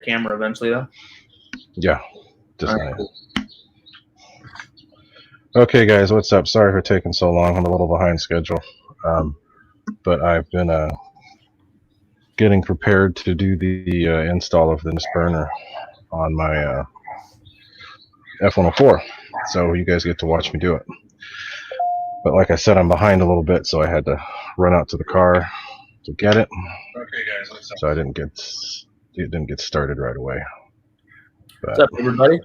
camera eventually, though? Yeah, just All right, cool. Okay, guys, what's up? Sorry for taking so long. I'm a little behind schedule, but I've been getting prepared to do the install of this burner on my F-104, so you guys get to watch me do it. But like I said, I'm behind a little bit, so I had to run out to the car to get it. Okay, guys, what's up? So it didn't get started right away. But What's up, everybody?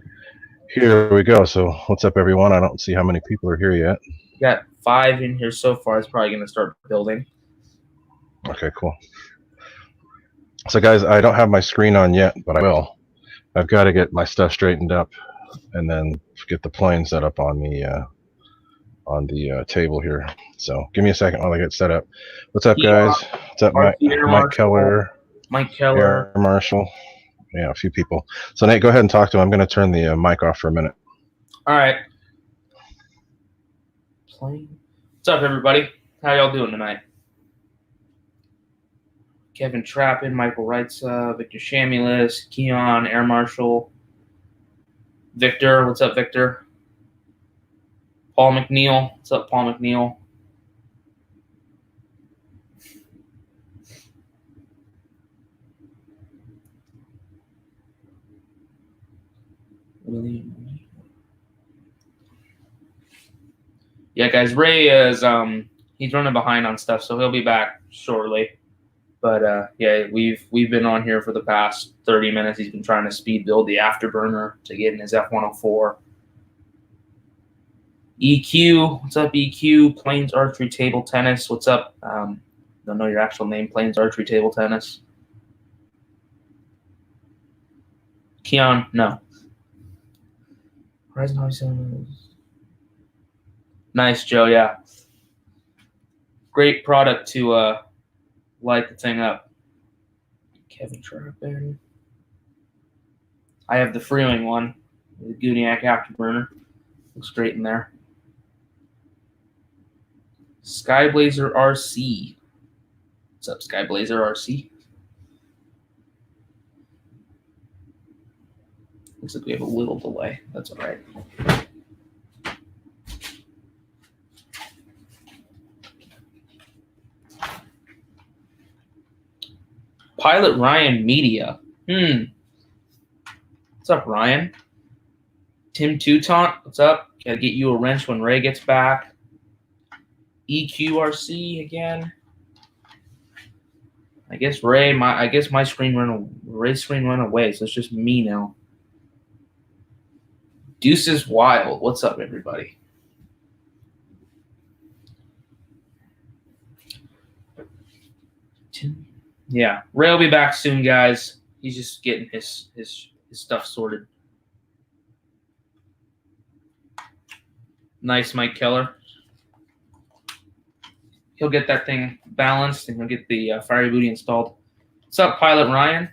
Here we go. So what's up, everyone? I don't see how many people are here yet. We got 5 in here so far. It's probably going to start building. Okay, cool. So guys, I don't have my screen on yet, but I will. I've got to get my stuff straightened up and then get the plane set up on the table here. So give me a second while I get set up. What's up, guys? What's up, Mike Keller? Mike Keller. Air Marshal. Yeah, a few people. So Nate, go ahead and talk to him. I'm going to turn the mic off for a minute. All right. What's up, everybody? How y'all doing tonight? Kevin Trappin, Michael Wrightsa, Victor Shamulis, Keon, Air Marshal, Victor. What's up, Victor? Paul McNeil. What's up, Paul McNeil? William. Yeah, guys, Ray is he's running behind on stuff, so he'll be back shortly. But yeah, we've been on here for the past 30 minutes. He's been trying to speed build the afterburner to get in his F-104. EQ, what's up, EQ? Plains Archery Table Tennis, what's up? Don't know your actual name, Plains Archery Table Tennis. Keon, no. Horizon Hobby Center. Nice, Joe, yeah. Great product to light the thing up. Kevin Trappin. I have the Freewing one, the GOONIAC afterburner. Looks great in there. Skyblazer RC. What's up, Skyblazer RC? Looks like we have a little delay. That's all right. Pilot Ryan Media. What's up, Ryan? Tim Toutant, what's up? Gotta get you a wrench when Ray gets back. EQRC again. I guess Ray's screen run away, so it's just me now. Deuces Wild. What's up, everybody? Yeah, Ray will be back soon, guys. He's just getting his stuff sorted. Nice, Mike Keller. He'll get that thing balanced and he'll get the fiery booty installed. What's up, Pilot Ryan?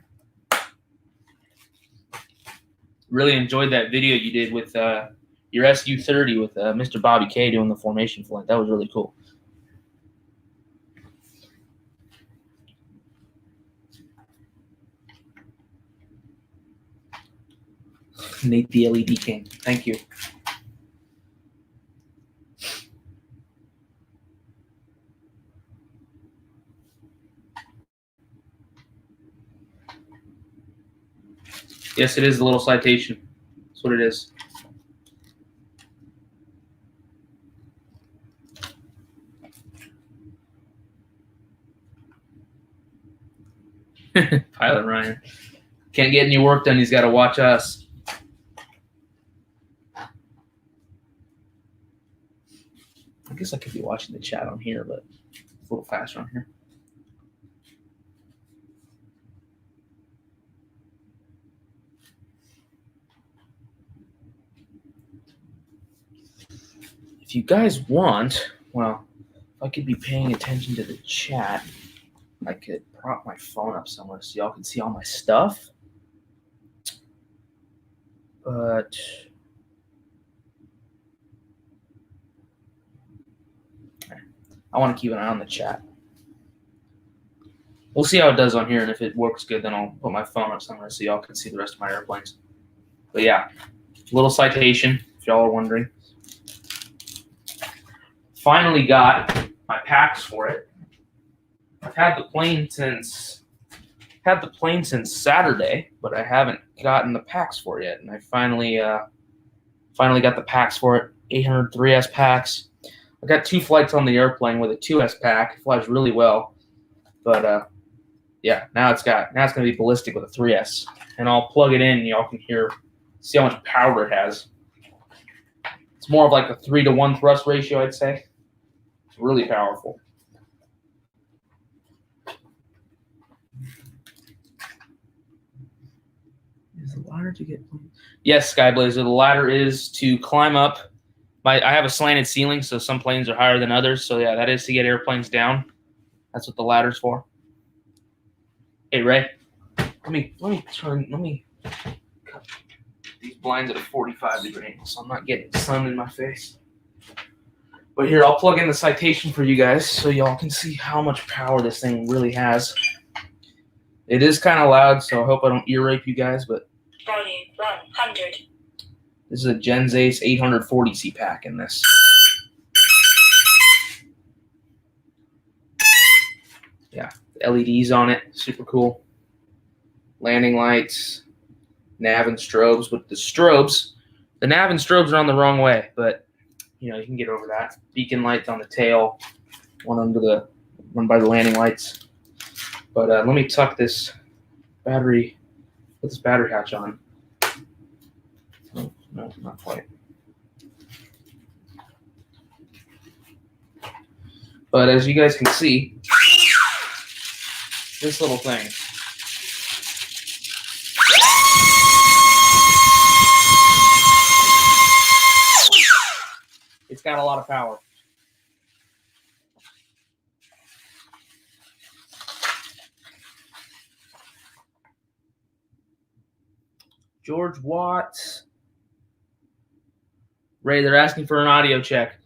Really enjoyed that video you did with your SU-30 with Mr. Bobby K doing the formation flight. That was really cool. Nate the LED King. Thank you. Yes, it is a little citation. That's what it is. Pilot Ryan. Can't get any work done. He's got to watch us. I guess I could be watching the chat on here, but it's a little faster on here. If you guys want, well, if I could be paying attention to the chat, I could prop my phone up somewhere so y'all can see all my stuff. But I want to keep an eye on the chat. We'll see how it does on here, and if it works good, then I'll put my phone up somewhere so y'all can see the rest of my airplanes. But yeah, little citation, if y'all are wondering. Finally got my packs for it. I've had the plane since Saturday, but I haven't gotten the packs for it yet, and I finally got the packs for it. 803S packs. I got 2 flights on the airplane with a 2S pack. It flies really well, but yeah, now it's gonna be ballistic with a 3S, and I'll plug it in, and y'all can see how much power it has. It's more of like a 3-to-1 thrust ratio, I'd say. It's really powerful. Is the ladder to get? Yes, Skyblazer. The ladder is to climb up. I have a slanted ceiling, so some planes are higher than others. So yeah, that is to get airplanes down. That's what the ladder's for. Hey Ray, let me cut these blinds at a 45-degree angle, so I'm not getting sun in my face. But here, I'll plug in the citation for you guys so y'all can see how much power this thing really has. It is kind of loud, so I hope I don't ear rape you guys, but volume 100. This is a Genzace 840C pack in this. Yeah, the LEDs on it, super cool. Landing lights, nav and strobes. With the strobes, the nav and strobes are on the wrong way, but you know, you can get over that. Beacon lights on the tail, one by the landing lights. But let me tuck this battery, put this battery hatch on. Oh, no, not quite. But as you guys can see, this little thing. It's got a lot of power. George Watts. Ray, they're asking for an audio check.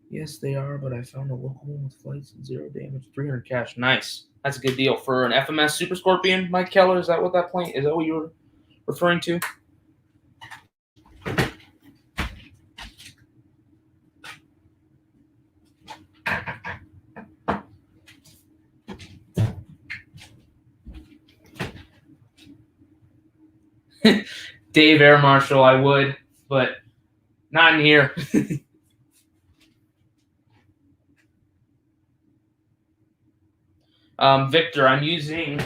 Yes, they are, but I found a local one with flights and 0 damage, 300 cash. Nice. That's a good deal for an FMS Super Scorpion, Mike Keller. Is that what that plane is? That what you were referring to? Dave Air Marshal, I would, but not in here. Victor, I'm using.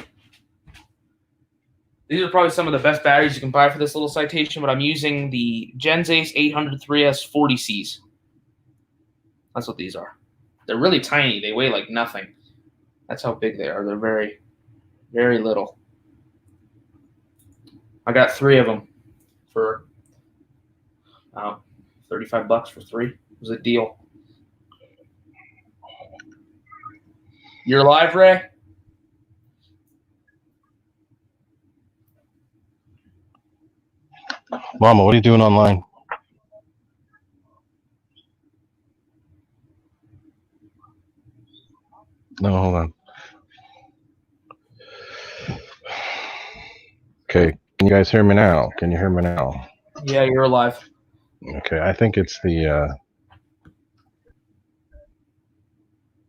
These are probably some of the best batteries you can buy for this little citation, but I'm using the Genzace 803S 40Cs. That's what these are. They're really tiny. They weigh like nothing. That's how big they are. They're very, very little. I got 3 of them for $35 for 3. It was a deal. You're live, Ray? Mama, what are you doing online? No, hold on. Okay, can you guys hear me now? Can you hear me now? Yeah, you're alive. Okay, I think it's the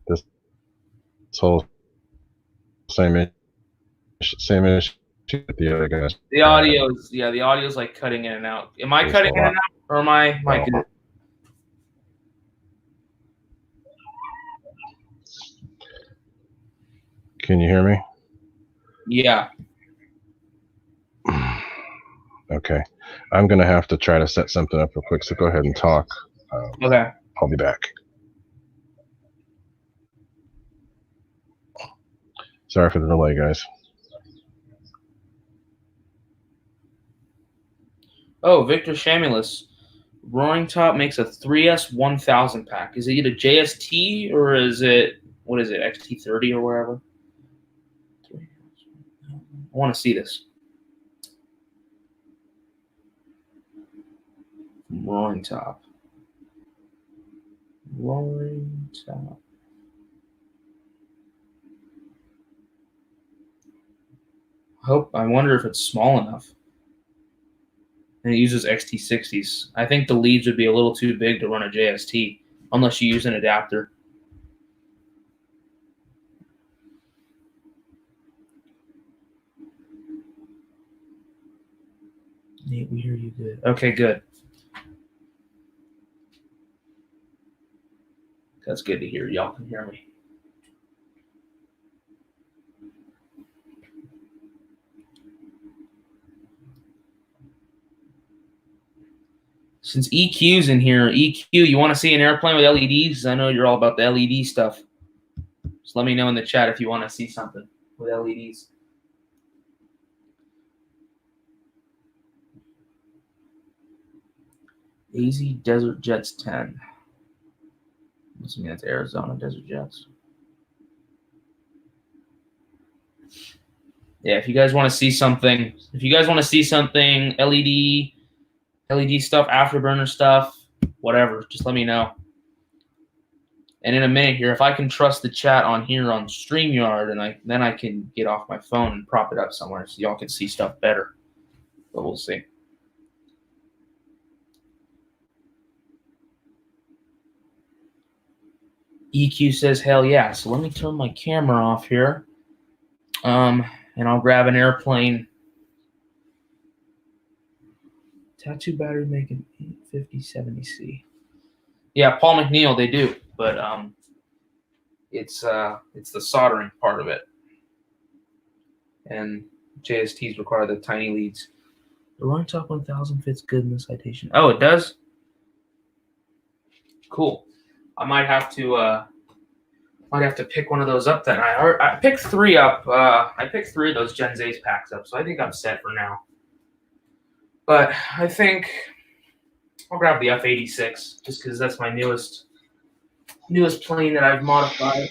this whole same issue with the other guys. The audio's like cutting in and out. Am I cutting in and out, or am I good? Can you hear me? Yeah. Okay, I'm gonna have to try to set something up real quick. So go ahead and talk. Okay. I'll be back. Sorry for the delay, guys. Oh, Victor Shamulus. Roaring Top makes a 3S 1000 pack. Is it a JST or is it, what is it, XT30 or wherever? I want to see this. Roaring Top. Roaring top. I wonder if it's small enough. And it uses XT60s. I think the leads would be a little too big to run a JST unless you use an adapter. Nate, we hear you good. Okay, good. That's good to hear. Y'all can hear me. Since EQ's in here, EQ, you want to see an airplane with LEDs? I know you're all about the LED stuff. Just let me know in the chat if you want to see something with LEDs. AZ Desert Jets 10. Must mean that's Arizona Desert Jets. Yeah, if you guys want to see something, LED stuff, Afterburner stuff, whatever, just let me know. And in a minute here, if I can trust the chat on here on StreamYard, and then I can get off my phone and prop it up somewhere so y'all can see stuff better. But we'll see. EQ says, hell yeah. So let me turn my camera off here. And I'll grab an airplane. Tattoo battery making 850-70C. Yeah, Paul McNeil, they do. But it's the soldering part of it. And JSTs require the tiny leads. The Roaring Top 1000 fits good in the citation. Oh, it does? Cool. I might have to pick one of those up then. I picked 3 up. I picked 3 of those Gen Z's packs up, so I think I'm set for now. But I think I'll grab the F-86 just because that's my newest plane that I've modified.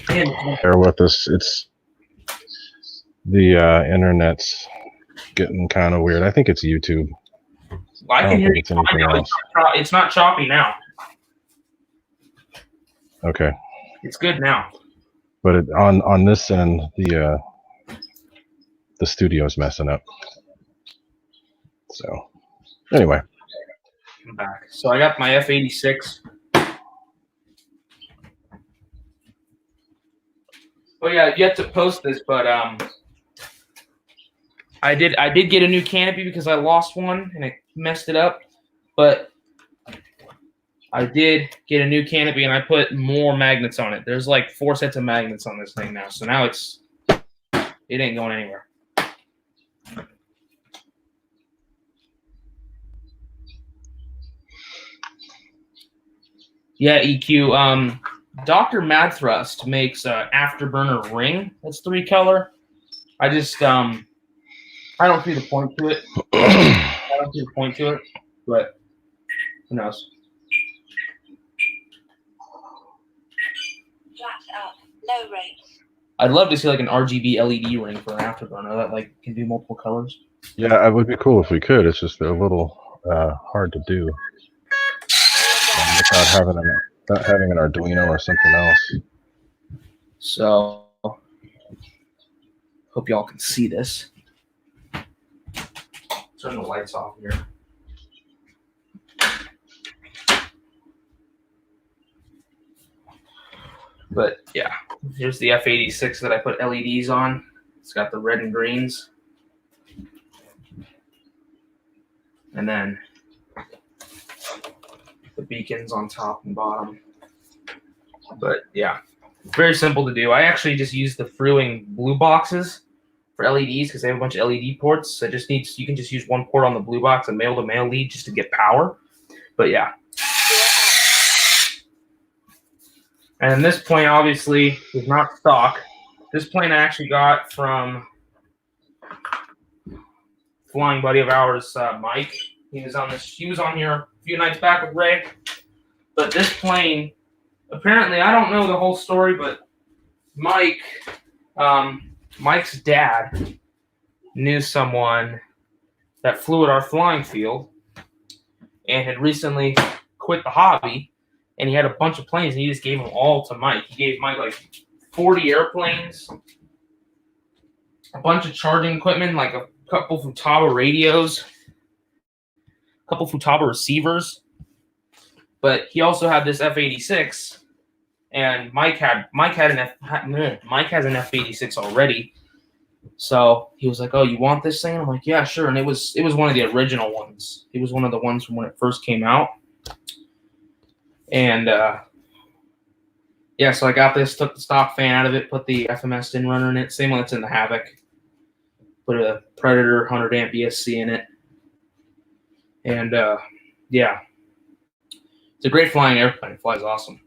Bear with us. It's the internet's getting kind of weird. I think it's YouTube. Well, I can hear you fine now. It's not choppy now. Okay. It's good now. But on this end, the studio's messing up. So anyway. I'm back. So I got my F-86. Oh yeah, I've yet to post this, but I did get a new canopy because I lost one and it messed it up. But I did get a new canopy and I put more magnets on it. There's like 4 sets of magnets on this thing now. So now it ain't going anywhere. Yeah, EQ. Dr. Mad Thrust makes an Afterburner ring. That's 3 color. I just I don't see the point to it. But who knows? Flat up, low rate. I'd love to see like an RGB LED ring for an Afterburner that like can do multiple colors. Yeah, it would be cool if we could. It's just a little hard to do without having an Arduino or something else. So hope y'all can see this. Turn the lights off here. But yeah, here's the F-86 that I put LEDs on. It's got the red and greens. And then the beacons on top and bottom. But yeah, very simple to do. I actually just use the Freewing blue boxes for LEDs because they have a bunch of LED ports. So you can just use one port on the blue box and male-to-male lead just to get power. But yeah. And this plane obviously is not stock. This plane I actually got from flying buddy of ours, Mike. He was on here a few nights back with Ray. But this plane, apparently, I don't know the whole story, but Mike's dad knew someone that flew at our flying field and had recently quit the hobby, and he had a bunch of planes, and he just gave them all to Mike. He gave Mike like 40 airplanes, a bunch of charging equipment, like a couple Futaba radios, a couple Futaba receivers. But he also had this F-86, and Mike has an F-86 already. So he was like, "Oh, you want this thing?" I'm like, "Yeah, sure." And it was one of the original ones. It was one of the ones from when it first came out. And yeah, so I got this, took the stock fan out of it, put the FMS DIN runner in it, same one that's in the Havoc. Put a Predator 100 amp ESC in it. And yeah, it's a great flying airplane. It flies awesome.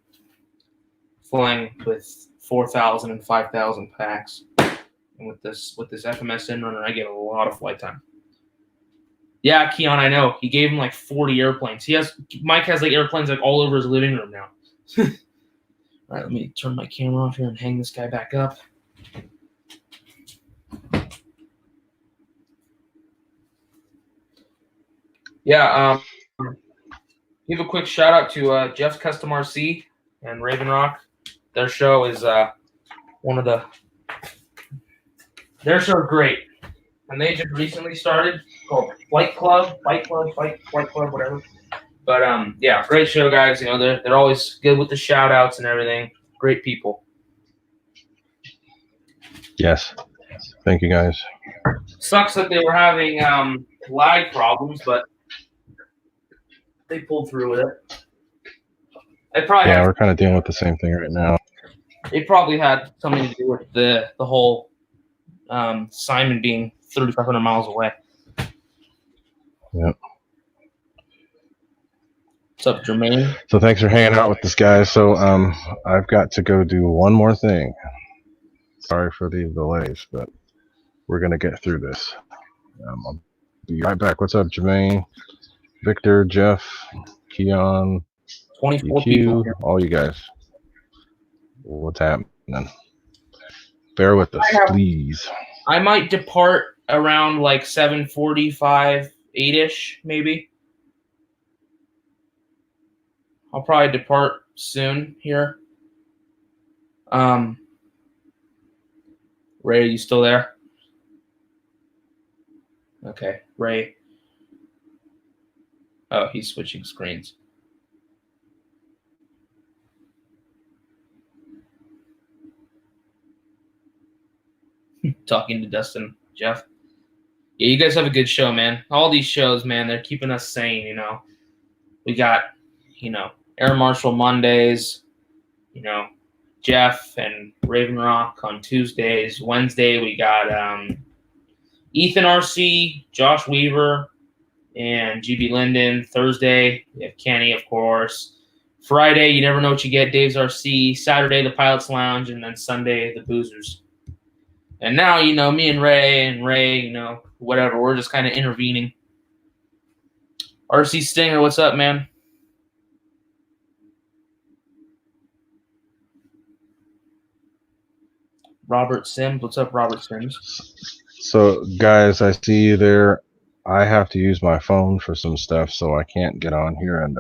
Flying with 4,000 and 5,000 packs. And with this FMS DIN runner, I get a lot of flight time. Yeah, Keon, I know. He gave him like 40 airplanes. Mike has like airplanes like all over his living room now. All right, let me turn my camera off here and hang this guy back up. Yeah, give a quick shout out to Jeff's Custom RC and Raven Rock. Their show is their show is great. And they just recently started called Flight Club, whatever. But yeah, great show, guys. You know, they're always good with the shout outs and everything. Great people. Yes. Thank you, guys. Sucks that they were having lag problems, but they pulled through with it. We're kind of dealing with the same thing right now. It probably had something to do with the whole Simon being 3,500 miles away. Yep. What's up, Jermaine? So thanks for hanging out with this guy. So I've got to go do one more thing. Sorry for the delays, but we're gonna get through this. I'll be right back. What's up, Jermaine, Victor, Jeff, Keon, 24 EQ, people here. all you guys. What's happening? Bear with us, please. I might depart around like 7:45, 8-ish, maybe. I'll probably depart soon here. Ray, are you still there? Okay, Ray. Oh, he's switching screens. Talking to Dustin, Jeff. Yeah, you guys have a good show, man. All these shows, man, they're keeping us sane, you know. We got, you know, Air Marshal Mondays, you know, Jeff and Raven Rock on Tuesdays. Wednesday, we got Ethan RC, Josh Weaver, and GB Linden. Thursday, we have Kenny, of course. Friday, you never know what you get, Dave's RC. Saturday, the Pilot's Lounge. And then Sunday, the Boozers. And now, you know, me and Ray, you know, whatever, we're just kind of intervening. RC Stinger, what's up, man? Robert Sims, what's up, Robert Sims? So, guys, I see you there. I have to use my phone for some stuff, so I can't get on here and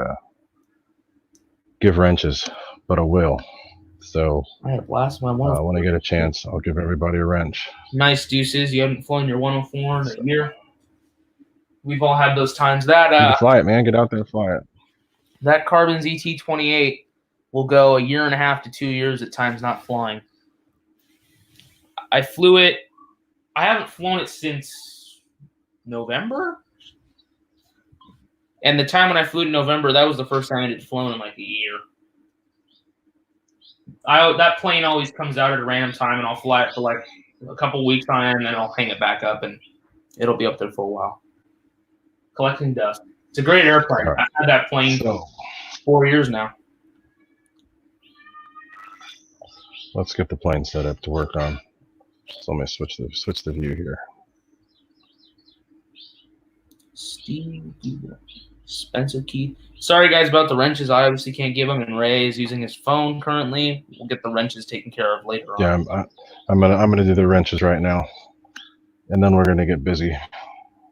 give wrenches, but I will. So, I had a blast when when I get a chance, I'll give everybody a wrench. Nice, Deuces. You haven't flown your 104 in a year. We've all had those times. That you can fly it, man. Get out there and fly it. That Carbon's ET28 will go 1.5 to 2 years at times not flying. I flew it. I haven't flown it since November. And the time when I flew it in November, that was the first time it had flown in like a year. That plane always comes out at a random time, and I'll fly it for like a couple weeks on it, and then I'll hang it back up, and it'll be up there for a while. Collecting dust. It's a great airplane. I've had that plane for 4 years now. Let's get the plane set up to work on. So let me switch the view here. Steve Spencer Keith. Sorry guys about the wrenches. I obviously can't give them, and Ray is using his phone currently. We'll get the wrenches taken care of later on. Yeah, I'm gonna do the wrenches right now, and then we're gonna get busy.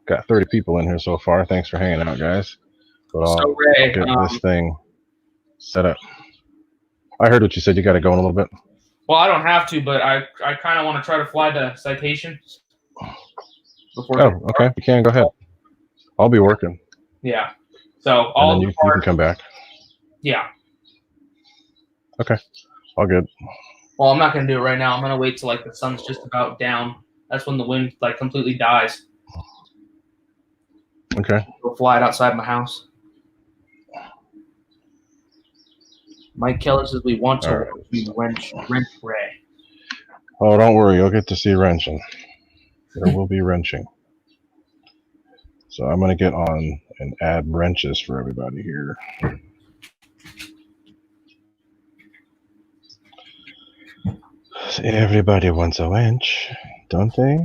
Got 30 people in here so far. Thanks for hanging out, guys. But So I'll Ray, get this thing set up. I heard what you said. You got to go in a little bit. well, I don't have to, but I kind of want to try to fly the citation before. Oh, okay. You can go ahead. I'll be working. Yeah. So And all then you can come back. Yeah. Okay. All good. Well, I'm not gonna do it right now. I'm gonna wait till like the sun's just about down. That's when the wind like completely dies. Okay. Go fly it outside my house. Mike Keller says we want to wrench Ray. Oh, don't worry. You'll get to see wrenching. There will be wrenching. So I'm going to get on and add wrenches for everybody here. Everybody wants a wrench, don't they?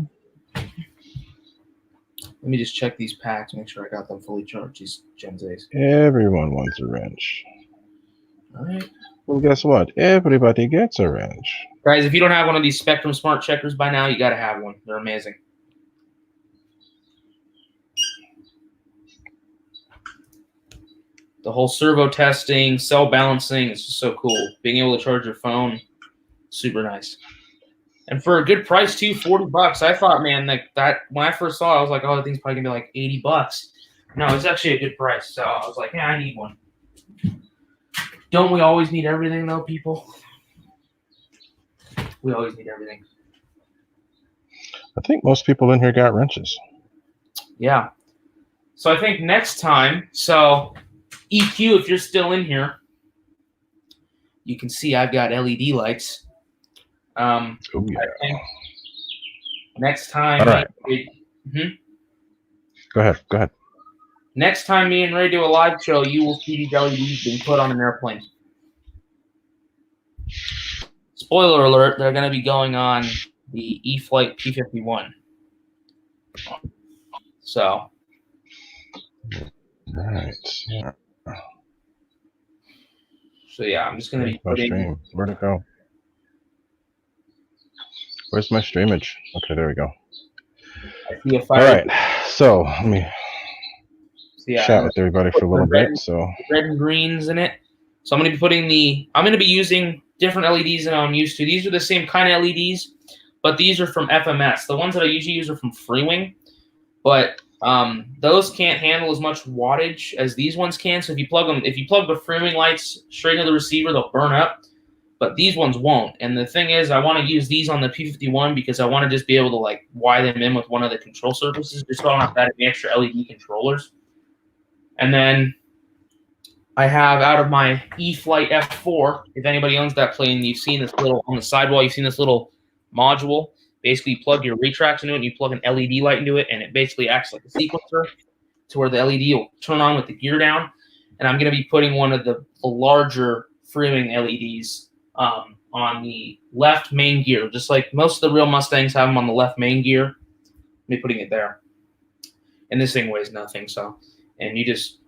Let me just check these packs, make sure I got them fully charged, these Gen Zs. Everyone wants a wrench. All right. Well, guess what? Everybody gets a wrench. Guys, if you don't have one of these Spectrum Smart Checkers by now, you got to have one. They're amazing. The whole servo testing, cell balancing, it's just so cool. Being able to charge your phone, super nice. And for a good price too, $40. I thought, man, that when I first saw it, I was like, oh, that thing's probably gonna be like $80. No, it's actually a good price. So I was like, yeah, I need one. Don't we always need everything though, people? We always need everything. I think most people in here got wrenches. Yeah. So I think next time, so EQ, if you're still in here, you can see I've got LED lights. Oh, yeah. I think next time. All right. Go ahead. Next time me and Ray do a live show, you will see these LEDs being put on an airplane. Spoiler alert, they're going to be going on the E-Flight P-51. So. Right. So, yeah, I'm just going to be putting. Stream. Where'd it go? Where's my streamage? Okay, there we go. All right. So, let me chat with everybody for a little bit. So, red and greens in it. So, I'm going to be putting I'm going to be using different LEDs than I'm used to. These are the same kind of LEDs, but these are from FMS. The ones that I usually use are from Freewing, but those can't handle as much wattage as these ones can. So if you plug the Freewing lights straight into the receiver, they'll burn up, but these ones won't. And the thing is, I want to use these on the P51 because I want to just be able to like wire them in with one of the control surfaces, just so I don't have that many extra LED controllers. And then I have out of my E-Flight F4, if anybody owns that plane, you've seen this little, on the sidewall, you've seen this little module. Basically, you plug your retracts into it, and you plug an LED light into it, and it basically acts like a sequencer to where the LED will turn on with the gear down. And I'm going to be putting one of the larger Freewing LEDs on the left main gear, just like most of the real Mustangs have them on the left main gear. I'm putting it there. And this thing weighs nothing, so. And you just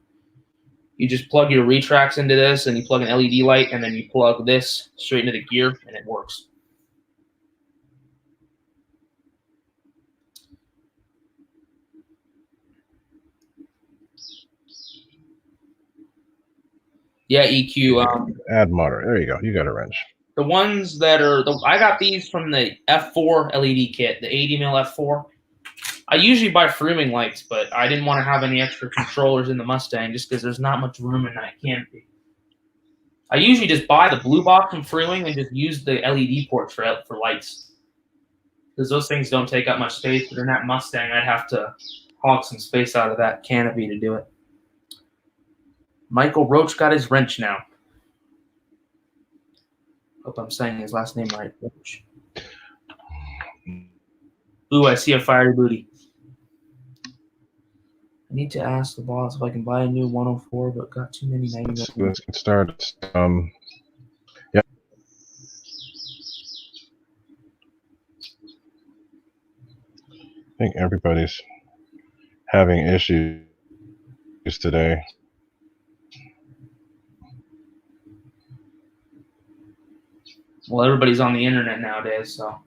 plug your retracts into this, and you plug an LED light, and then you plug this straight into the gear, and it works. Yeah, EQ. Add motor. There you go. You got a wrench. The ones that are I got these from the F4 LED kit, the 80 mil F4. I usually buy Freewing lights, but I didn't want to have any extra controllers in the Mustang just because there's not much room in that canopy. I usually just buy the blue box from Freewing and just use the LED ports for lights, because those things don't take up much space. But in that Mustang, I'd have to hog some space out of that canopy to do it. Michael Roach got his wrench now. Hope I'm saying his last name right. Roach. Ooh, I see a fiery booty. I need to ask the boss if I can buy a new 104, but got too many 90. Let's get started. Yeah. I think everybody's having issues today. Well, everybody's on the internet nowadays, so.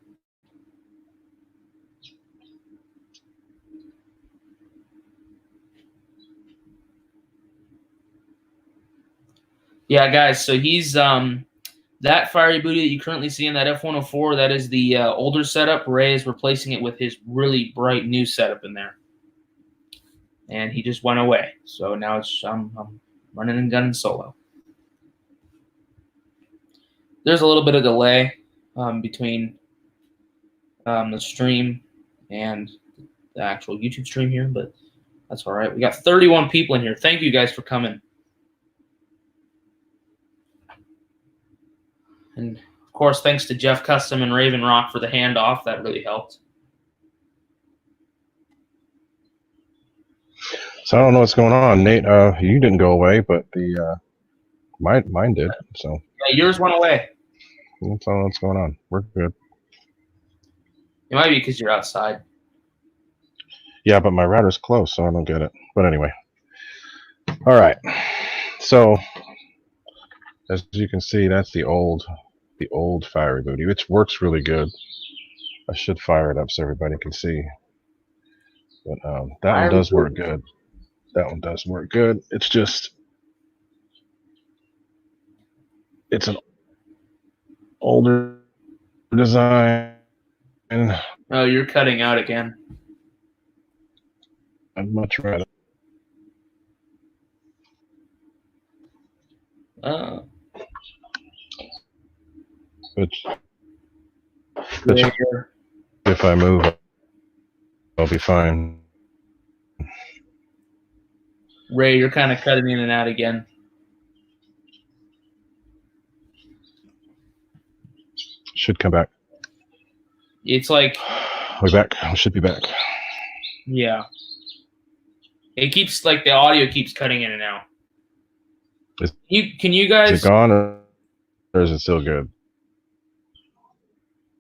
Yeah, guys. So he's that fiery booty that you currently see in that F-104. That is the older setup. Ray is replacing it with his really bright new setup in there, and he just went away. So now I'm running and gunning solo. There's a little bit of delay between the stream and the actual YouTube stream here, but that's all right. We got 31 people in here. Thank you guys for coming. And of course, thanks to Jeff Custom and Raven Rock for the handoff. That really helped. So I don't know what's going on, Nate. You didn't go away, but the mine did. So yeah, yours went away. That's all that's going on. We're good. It might be because you're outside. Yeah, but my router's close, so I don't get it. But anyway. All right. So as you can see, that's the old fiery booty, which works really good. I should fire it up so everybody can see. But that one does work good. That one does work good. It's just it's an older design. Oh, you're cutting out again. I'd much rather. But if I move, I'll be fine. Ray, you're kind of cutting in and out again. Should come back. It's like we're back. I should be back. Yeah. It keeps like the audio keeps cutting in and out. Can you guys? Is it gone or is it still good?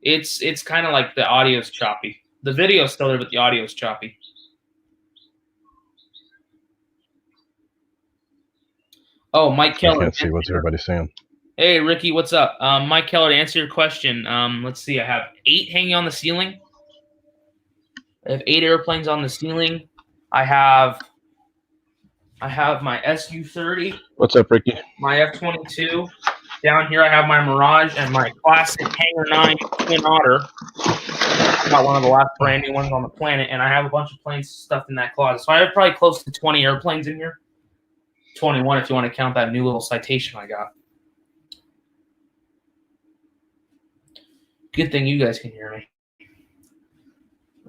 It's kind of like the audio's choppy. The video's still there, but the audio's choppy. Oh, Mike Keller. I can't see what's everybody saying. Hey, Ricky, what's up? Mike Keller, to answer your question, let's see. I have 8 hanging on the ceiling. I have 8 airplanes on the ceiling. I have my Su-30. What's up, Ricky? My F-22. Down here, I have my Mirage and my classic Hangar 9 Twin Otter. About one of the last brand new ones on the planet, and I have a bunch of planes stuffed in that closet. So I have probably close to 20 airplanes in here. 21 if you want to count that new little citation I got. Good thing you guys can hear me.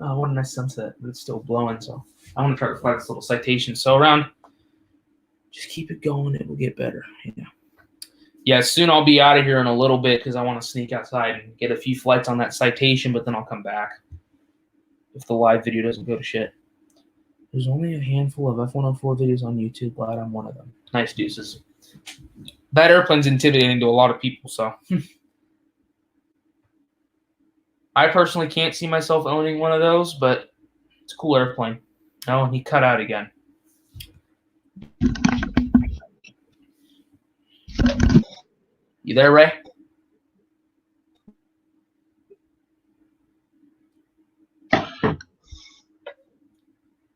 Oh, what a nice sunset, but it's still blowing, so I want to try to fly this little citation. So around, just keep it going, it will get better. Yeah, soon I'll be out of here in a little bit because I want to sneak outside and get a few flights on that citation, but then I'll come back if the live video doesn't go to shit. There's only a handful of F-104 videos on YouTube. Glad I'm one of them. Nice deuces. That airplane's intimidating to a lot of people, so. I personally can't see myself owning one of those, but it's a cool airplane. Oh, he cut out again. You there, Ray?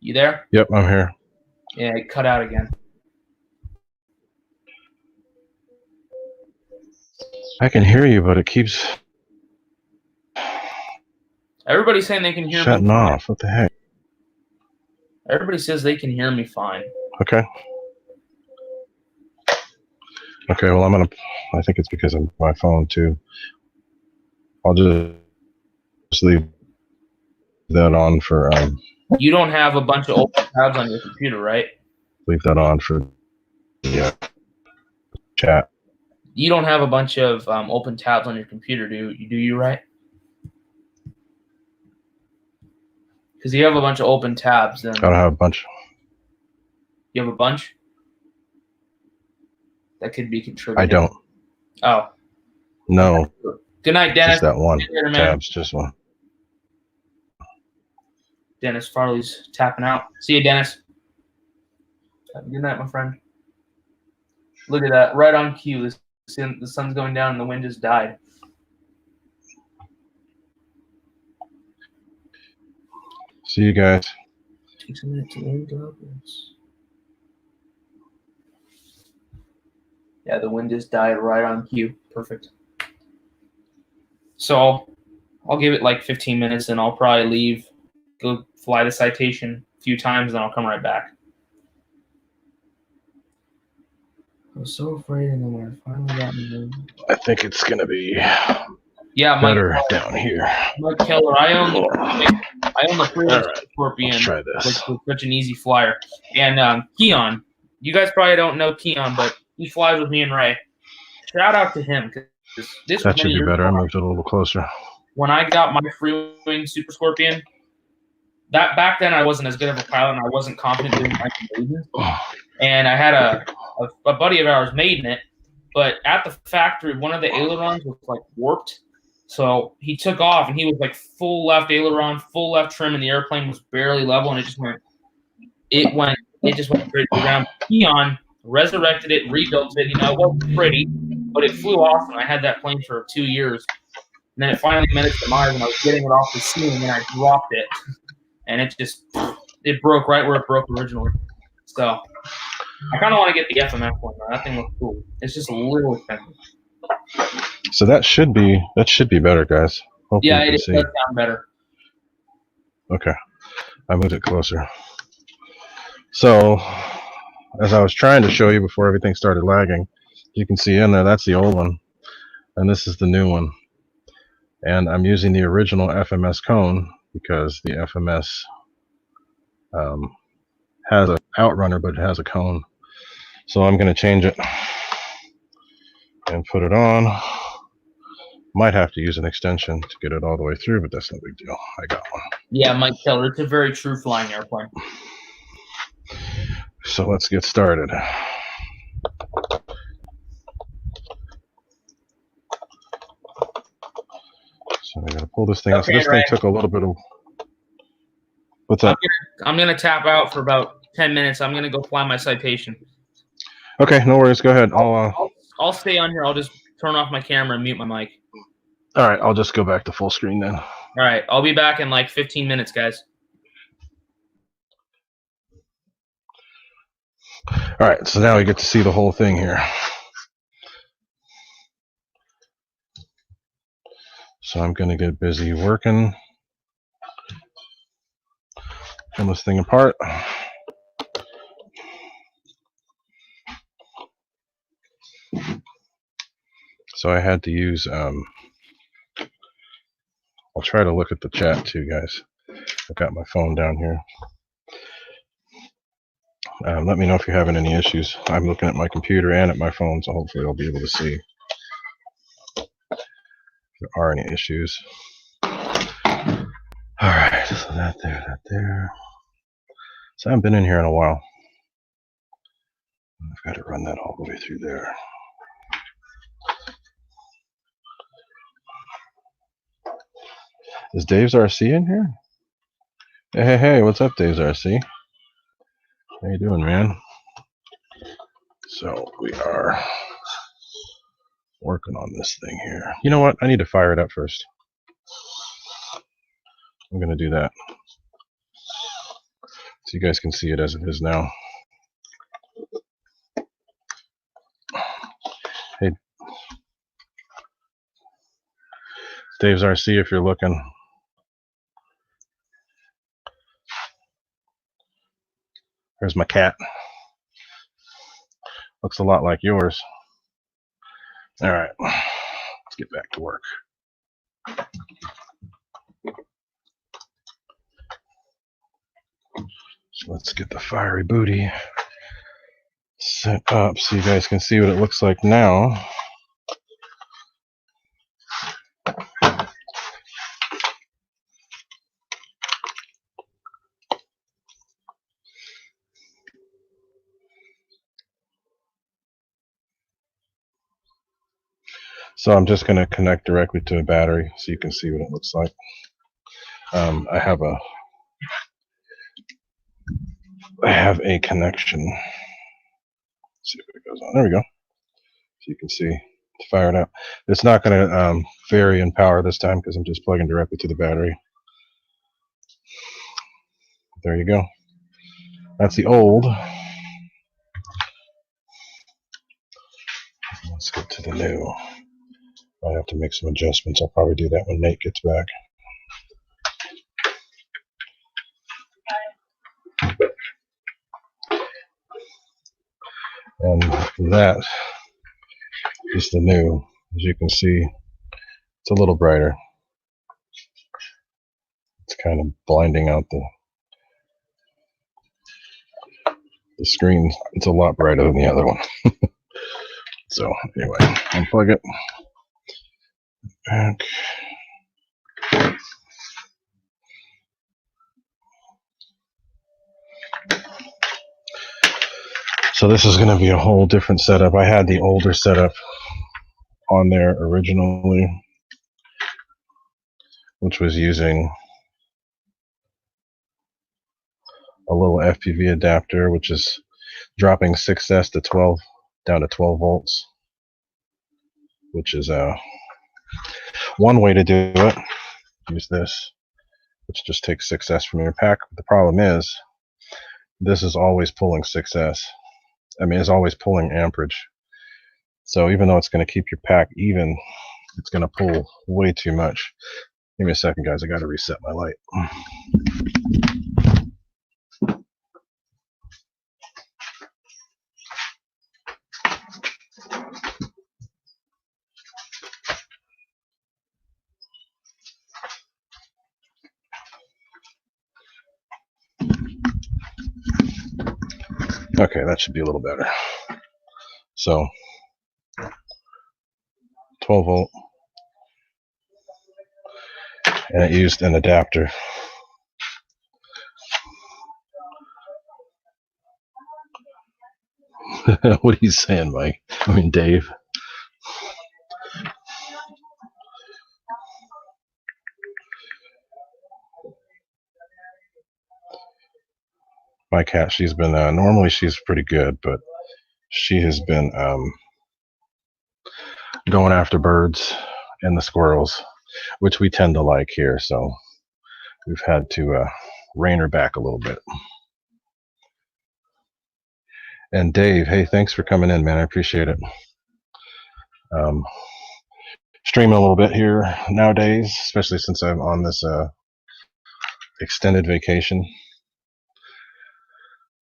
You there? Yep, I'm here. Yeah, it cut out again. I can hear you, but it keeps Everybody's saying they can hear me. Shutting off. What the heck? Everybody says they can hear me fine. Okay. Okay, well, I think it's because of my phone, too. I'll just leave that on for, You don't have a bunch of open tabs on your computer, right? Leave that on for the chat. You don't have a bunch of open tabs on your computer, do you, right? Because you have a bunch of open tabs, then I don't have a bunch. You have a bunch? That could be contributing. I don't. Oh. No. Good night, Dennis. Just that one. Later, Tabs, just one. Dennis Farley's tapping out. See you, Dennis. Have a good night, my friend. Look at that. Right on cue. The sun's going down and the wind just died. See you guys. Takes a minute to load up. Yeah, the wind just died right on cue. Perfect. So I'll give it like 15 minutes, and I'll probably leave, go fly the citation a few times, and I'll come right back. I was so afraid, and then when I finally got in the room, I think it's gonna be better down here. Mike Keller, I own the Freewing Scorpion, Let's try this. which was such an easy flyer. And Keon, you guys probably don't know Keon, but he flies with me and Ray. Shout out to him, because this That should be better. I moved it a little closer. When I got my Freewing Super Scorpion, that back then I wasn't as good of a pilot, and I wasn't confident doing my maiden. And I had a buddy of ours made in it, but at the factory, one of the ailerons was like warped. So he took off, and he was like full left aileron, full left trim, and the airplane was barely level, and it just went straight to the ground. Keon resurrected it, rebuilt it. It wasn't pretty, but it flew awesome. I had that plane for 2 years, and then it finally met its demise, and I was getting it off the ceiling, and I dropped it, and it broke right where it broke originally. So I kind of want to get the FMF one, though. That thing looks cool. It's just a little expensive. So that should be better, guys. Hopefully yeah, it does sound better. Okay, I moved it closer. So, as I was trying to show you before everything started lagging, you can see in there, that's the old one, and this is the new one. And I'm using the original FMS cone because the FMS has an outrunner, but it has a cone. So I'm going to change it and put it on. Might have to use an extension to get it all the way through, but that's no big deal. I got one. Yeah, Mike Keller, it's a very true flying airplane. So let's get started. So I got to pull this thing out. So this thing took a little bit of... What's up? I'm going to tap out for about 10 minutes. I'm going to go fly my citation. Okay, no worries. Go ahead. I'll stay on here. I'll just turn off my camera and mute my mic. All right, I'll just go back to full screen then. All right, I'll be back in like 15 minutes, guys. All right, so now we get to see the whole thing here. So I'm going to get busy working on this thing apart. So I had to use, I'll try to look at the chat too, guys. I've got my phone down here. Let me know if you're having any issues. I'm looking at my computer and at my phone, so hopefully I'll be able to see if there are any issues. All right, so that there. So I haven't been in here in a while. I've got to run that all the way through there. Is Dave's RC in here? Hey, what's up, Dave's RC? How you doing, man? So we are working on this thing here. You know what? I need to fire it up first. I'm going to do that so you guys can see it as it is now. Hey, Dave's RC, if you're looking. There's my cat. Looks a lot like yours. All right, let's get back to work. So let's get the fiery booty set up so you guys can see what it looks like now. So I'm just going to connect directly to a battery so you can see what it looks like. I have a connection. Let's see if it goes on. There we go. So you can see it's fired up. It's not going to vary in power this time because I'm just plugging directly to the battery. There you go. That's the old the new. I have to make some adjustments. I'll probably do that when Nate gets back. And that is the new. As you can see, it's a little brighter. It's kind of blinding out the screen. It's a lot brighter than the other one. So anyway, unplug it. Back. So this is going to be a whole different setup. I had the older setup on there originally, which was using a little FPV adapter, which is dropping 6S to 12 down to 12 volts, which is one way to do it. Use this, which just takes 6S from your pack. The problem is this is always pulling 6S. I mean, it's always pulling amperage. So even though it's going to keep your pack even, it's going to pull way too much. Give me a second, guys. I got to reset my light. Okay, that should be a little better. So 12 volt, and it used an adapter. What are you saying, Mike? I mean, Dave. My cat, she's been, normally she's pretty good, but she has been going after birds and the squirrels, which we tend to like here, so we've had to rein her back a little bit. And Dave, hey, thanks for coming in, man. I appreciate it. Streaming a little bit here nowadays, especially since I'm on this extended vacation.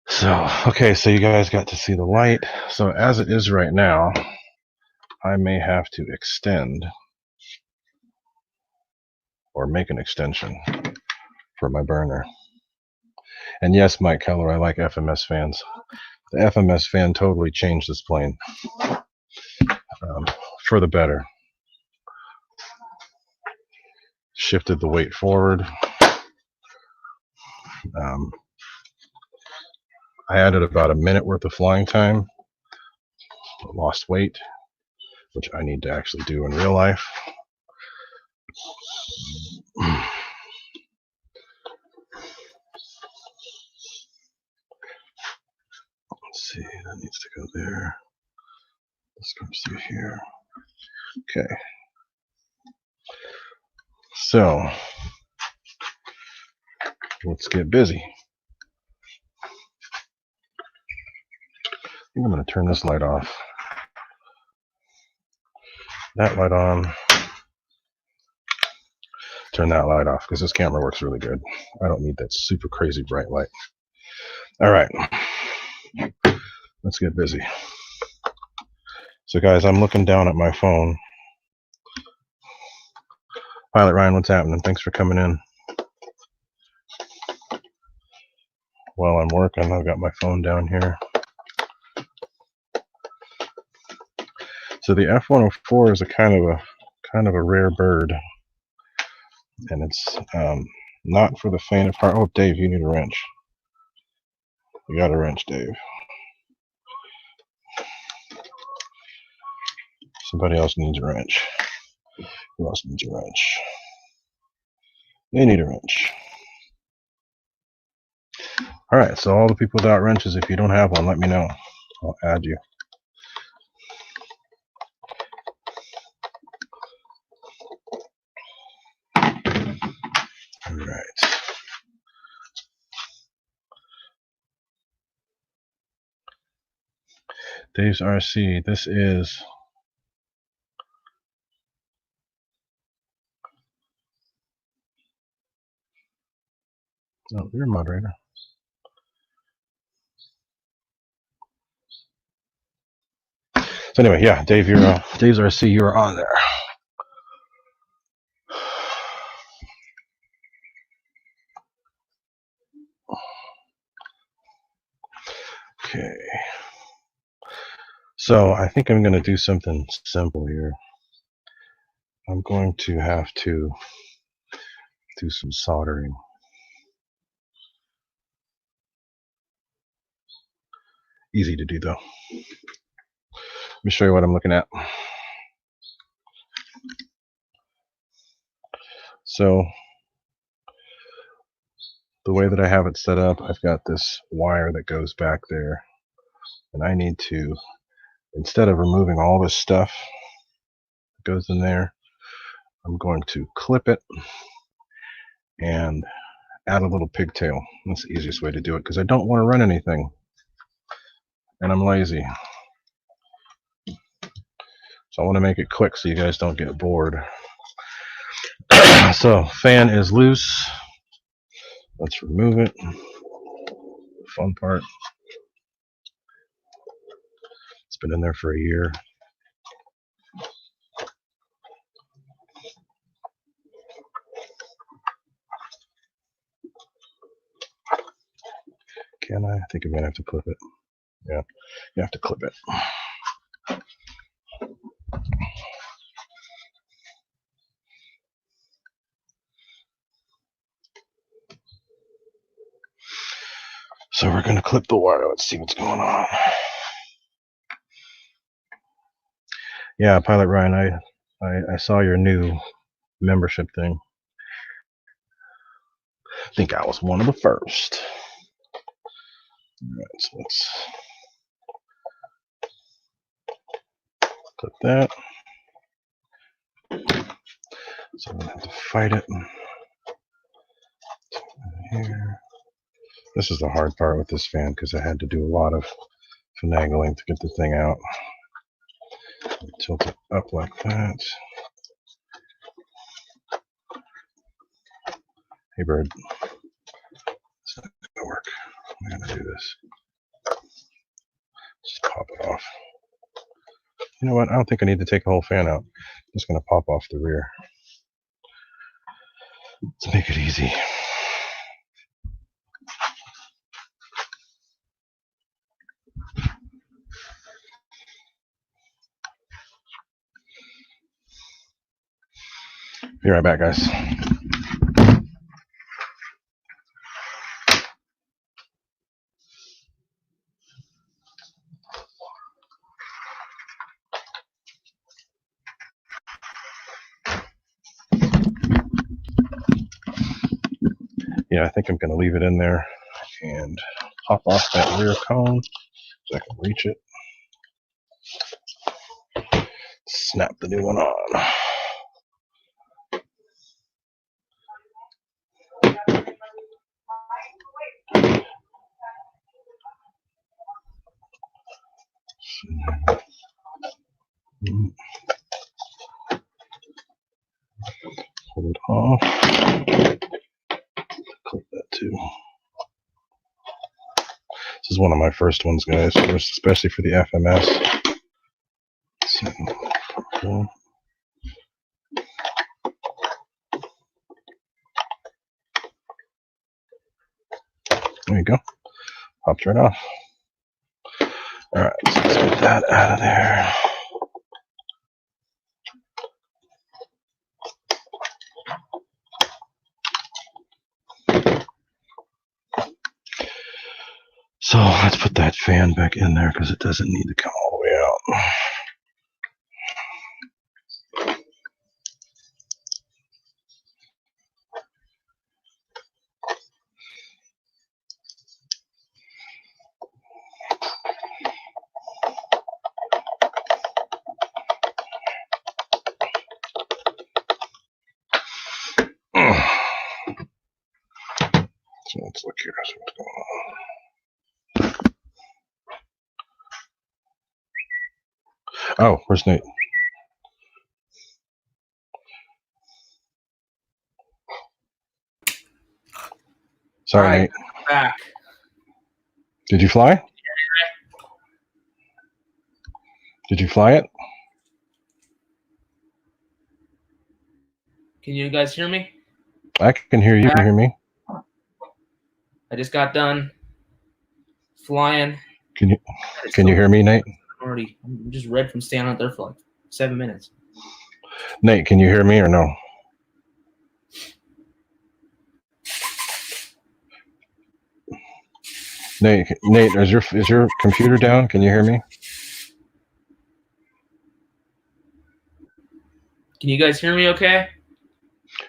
So, okay, so you guys got to see the light. So as it is right now, I may have to extend or make an extension for my burner. And yes, Mike Keller, I like FMS fans. The FMS fan totally changed this plane for the better. Shifted the weight forward. I added about a minute worth of flying time. Lost weight, which I need to actually do in real life. Let's see, that needs to go there. This comes through here. Okay. So, let's get busy. I think I'm going to turn this light off. That light on. Turn that light off because this camera works really good. I don't need that super crazy bright light. All right. Let's get busy. So guys, I'm looking down at my phone. Pilot Ryan, what's happening? Thanks for coming in. While I'm working, I've got my phone down here. So the F-104 is a kind of a rare bird, and it's not for the faint of heart. Oh, Dave, you need a wrench. You got a wrench, Dave. Somebody else needs a wrench. Who else needs a wrench? They need a wrench. All right, so all the people without wrenches, if you don't have one, let me know. I'll add you. All right. Dave's RC, this is Oh, you're a moderator. So anyway, yeah, Dave, Dave's RC, you're on there. Okay. So I think I'm going to do something simple here. I'm going to have to do some soldering. Easy to do though. Let me show you what I'm looking at. So the way that I have it set up, I've got this wire that goes back there, and I need to, instead of removing all this stuff that goes in there, I'm going to clip it and add a little pigtail. That's the easiest way to do it because I don't want to run anything and I'm lazy. So I want to make it quick so you guys don't get bored. So fan is loose. Let's remove it. Fun part. It's been in there for a year. Can I? I think I'm gonna have to clip it. Yeah, you have to clip it. So we're gonna clip the wire. Let's see what's going on. Yeah, Pilot Ryan, I saw your new membership thing. I think I was one of the first. All right, so let's clip that. So I'm gonna have to fight it. Here. This is the hard part with this fan because I had to do a lot of finagling to get the thing out. Tilt it up like that. Hey bird, it's not gonna work. I'm gonna do this. Just pop it off. You know what? I don't think I need to take the whole fan out. I'm just gonna pop off the rear. Let's make it easy. Be right back, guys. Yeah, I think I'm going to leave it in there and pop off that rear cone so I can reach it. Snap the new one on. Hold it off. Clip that too. This is one of my first ones, guys, especially for the FMS. So, cool. There you go. Popped right off. All right, so let's get that out of there. So let's put that fan back in there because it doesn't need to come all the way out. So let's look here, see what's going on. Oh, where's Nate? Sorry, All right, Nate. back. Did you fly? Did you fly it? Can you guys hear me? I can hear you. Can you hear me? I just got done flying. Can you hear me, Nate? I'm just red from standing out there for like 7 minutes. Nate, can you hear me or no? Nate, is your computer down? Can you hear me? Can you guys hear me okay?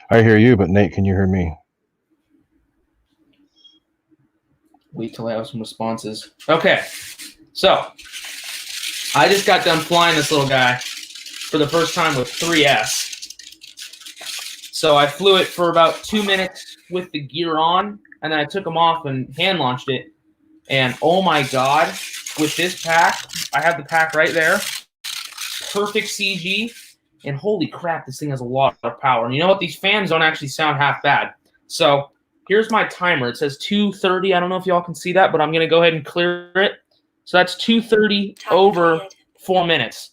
I hear you, but Nate, can you hear me? Wait till I have some responses. Okay, so I just got done flying this little guy for the first time with 3S. So I flew it for about 2 minutes with the gear on, and then I took them off and hand launched it. And oh my God, with this pack, I have the pack right there. Perfect CG. And holy crap, this thing has a lot of power. And you know what? These fans don't actually sound half bad. So here's my timer. It says 2:30. I don't know if y'all can see that, but I'm going to go ahead and clear it. So that's 2:30 over 4 minutes.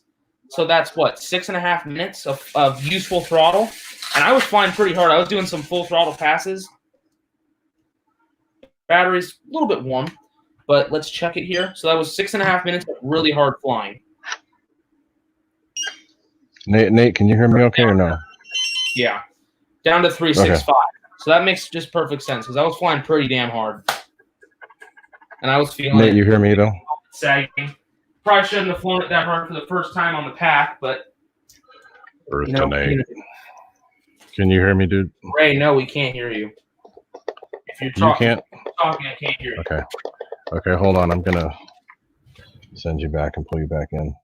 So that's what, 6.5 minutes of useful throttle. And I was flying pretty hard. I was doing some full throttle passes. Battery's a little bit warm, but let's check it here. So that was 6.5 minutes of really hard flying. Nate, can you hear me okay or no? Yeah, down to 365. Okay. So that makes just perfect sense because I was flying pretty damn hard, and I was feeling Nate, you hear me though? Sagging. Probably shouldn't have flown it that hard for the first time on the pack, but Earth to Nate. Can you hear me, dude? Ray, no, we can't hear you. If you're talking, I can't hear you. Okay, hold on. I'm gonna send you back and pull you back in.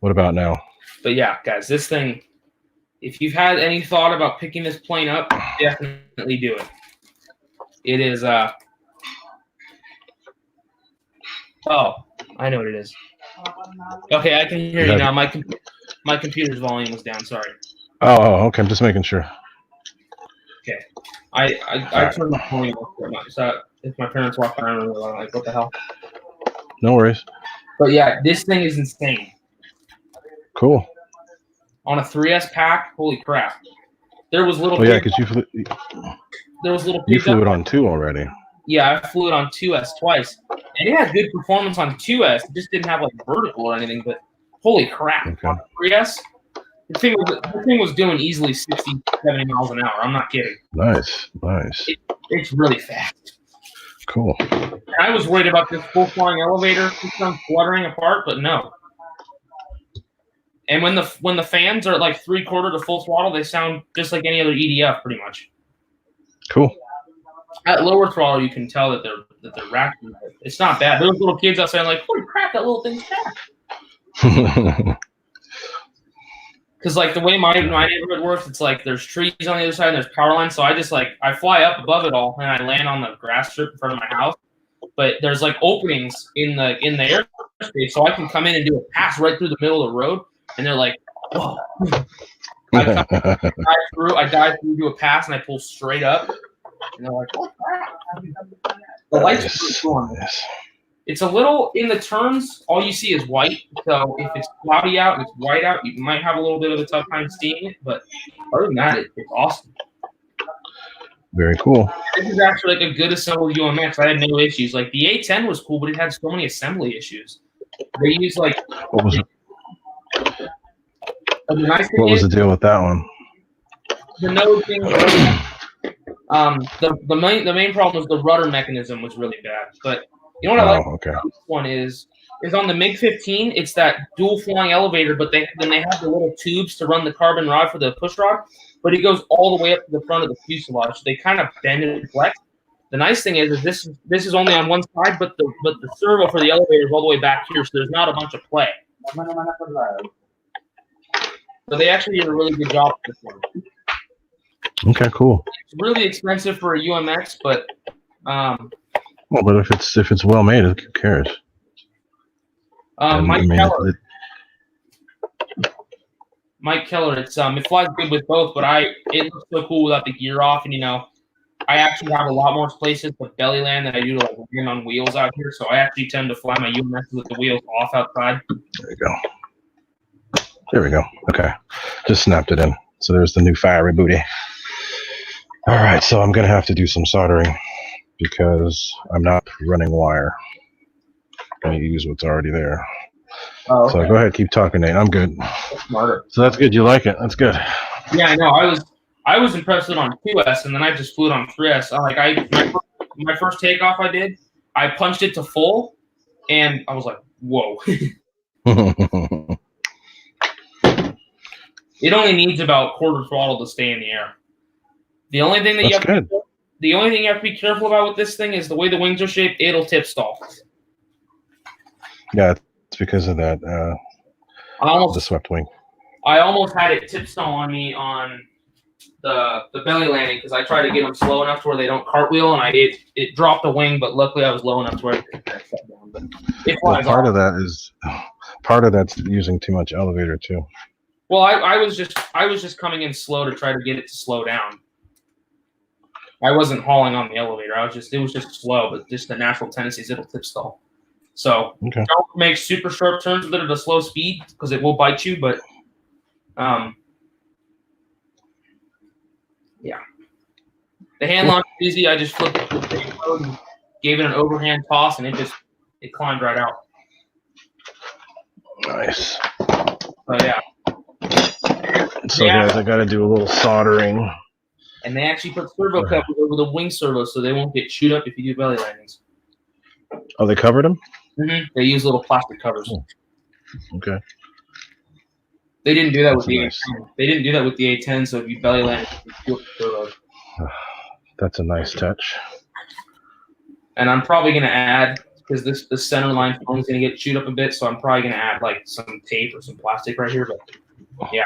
What about now? But yeah, guys, this thing, if you've had any thought about picking this plane up, definitely do it. It is, oh, I know what it is. Okay, I can hear you now. My computer's volume was down, sorry. Oh, okay, I'm just making sure. Okay. I turned my volume off, so if my parents walk around, I'm like, what the hell? No worries. But yeah, this thing is insane. Cool. On a 3S pack, holy crap! There was little. Oh yeah, because you flew. There was little. You flew it on 2 already. Yeah, I flew it on 2S twice, and it had good performance on 2S. It just didn't have like vertical or anything. But holy crap! Okay. On 3S, the thing was doing easily 60, 70 miles an hour. I'm not kidding. Nice. It's really fast. Cool. And I was worried about this full flying elevator system fluttering apart, but no. And when the fans are like 3/4 to full throttle, they sound just like any other EDF, pretty much. Cool. At lower throttle, you can tell that they're racking. It's not bad. Those little kids outside are like, holy crap, that little thing's fast. Because like the way my neighborhood works, it's like there's trees on the other side and there's power lines. So I fly up above it all and I land on the grass strip in front of my house. But there's like openings in the airspace, so I can come in and do a pass right through the middle of the road. And they're like, whoa. I dive through, do a pass, and I pull straight up. And they're like, what? The lights are pretty cool on this. It's a little, in the turns, all you see is white. So if it's cloudy out and it's white out, you might have a little bit of a tough time seeing it. But other than that, it's awesome. Very cool. This is actually like a good assembled UMX. I had no issues. Like the A10 was cool, but it had so many assembly issues. They used like... What was it? What was the deal with that one? The nose thing. The main problem was the rudder mechanism was really bad. But you know what I like about this one is on the MiG-15. It's that dual flying elevator, but they have the little tubes to run the carbon rod for the push rod. But it goes all the way up to the front of the fuselage. So they kind of bend and flex. The nice thing is this is only on one side, but the servo for the elevator is all the way back here, so there's not a bunch of play. So they actually did a really good job with this one. Okay, cool. It's really expensive for a UMX, but well, but if it's well made, who cares? Mike Keller. Mike Keller. It flies good with both, but it looks so cool without the gear off, and I actually have a lot more places with belly land than I do to like land on wheels out here. So I actually tend to fly my UMS with the wheels off outside. There you go. There we go. Okay, just snapped it in. So there's the new fiery booty. All right, so I'm gonna have to do some soldering because I'm not running wire. I'm gonna use what's already there. Oh, okay. So go ahead, keep talking, Nate. I'm good. That's smarter. So that's good. You like it? That's good. Yeah, I know. I was impressed with it on 2S, and then I just flew it on 3S. My first takeoff I punched it to full, and I was like, whoa. It only needs about quarter throttle to stay in the air. The only thing that you have to be careful about with this thing is the way the wings are shaped. It'll tip stall. Yeah, it's because of that. The swept wing. I almost had it tip stall on me on the belly landing because I tried to get them slow enough to where they don't cartwheel, and it dropped a wing, but luckily I was low enough to where it shut down. But well, part of that's using too much elevator too. Well, I was just coming in slow to try to get it to slow down. I wasn't hauling on the elevator. It was just slow, but just the natural tendencies, it'll tip stall. So okay. Don't make super sharp turns with it at a slow speed because it will bite you. But yeah, the hand launch is easy. I just flipped it to the brake mode and gave it an overhand toss, and it climbed right out. Nice. So yeah. So guys, I got to do a little soldering. And they actually put servo covers over the wing servos so they won't get chewed up if you do belly landings. Oh, they covered them? Mm-hmm. They use little plastic covers. Oh. Okay. They didn't do that with the A10. They didn't do that with the A10, so if you belly land, you servos. That's a nice touch. And I'm probably going to add, because the center line foam is going to get chewed up a bit, so I'm probably going to add like some tape or some plastic right here. But yeah.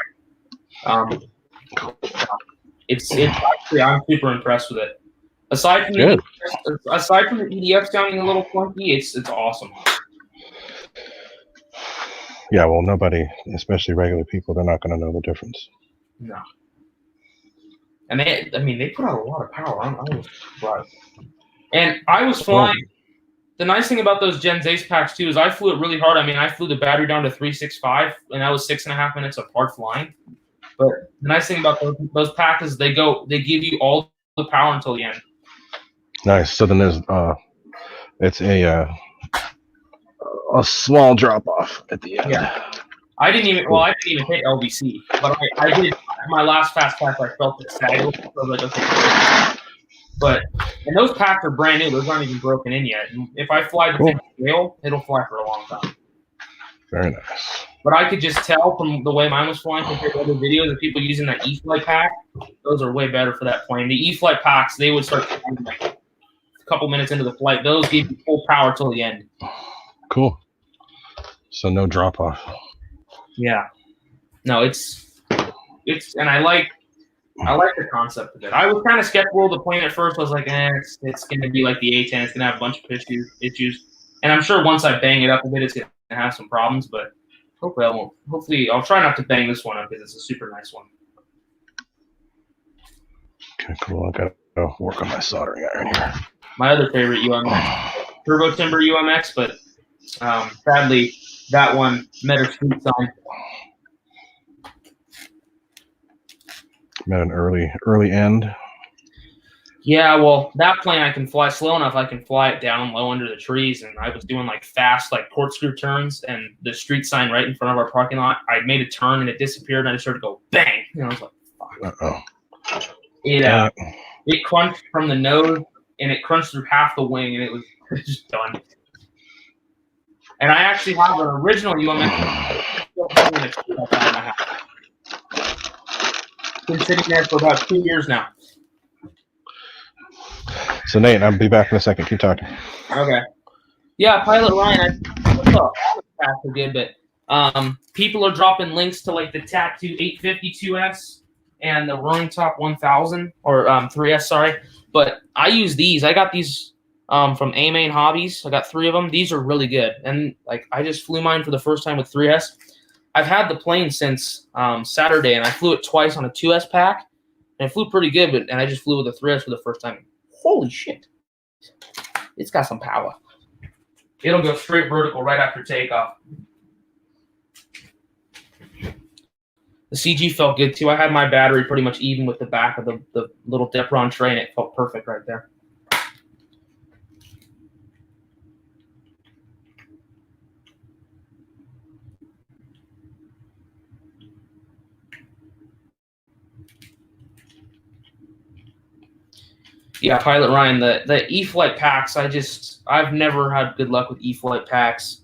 It's actually, I'm super impressed with it. Aside from the EDF sounding a little clunky, it's awesome. Yeah, well, nobody, especially regular people, they're not going to know the difference. No. And they put out a lot of power. I was surprised. And I was flying. The nice thing about those Gens Ace packs too is I flew it really hard. I mean, I flew the battery down to 365, and that was 6.5 minutes of hard flying. But the nice thing about those packs is they give you all the power until the end. Nice. So then there's it's a small drop off at the end. Yeah. I didn't even hit LBC, but I did my last fast pack. I felt it sag. So like, okay. But and those packs are brand new; those aren't even broken in yet. And if I fly the rail, it'll fly for a long time. Very nice. But I could just tell from the way mine was flying compared to other videos of people using that E-Flight pack. Those are way better for that plane. The E-Flight packs, they would start like a couple minutes into the flight. Those gave you full power till the end. Cool. So no drop off. Yeah. No, it's and I like the concept of it. I was kind of skeptical of the plane at first. I was like, it's going to be like the A10. It's going to have a bunch of issues. And I'm sure once I bang it up a bit, it's going to have some problems. But hopefully I won't. Hopefully I'll try not to bang this one up because it's a super nice one. Okay, cool. I got to work on my soldering iron here. My other favorite UMX, Turbo Timber UMX, but sadly that one met a street sign. Met an early end. Yeah, well, that plane I can fly slow enough. I can fly it down low under the trees, and I was doing like fast, like corkscrew turns, and the street sign right in front of our parking lot. I made a turn and it disappeared, and I just started to go bang. And I was like, "Fuck!" It crunched from the nose, and it crunched through half the wing, and it was just done. And I actually have an original UMX. Been sitting there for about 2 years now. So Nate, I'll be back in a second. Keep talking. Okay. Yeah, Pilot Ryan, packs are good, but people are dropping links to like the Tattoo 852S and the Roaring Top 1000 or 3S, sorry. But I use these. I got these from A-Main Hobbies. I got 3 of them. These are really good. And like I just flew mine for the first time with 3S. I've had the plane since Saturday, and I flew it twice on a 2S pack, and it flew pretty good. And I just flew with a 3S for the first time. Holy shit! It's got some power. It'll go straight vertical right after takeoff. The CG felt good too. I had my battery pretty much even with the back of the little Depron tray, and it felt perfect right there. Yeah, Pilot Ryan, the E-Flight packs, I've never had good luck with E-Flight packs.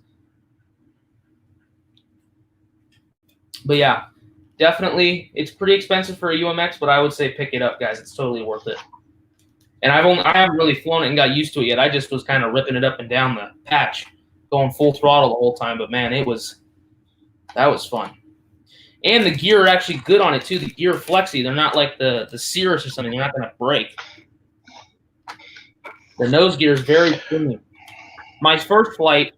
But yeah, definitely, it's pretty expensive for a UMX, but I would say pick it up, guys. It's totally worth it. And I haven't really flown it and got used to it yet. I just was kind of ripping it up and down the patch, going full throttle the whole time. But man, that was fun. And the gear are actually good on it too. The gear are flexy. They're not like the Cirrus or something. They're not going to break. The nose gear is very thin. My first flight,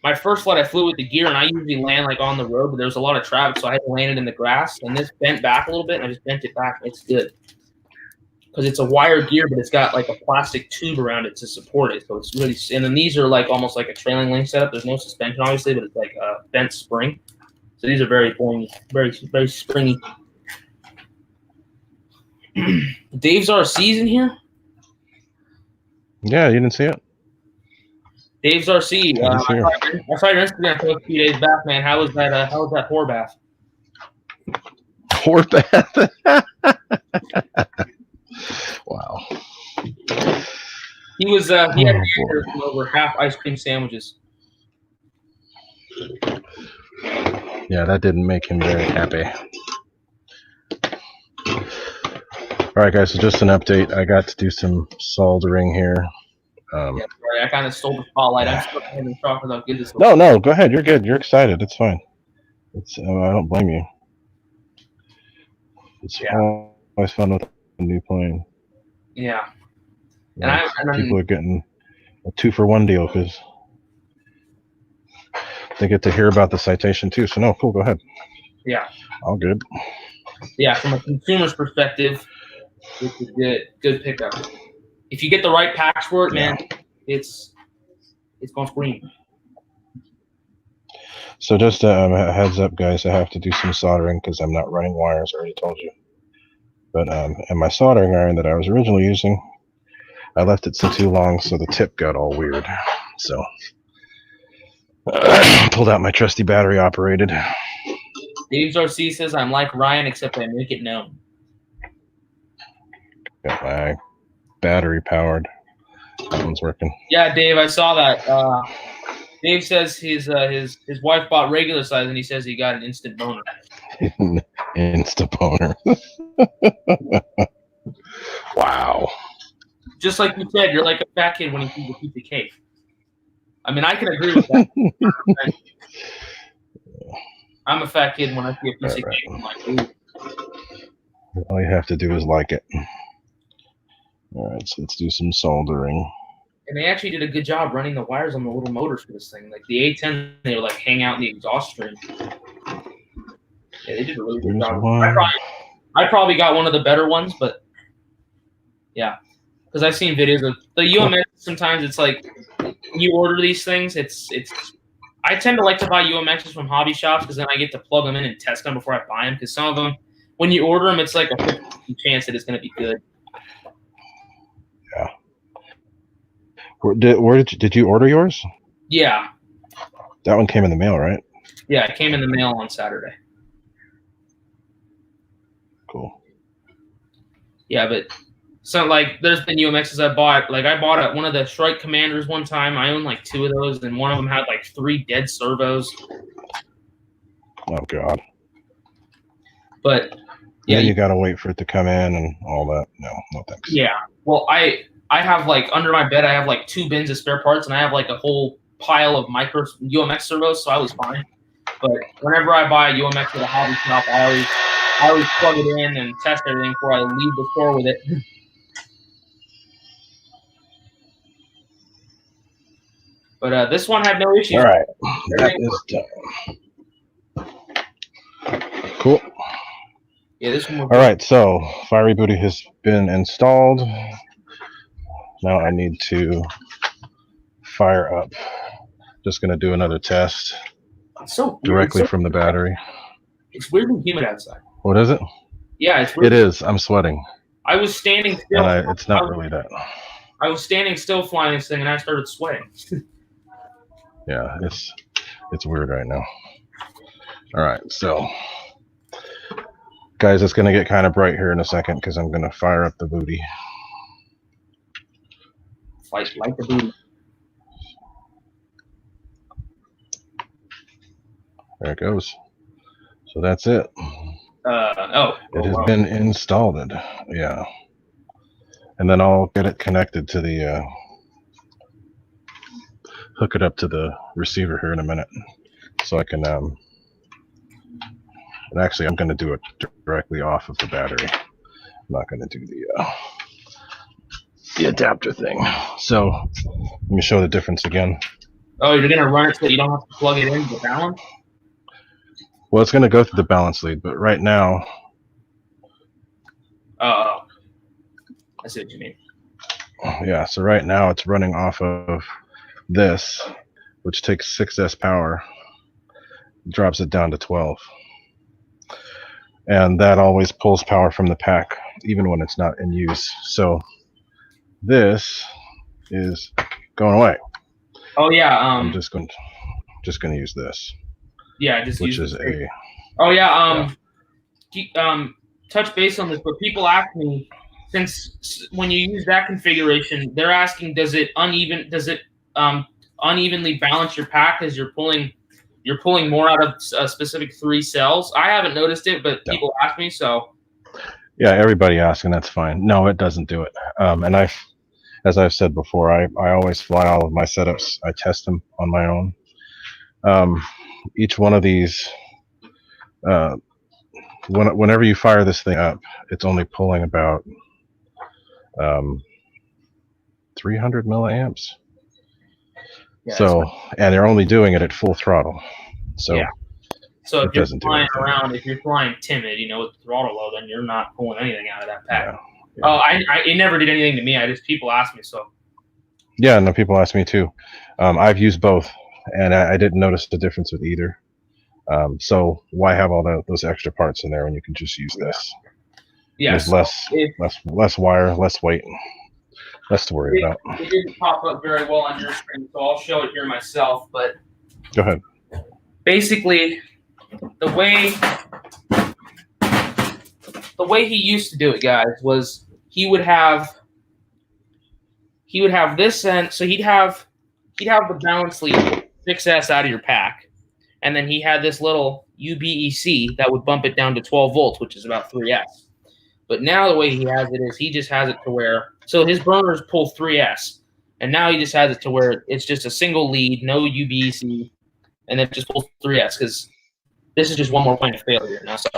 I flew with the gear, and I usually land like on the road, but there was a lot of traffic, so I had to land it in the grass. And this bent back a little bit, and I just bent it back. It's good because it's a wire gear, but it's got like a plastic tube around it to support it. So it's really. And then these are like almost like a trailing link setup. There's no suspension, obviously, but it's like a bent spring. So these are very boring, very springy. Dave's RC's in here. Yeah, you didn't see it? Dave's RC. I saw your Instagram post a few days back, man. How was that whore bath? Whore bath? Wow. He was. He had over half ice cream sandwiches. Yeah, that didn't make him very happy. All right, guys, so just an update. I got to do some soldering here. Yeah, sorry, I kind of stole the spotlight. I'm still having talk about good this. No, go ahead. You're good. You're excited. It's fine. I don't blame you. It's always fun with a new plane. Yeah. And people are getting a 2-for-1 deal because they get to hear about the citation too. So no, cool. Go ahead. Yeah. All good. Yeah, from a consumer's perspective, it's a good pickup. If you get the right packs for it, man, it's going to scream. So just a heads up, guys, I have to do some soldering because I'm not running wires. I already told you. But and my soldering iron that I was originally using, I left it so too long, so the tip got all weird. So pulled out my trusty battery operated. Dave's RC says, I'm like Ryan, except I make it known. Got my battery powered. That one's working. Yeah, Dave, I saw that. Dave says his wife bought regular size, and he says he got an instant boner. Instant boner. Wow. Just like you said, you're like a fat kid when you eat a piece of cake. I mean, I can agree with that. I'm a fat kid when I see a piece of cake. I'm like, ooh. All you have to do is like it. All right, so let's do some soldering. And they actually did a good job running the wires on the little motors for this thing. Like the A10, they would like hang out in the exhaust stream. Yeah, they did a really good job. I probably got one of the better ones, but yeah, because I've seen videos of the UMX. Sometimes it's like when you order these things, it's. I tend to like to buy UMXs from hobby shops because then I get to plug them in and test them before I buy them. Because some of them, when you order them, it's like a 50% chance that it's going to be good. Yeah. Where did you order yours? Yeah. That one came in the mail, right? Yeah, it came in the mail on Saturday. Cool. Yeah, but so like there's been UMXs I bought. Like I bought one of the Strike Commanders one time. I own like 2 of those, and one of them had like 3 dead servos. Oh God. But yeah, you got to wait for it to come in and all that. No thanks. Yeah. Well, I have like under my bed, I have like 2 bins of spare parts, and I have like a whole pile of micro UMX servos, so I was fine. But whenever I buy a UMX at a hobby shop, I always plug it in and test everything before I leave the store with it. But this one had no issues. All right, that is done. Cool. Yeah, this one. All right, so fiery booty has been installed. Now I need to fire up. Just going to do another test It's so directly weird. from the battery. It's weirdly humid outside. What is it? Yeah, it's weird. It is. I'm sweating. I was standing still. And it's not really that. I was standing still flying this thing, and I started sweating. Yeah, it's weird right now. All right, so guys, it's going to get kind of bright here in a second because I'm going to fire up the booty. Like the booty. There it goes. So that's it. It has been installed. Yeah. And then I'll get it connected to the hook it up to the receiver here in a minute, so I can and actually I'm going to do it directly off of the battery. I'm not going to do the adapter thing. So let me show the difference again. Oh, you're going to run it so you don't have to plug it into the balance? Well, it's going to go through the balance lead, but right now. Oh, I see what you mean. Yeah, so right now it's running off of this, which takes 6S power, drops it down to 12. And that always pulls power from the pack, even when it's not in use. So this is going away. Oh yeah. I'm just going to use this. Yeah, just which use is it. a. Oh yeah. Touch base on this, but people ask me, since when you use that configuration, they're asking, does it unevenly balance your pack as you're pulling more out of a specific 3 cells? I haven't noticed it, but people ask me, so. Yeah, everybody asks, and that's fine. No, it doesn't do it. And as I've said before, I always fly all of my setups. I test them on my own. Each one of these, whenever you fire this thing up, it's only pulling about 300 milliamps. Yeah, so, and they're only doing it at full throttle. So, yeah. So if you're flying around, if you're flying timid, with the throttle low, then you're not pulling anything out of that pack. Yeah. Oh, it never did anything to me. People ask me, so. Yeah, no, people ask me too. I've used both, and I didn't notice the difference with either. So why have all those extra parts in there when you can just use this? Yeah, there's less wire, less weight, less to worry about. It didn't pop up very well on your screen, so I'll show it here myself. But go ahead. Basically, the way he used to do it, guys, was he would have this end, so he'd have the balance lead 6S out of your pack, and then he had this little UBEC that would bump it down to 12 volts, which is about 3S. But now the way he has it is he just has it to where, so his burners pull 3S, and now he just has it to where it's just a single lead, no UBEC, and then it just pulls 3S, because this is just one more point of failure now. So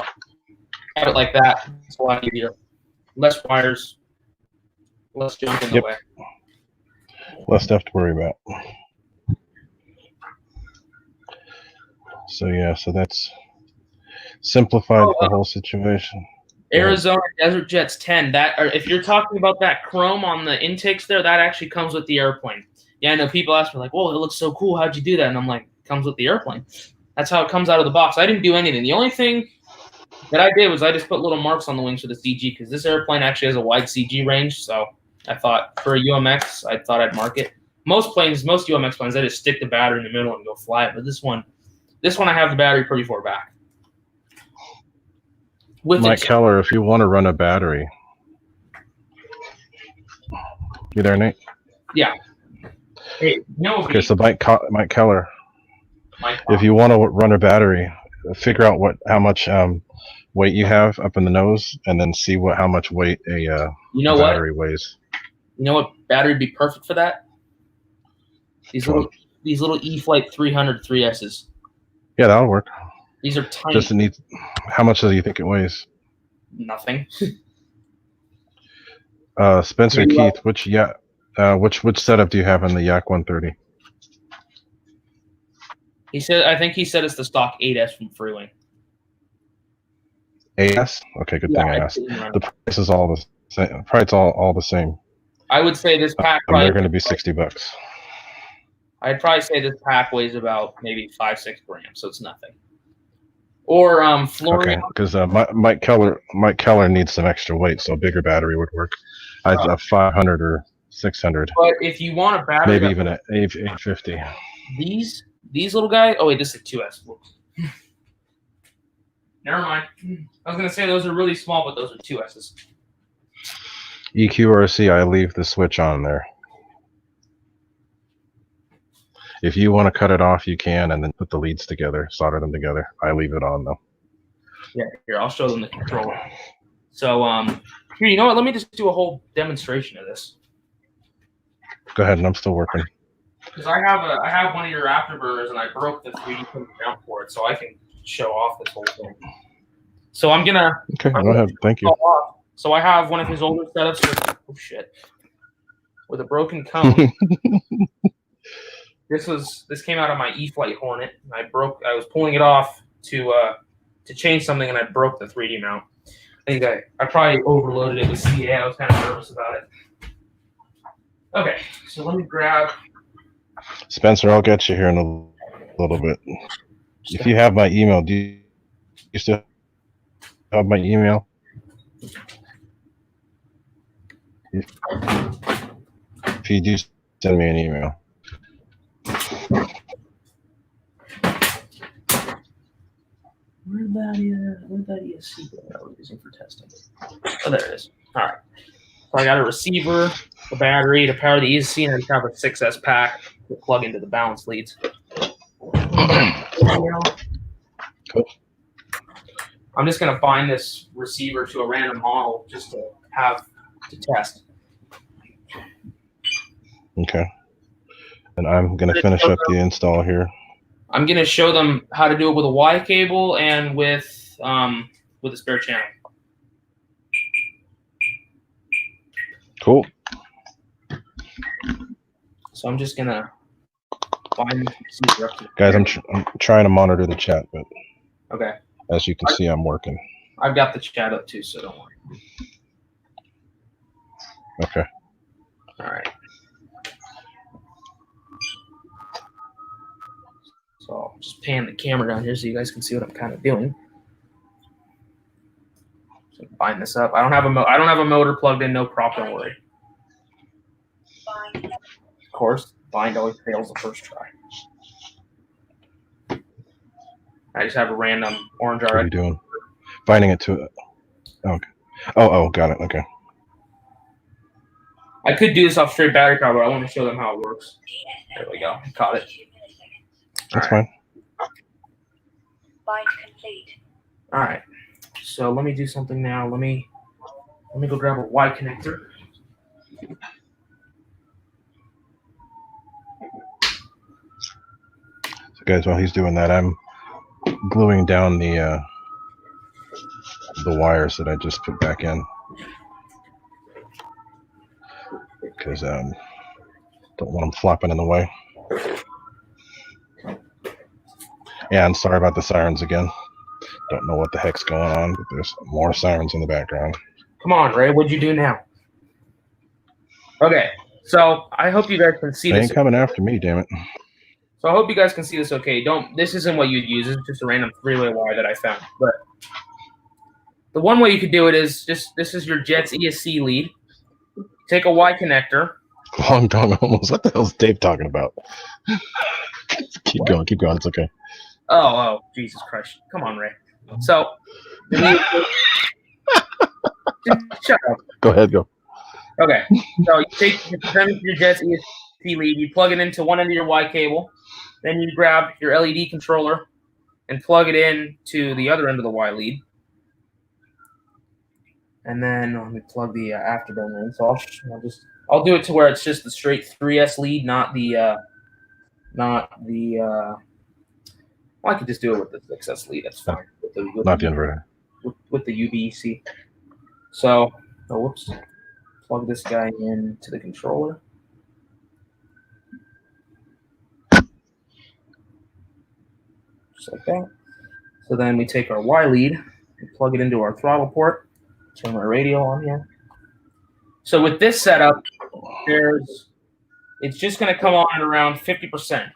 have it like that. It's a lot easier. Less wires, less junk in the way. Less stuff to worry about. So yeah, so that's simplified the whole situation. Arizona Desert Jets 10. Or if you're talking about that chrome on the intakes there, that actually comes with the airplane. Yeah, I know people ask me like, "Whoa, it looks so cool. How'd you do that?" And I'm like, "It comes with the airplane." That's how it comes out of the box. I didn't do anything. The only thing that I did was I just put little marks on the wings for the CG, because this airplane actually has a wide CG range. So I thought for a UMX, I thought I'd mark it. Most UMX planes, I just stick the battery in the middle and go fly it. But this one I have the battery pretty far back. Mike Keller, if you want to run a battery. You there, Nate? Yeah. Hey, okay, so Mike Keller, if you want to run a battery, figure out how much weight you have up in the nose, and then see how much weight a battery weighs. You know what battery would be perfect for that? These little E-Flight 300 3Ss. Yeah, that'll work. These are tiny. How much do you think it weighs? Nothing. Spencer Keith, which setup do you have on the Yak 130? I think he said it's the stock 8S from Freewing. AS? Okay, good thing I asked. The price is all the same. Price all the same. I would say this pack They're probably going to be $60. I'd probably say this pack weighs about maybe 5-6 grams, so it's nothing. Or fluorine. Okay, because Mike Keller needs some extra weight, so a bigger battery would work. Either 500 or 600. But if you want a battery, maybe even an 850. These little guys. Oh wait, this is a 2S. Never mind. I was gonna say those are really small, but those are 2S's. EQRC, I leave the switch on there. If you want to cut it off, you can, and then put the leads together, solder them together. I leave it on though. Yeah, here, I'll show them the controller. So, here, you know what? Let me just do a whole demonstration of this. Go ahead, and I'm still working. Because I have one of your afterburners, and I broke the 3D printer down for it, so I can show off this whole thing. So I'm gonna. Okay, go ahead. Thank you. So I have one of his older setups with a broken cone. This came out of my E-Flight Hornet. I was pulling it off to change something, and I broke the 3D mount. I think I probably overloaded it with CA. I was kind of nervous about it. Okay, so let me grab. Spencer, I'll get you here in a little bit. If you have my email, do you still have my email? If you do, send me an email. Where'd that ESC go that I was using for testing? Oh, there it is. All right. So I got a receiver, a battery to power the ESC, and I just have a 6S pack to plug into the balance leads. Cool. I'm just going to bind this receiver to a random model just to have to test. Okay. And I'm going to finish up the install here. I'm going to show them how to do it with a Y cable and with a spare channel. Cool. So I'm just going to bind this receiver up to Guys, I'm trying to monitor the chat, but okay. As you can see, I'm working. I've got the chat up too, so don't worry. Okay. All right. So I'll just pan the camera down here so you guys can see what I'm kind of doing. So bind this up. I don't have a motor plugged in. No prop. Don't worry. Of course, bind always fails the first try. I just have a random orange. What are you doing? Binding it to it. Okay. Oh, got it. Okay. I could do this off straight battery power, but I want to show them how it works. There we go. Caught it. That's fine. Bind complete. All right. So let me do something now. Let me go grab a Y connector. So guys, while he's doing that, I'm gluing down the wires that I just put back in, because don't want them flopping in the way. Yeah, I'm sorry about the sirens again. Don't know what the heck's going on, but there's more sirens in the background. Come on, Ray. What'd you do now? Okay. So I hope you guys can see They this. ain't coming after me, damn it. So I hope you guys can see this okay. This isn't what you'd use. It's just a random three-way wire that I found. But the one way you could do it is this is your Jet's ESC lead. Take a Y connector. Long tongue almost. What the hell's Dave talking about? Keep going. It's okay. Oh, Jesus Christ. Come on, Ray. So, shut up. Go ahead, go. Okay. So you take your Jet's ESC lead, you plug it into one end of your Y cable, then you grab your LED controller and plug it in to the other end of the Y lead. And then let me plug the afterburner in. So I'll do it to where it's just the straight 3S lead, not the well, I could just do it with the 6S lead. That's fine. Not the inverter. With the UBC. So, whoops. Plug this guy into the controller. Just like that. So then we take our Y lead plug it into our throttle port. Turn my radio on here. So with this setup, it's just going to come on at around 50%.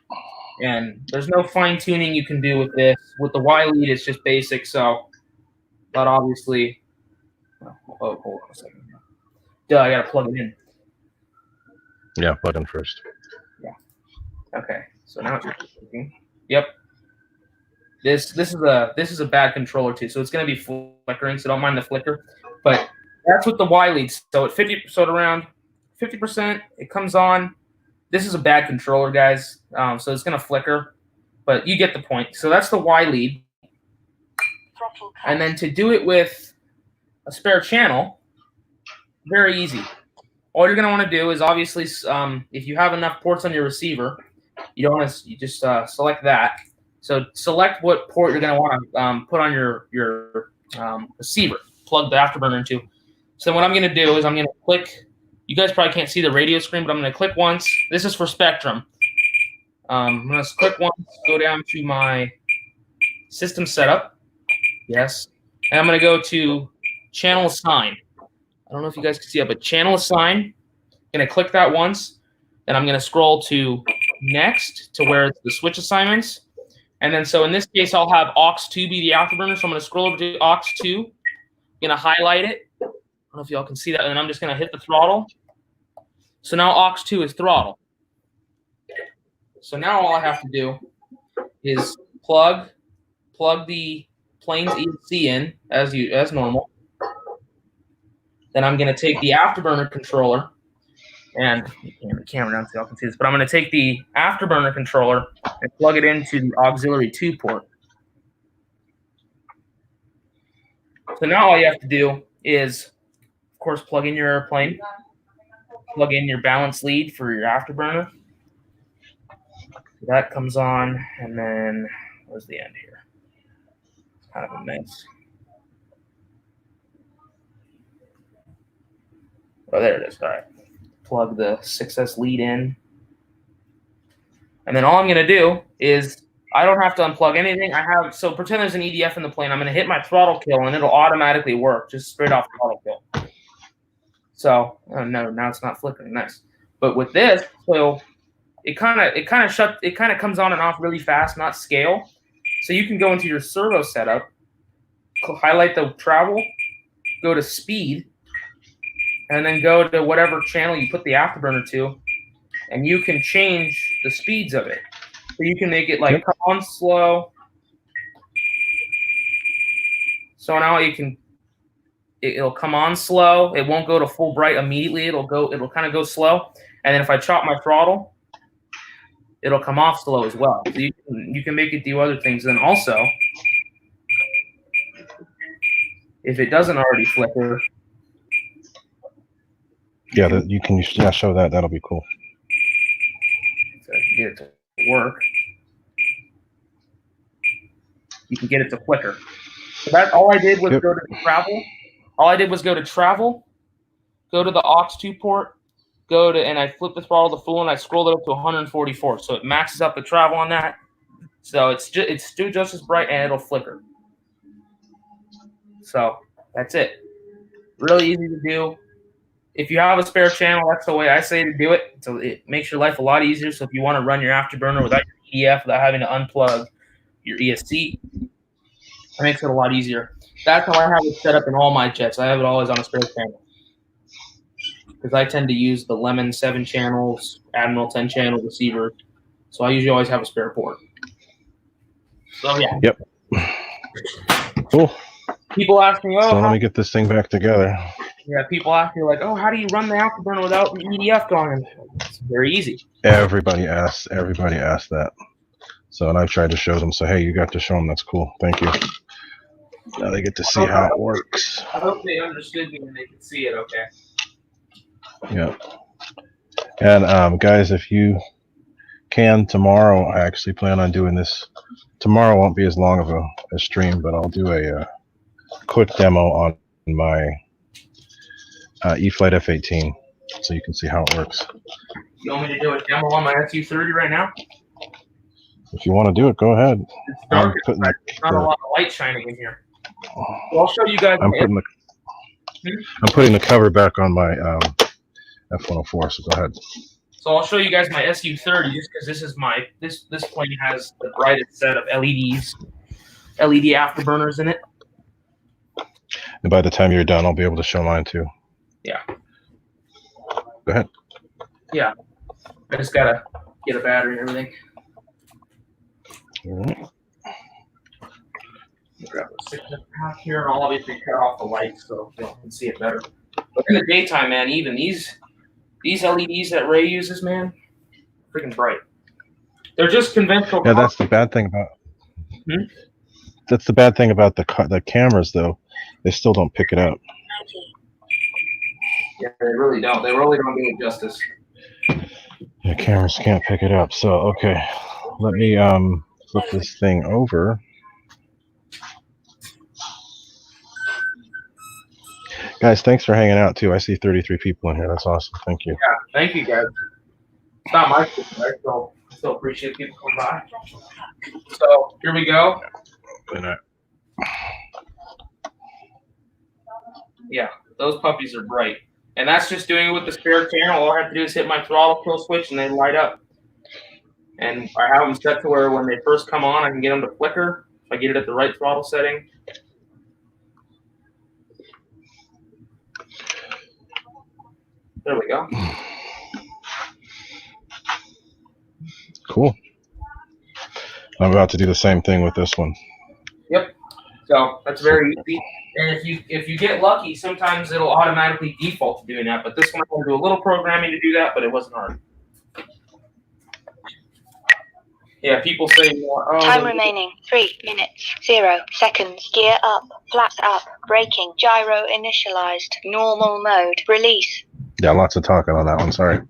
And there's no fine tuning you can do with this. With the Y lead, it's just basic. So, but obviously, hold on a second. Duh, I got to plug it in. Yeah, plug in first. Yeah. Okay. So now it's working. Yep. This is a bad controller too. So it's going to be flickering. So don't mind the flicker. But that's with the Y lead. So at around 50%, it comes on. This is a bad controller, guys. So it's going to flicker, but you get the point. So that's the Y lead. And then to do it with a spare channel, very easy. All you're going to want to do is obviously, if you have enough ports on your receiver, you just select that. So select what port you're going to want to put on your receiver, plug the Afterburner into. So what I'm going to do is I'm going to click. You guys probably can't see the radio screen, but I'm going to click once. This is for Spectrum. I'm going to click once, go down to my system setup. Yes. And I'm going to go to channel assign. I don't know if you guys can see it, but channel assign. I'm going to click that once. Then I'm going to scroll to next to where it's the switch assignments. And then so in this case, I'll have aux2 be the Afterburner. So I'm going to scroll over to aux2. I'm going to highlight it. I don't know if y'all can see that. And then I'm just going to hit the throttle. So now aux2 is throttle. So now all I have to do is plug the plane's ESC in as normal. Then I'm going to take the Afterburner controller, and the camera down so y'all can see this, but I'm going to take the Afterburner controller and plug it into the auxiliary 2 port. So now all you have to do is, of course, plug in your airplane. Plug in your balance lead for your Afterburner. So that comes on, and then where's the end here? It's kind of a mess. Oh, there it is. All right. Plug the 6S lead in. And then all I'm going to do is I don't have to unplug anything. So pretend there's an EDF in the plane. I'm going to hit my throttle kill, and it'll automatically work, just straight off throttle kill. So no, now it's not flickering. Nice. But with this, so it kind of comes on and off really fast, not scale. So you can go into your servo setup, highlight the travel, go to speed, and then go to whatever channel you put the Afterburner to, and you can change the speeds of it. So you can make it like come on slow. So now it'll come on slow. It won't go to full bright immediately. It'll kind of go slow. And then if I chop my throttle, it'll come off slow as well. So you can make it do other things. And also, if it doesn't already flicker. Yeah, you can show that. That'll be cool. So I can get it to work. You can get it to flicker. So that all I did was go to travel. All I did was go to travel, go to the aux2 port, and I flipped the throttle to full, and I scrolled it up to 144. So it maxes up the travel on that. So it's still just as bright, and it'll flicker. So that's it. Really easy to do. If you have a spare channel, that's the way I say to do it. So it makes your life a lot easier. So if you want to run your Afterburner without your EDF, without having to unplug your ESC, it makes it a lot easier. That's how I have it set up in all my jets. I have it always on a spare channel. Because I tend to use the Lemon 7 channels, Admiral 10 channel receiver. So I usually always have a spare port. So yeah. Yep. Cool. People ask me, so let me get this thing back together. Yeah, people ask me like, oh, how do you run the Afterburner without the EDF going? It's very easy. Everybody asks that. So, and I've tried to show them. So, hey, you got to show them. That's cool. Thank you. Now they get to see how it works. I hope they understood me and they could see it okay. Yeah. And guys, if you can tomorrow, I actually plan on doing this. Tomorrow won't be as long of a stream, but I'll do a quick demo on my E-flite F-18, so you can see how it works. You want me to do a demo on my SU-30 right now? If you want to do it, go ahead. It's dark. There's not a lot of light shining in here. I'll show you guys. I'm putting the cover back on my F-104. So go ahead. So I'll show you guys my SU-30 just because this is this plane has the brightest set of LEDs, LED afterburners in it. And by the time you're done, I'll be able to show mine too. Yeah. Go ahead. Yeah. I just gotta get a battery and everything. All right. Grab a 6.5 here, and I'll obviously cut off the lights so you can see it better. But in the daytime, man, even these LEDs that Ray uses, man, freaking bright. They're just conventional. Yeah, that's the bad thing about. That's the bad thing about the cameras, though. They still don't pick it up. Yeah, they really don't. They really don't do it justice. The cameras can't pick it up. So okay, let me flip this thing over. Guys, thanks for hanging out too. I see 33 people in here. That's awesome. Thank you. Yeah, thank you guys. It's not my fault, right? So I still appreciate people coming by. So here we go. Yeah, those puppies are bright. And that's just doing it with the spare camera. All I have to do is hit my throttle kill switch and they light up. And I have them set to where when they first come on, I can get them to flicker if I get it at the right throttle setting. There we go. Cool. I'm about to do the same thing with this one. Yep. So that's very easy. And if you get lucky, sometimes it'll automatically default to doing that. But this one, I'm going to do a little programming to do that, but it wasn't hard. Yeah, people say, oh, Time remaining 3 minutes, 0 seconds. Gear up, flat up, braking, gyro initialized, normal mode, release. Yeah, lots of talking on that one. Sorry.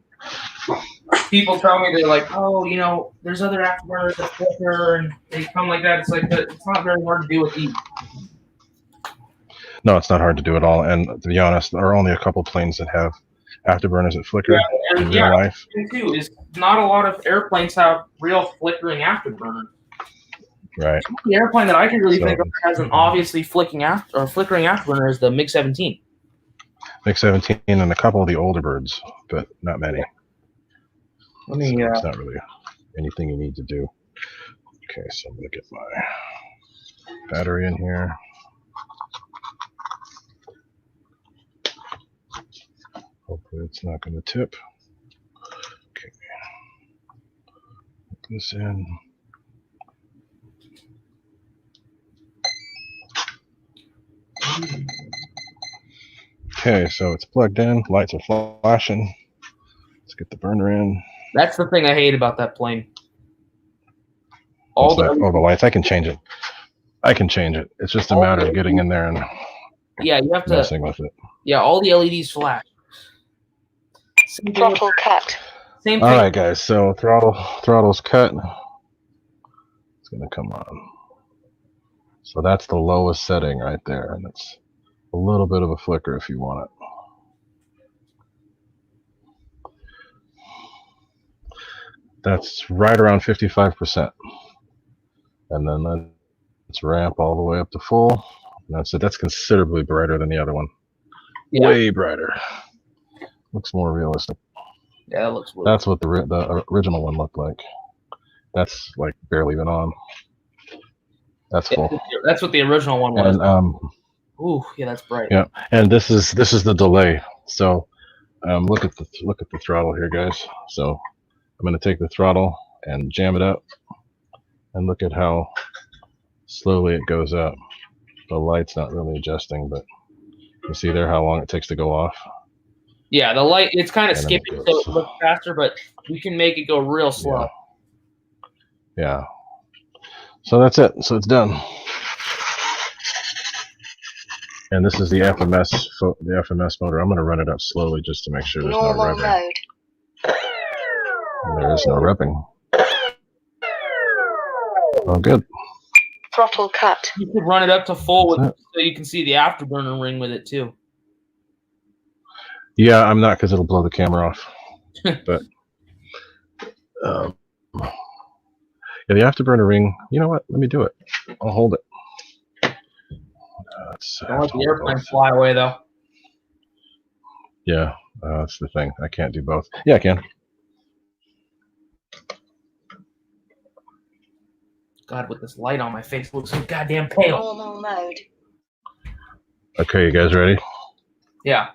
People tell me they're like, oh, you know, there's other afterburners that flicker and they come like that. It's like, it's not very hard to do with these. No, it's not hard to do at all. And to be honest, there are only a couple planes that have afterburners that flicker in real life. Too is not a lot of airplanes have real flickering afterburners. Right. The airplane that I can really think of that has an obviously flickering afterburner is the MiG-17. MiG-17 and a couple of the older birds, but not many. Let me. So it's not really anything you need to do. Okay, so I'm gonna get my battery in here. Hopefully it's not going to tip. Okay. Put this in. Okay, so it's plugged in. Lights are flashing. Let's get the burner in. That's the thing I hate about that plane. The lights. I can change it. It's just a matter of getting in there and you have to messing with it. Yeah, all the LEDs flash. Throttle cut. Same thing. All right, guys. So throttle's cut. It's gonna come on. So that's the lowest setting right there, and it's a little bit of a flicker if you want it. That's right around 55%. And then let's ramp all the way up to full. And that's it. That's considerably brighter than the other one. Yeah. Way brighter. Looks more realistic. Yeah, that looks weird. That's what the original one looked like. That's like barely even on. That's full. That's what the original one was. And ooh, yeah, that's bright. Yeah, and this is the delay. So look at the throttle here, guys. So I'm going to take the throttle and jam it up, and look at how slowly it goes up. The light's not really adjusting, but you see there how long it takes to go off. Yeah, the light, it's kind of skipping so it looks faster, but we can make it go real slow. Yeah. So that's it. So it's done. And this is the FMS motor. I'm going to run it up slowly just to make sure there's no revving. There is no revving. Oh, good. Throttle cut. You could run it up to full so you can see the afterburner ring with it too. Yeah, I'm not because it'll blow the camera off. But yeah, the afterburner ring. You know what? Let me do it. I'll hold it. Don't let the airplane fly away, though. Yeah, that's the thing. I can't do both. Yeah, I can. God, with this light on my face, it looks so goddamn pale. Normal mode. Okay, you guys ready? Yeah.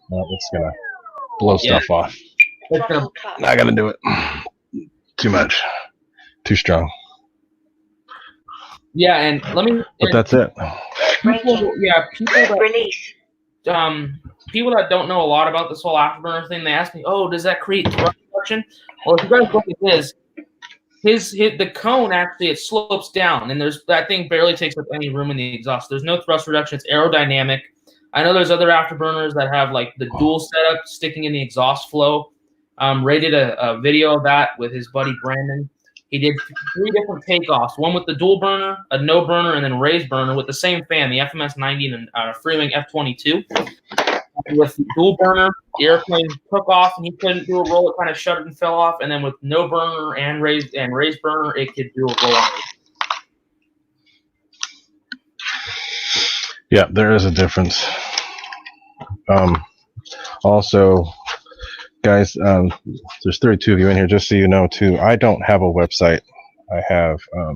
Oh, it's gonna blow stuff off. Throttle cut. Not gonna do it. Too much. Too strong. Yeah, and let me. But that's it. People, yeah, people that Release. people that don't know a lot about this whole afterburner thing, they ask me, "Oh, does that create thrust reduction?" Well, if you guys look at the cone actually it slopes down, and that thing barely takes up any room in the exhaust. There's no thrust reduction. It's aerodynamic. I know there's other afterburners that have like the dual setup sticking in the exhaust flow. Ray did a video of that with his buddy Brandon. He did 3 different takeoffs, one with the dual burner, a no burner, and then Ray's burner with the same fan, the FMS 90 and Freewing F-22. With the dual burner, the airplane took off and he couldn't do a roll. It kind of shuddered and fell off. And then with no burner and Ray's burner, it could do a roll. Yeah, there is a difference. Also, guys, there's 32 of you in here. Just so you know, too, I don't have a website. I have a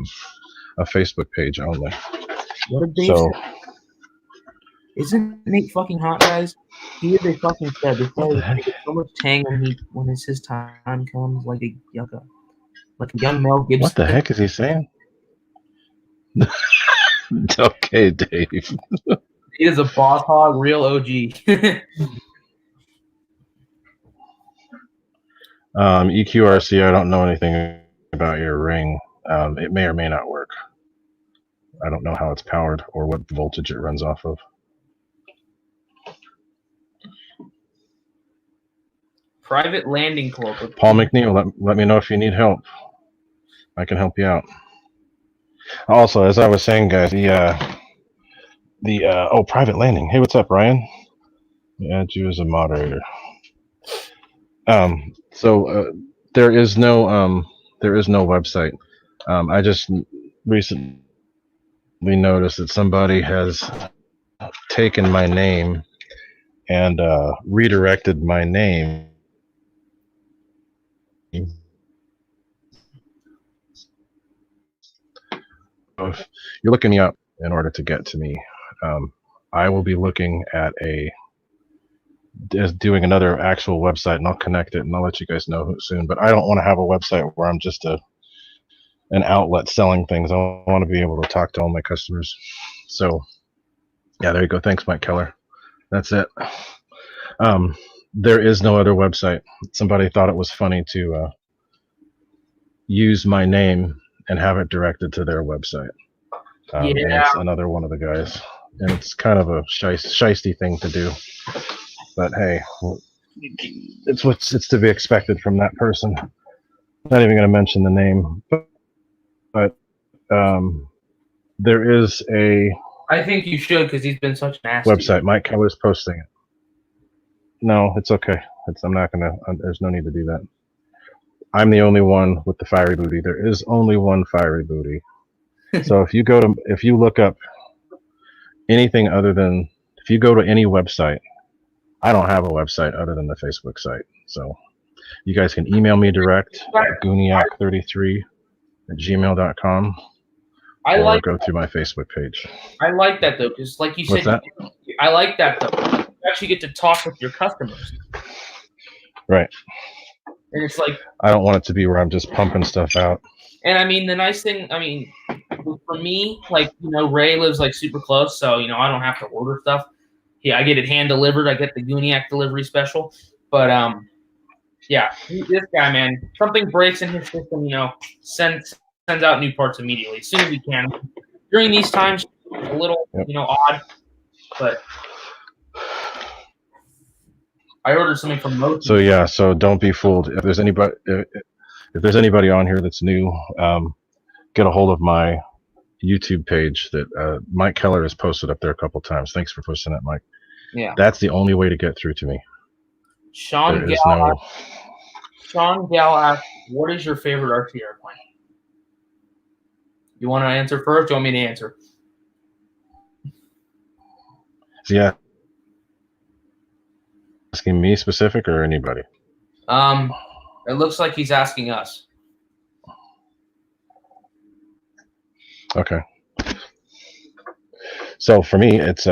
Facebook page only. What did Dave say? Isn't Nate fucking hot, guys? He is a fucking stud. This guy gets so much tang when his time comes, like a young Mel Gibson. What the heck is he saying? Okay, Dave. He is a boss hog, real OG. EQRC, I don't know anything about your ring. It may or may not work. I don't know how it's powered or what voltage it runs off of. Private landing cloak. Paul McNeil, let me know if you need help. I can help you out. Also, as I was saying, guys, private landing. Hey, what's up, Ryan? Add you as a moderator. So there is no website. I just recently noticed that somebody has taken my name and redirected my name. If you're looking me up in order to get to me, I will be looking at doing another actual website, and I'll connect it and I'll let you guys know soon. But I don't want to have a website where I'm just an outlet selling things. I want to be able to talk to all my customers. So yeah, there you go. Thanks, Mike Keller. That's it. There is no other website. Somebody thought it was funny to use my name and have it directed to their website. And it's another one of the guys. And it's kind of a shisty thing to do. But hey, it's to be expected from that person. Not even going to mention the name. But there is a... I think you should, because he's been such an ass. Website. Mike Keller's posting it. No, it's okay. I'm not going to... There's no need to do that. I'm the only one with the fiery booty. There is only one fiery booty. So if you look up anything other than, if you go to any website, I don't have a website other than the Facebook site. So you guys can email me direct at gooniac33@gmail.com or go through my Facebook page. I like that though, because like you said, I like that though. You actually get to talk with your customers. Right. And it's like, I don't want it to be where I'm just pumping stuff out. And I mean, the nice thing, for me, like, Ray lives like super close, so, I don't have to order stuff. Yeah, I get it hand delivered. I get the GOONIAC delivery special. But, yeah, this guy, man, something breaks in his system, sends out new parts immediately, as soon as he can. During these times, a little, odd, but I ordered something from Mochi. So yeah, so don't be fooled. If there's anybody on here that's new, get a hold of my YouTube page that Mike Keller has posted up there a couple times. Thanks for posting that, Mike. Yeah. That's the only way to get through to me. Sean Sean Gal asks, what is your favorite RC airplane? You want to answer first? Do you want me to answer? Yeah. Asking me specific or anybody? It looks like he's asking us. Okay. So for me, it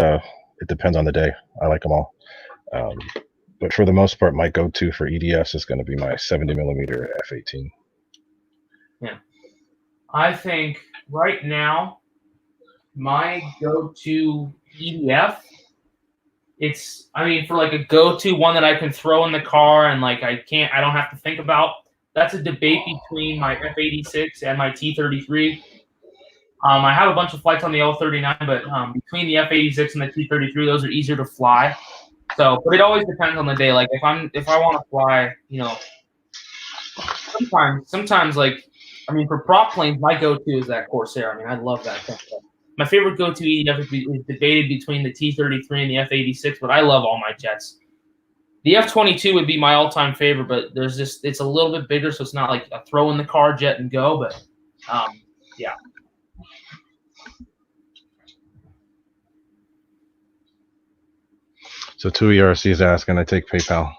depends on the day. I like them all. But for the most part, my go-to for EDFs is going to be my 70mm F-18. Yeah. I think right now, my go-to EDF, for like a go-to one that I can throw in the car and like I don't have to think about. That's a debate between my F-86 and my T-33. I have a bunch of flights on the L-39, but between the F-86 and the T-33, those are easier to fly. So, but it always depends on the day. Like if I want to fly, sometimes for prop planes, my go-to is that Corsair. I love that thing. My favorite go-to EDF is debated between the T-33 and the F-86, but I love all my jets. The F-22 would be my all-time favorite, but it's a little bit bigger, so it's not like a throw in the car jet and go. But yeah. So 2 ERCs asking, I take PayPal.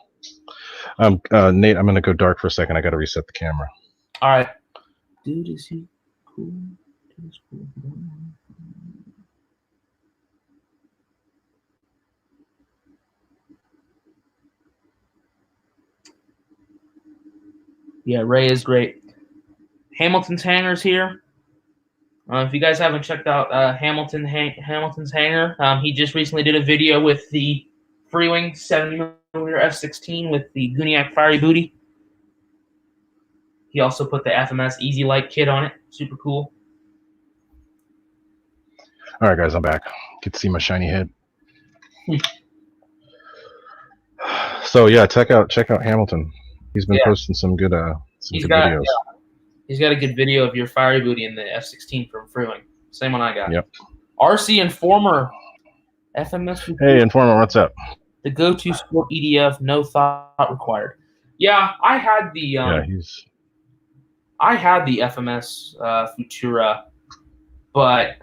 Nate, I'm going to go dark for a second. I got to reset the camera. All right. Dude, is he cool? Yeah, Ray is great. Hamilton's Hangar's here. If you guys haven't checked out Hamilton's Hangar, he just recently did a video with the Freewing 7mm F-16 with the GOONIAC fiery booty. He also put the FMS Easy Light kit on it. Super cool. All right, guys, I'm back. Get to see my shiny head. So yeah, check out Hamilton. He's been posting some good videos. Yeah. He's got a good video of your fiery booty in the F-16 from Freewing. Same one I got. Yep. RC Informer. FMS. Hey, Informer, what's up? The go-to sport EDF, no thought required. Yeah, I had the I had the FMS Futura, but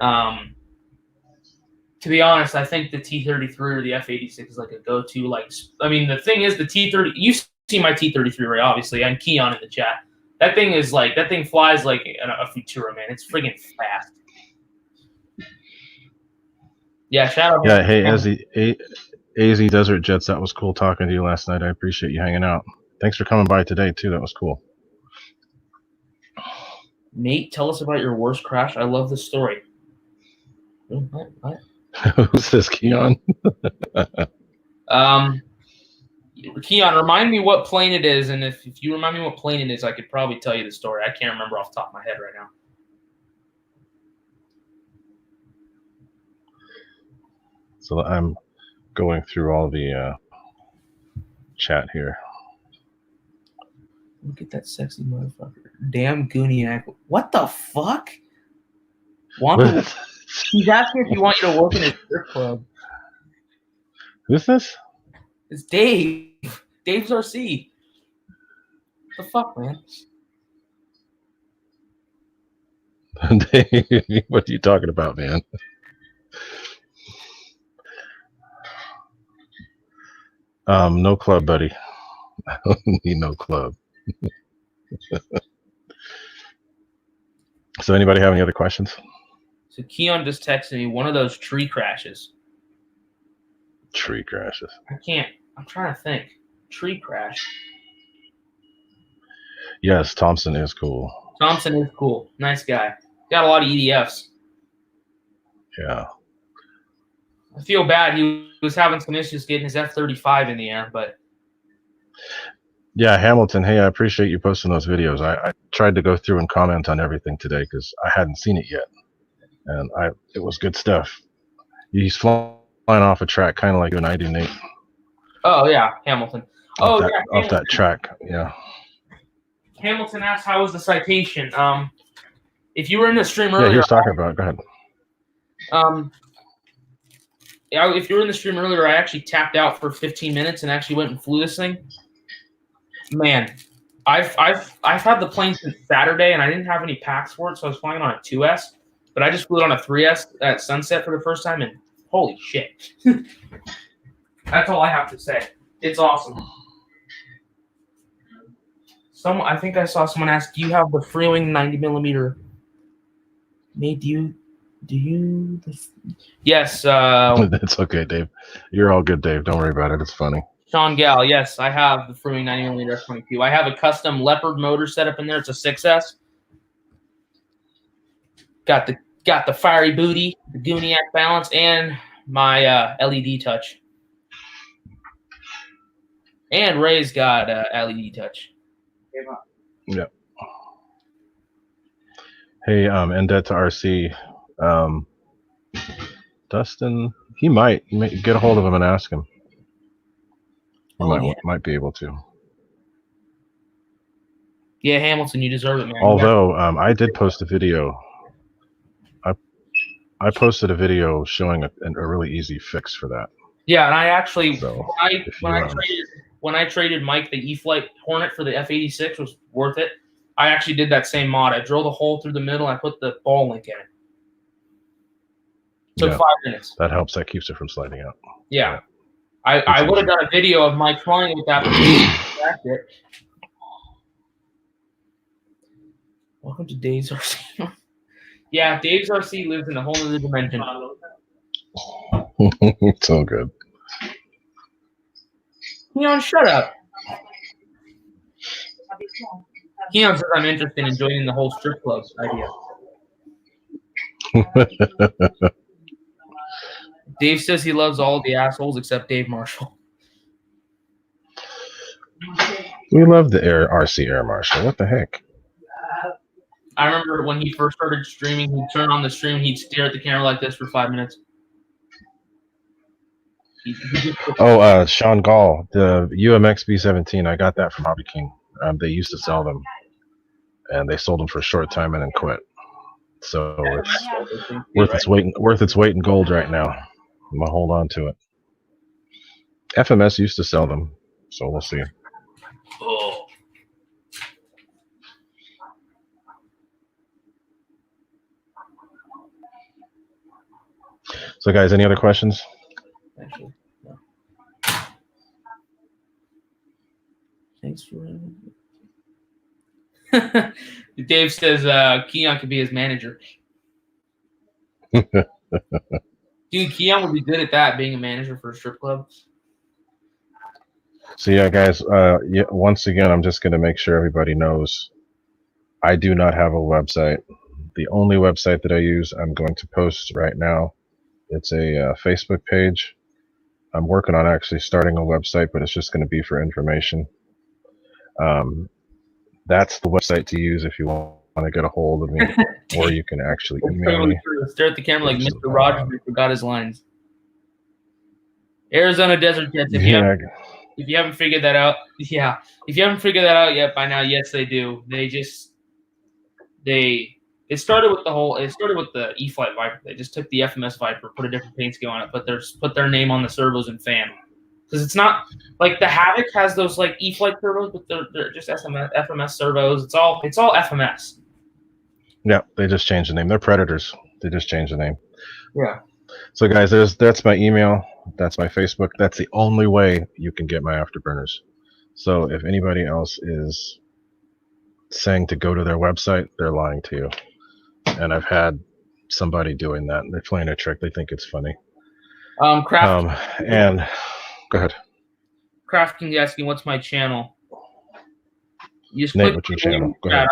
to be honest, I think the T-33 or the F-86 is like a go-to. The thing is, the T-30. You see my T-33, right? Obviously, and Keon in the chat. That thing flies like a Futura, man. It's friggin' fast. Yeah, shout out. Yeah, hey, AZ Desert Jets, that was cool talking to you last night. I appreciate you hanging out. Thanks for coming by today, too. That was cool. Nate, tell us about your worst crash. I love this story. What? Who's this, Keon? Keon, remind me what plane it is, and if you remind me what plane it is, I could probably tell you the story. I can't remember off the top of my head right now. So I'm going through all the chat here. Look at that sexy motherfucker. Damn GOONIAC. What the fuck? He's asking if you want you to work in a strip club. Who's this? It's Dave. Dave's RC. What the fuck, man? What are you talking about, man? No club, buddy. I don't need no club. So anybody have any other questions? So Keon just texted me one of those tree crashes. Tree crashes. I'm trying to think. Tree crash. Yes, Thompson is cool. Thompson is cool. Nice guy. Got a lot of EDFs. Yeah. I feel bad. He was having some issues getting his F-35 in the air, but. Yeah, Hamilton, hey, I appreciate you posting those videos. I tried to go through and comment on everything today because I hadn't seen it yet. And it was good stuff. He's flying off a track kind of like you and I do, Nate. Oh, yeah, Hamilton. Off that track, yeah. Hamilton asked, how was the citation? If you were in the stream earlier. Yeah, he was talking about it. Go ahead. If you were in the stream earlier, I actually tapped out for 15 minutes and actually went and flew this thing. Man, I've had the plane since Saturday, and I didn't have any packs for it, so I was flying on a 2S. But I just flew it on a 3S at sunset for the first time, and holy shit! That's all I have to say. It's awesome. I think I saw someone ask, "Do you have the Freewing 90mm?" Nate, do you? Yes. It's okay, Dave. You're all good, Dave. Don't worry about it. It's funny. Sean Gal, yes, I have the Freewing 90mm F-104. I have a custom Leopard motor set up in there. It's a 6S. Got the fiery booty, the GOONIAC balance, and my LED touch. And Ray's got LED touch. Yeah. Hey, end that to RC. Dustin, he might get a hold of him and ask him. He might be able to. Yeah, Hamilton, you deserve it, man. Although I did post a video. I posted a video showing a really easy fix for that. Yeah, and I actually when I traded Mike the E-Flight Hornet for the F-86 was worth it. I actually did that same mod. I drilled a hole through the middle. I put the ball link in it. Took 5 minutes. That helps. That keeps it from sliding out. Yeah. I would have done a video of Mike flying with that. Welcome to Dave's RC. Yeah, Dave's RC lives in a whole other dimension. It's all good. Keon, shut up. Keon says I'm interested in joining the whole strip club idea. Dave says he loves all the assholes except Dave Marshall. We love the RC Air Marshal. What the heck? I remember when he first started streaming, he'd turn on the stream, he'd stare at the camera like this for 5 minutes. Sean Gall, the UMX B-17, I got that from Hobby King. They used to sell them, and they sold them for a short time and then quit. So it's worth its weight in gold right now. I'm gonna hold on to it. FMS used to sell them, so we'll see. Oh. So, guys, any other questions? Actually, no. Thanks for Dave says Keon could be his manager. Dude, Keon would be good at that, being a manager for a strip club. So, yeah, guys, once again, I'm just going to make sure everybody knows I do not have a website. The only website that I use, I'm going to post right now. It's a Facebook page. I'm working on actually starting a website, but it's just going to be for information. That's the website to use if you want to get a hold of me, or you can actually email me. Stare at the camera like Mr. Rogers who forgot his lines. Arizona Desert Cats. If you haven't figured that out, if you haven't figured that out yet by now, yes, they do. It started with the E-Flight Viper. They just took the FMS Viper, put a different paint scheme on it, put their name on the servos and fan. Because it's not like the Havoc has those like E-Flight servos, but they're just FMS servos. It's all FMS. Yeah, they just changed the name. They're Predators. They just changed the name. Yeah. So guys, that's my email. That's my Facebook. That's the only way you can get my Afterburners. So if anybody else is saying to go to their website, they're lying to you. And I've had somebody doing that. They're playing a trick. They think it's funny. And go ahead. Craft King's asking, "What's my channel?" You just Nate, what's your channel? Go ahead.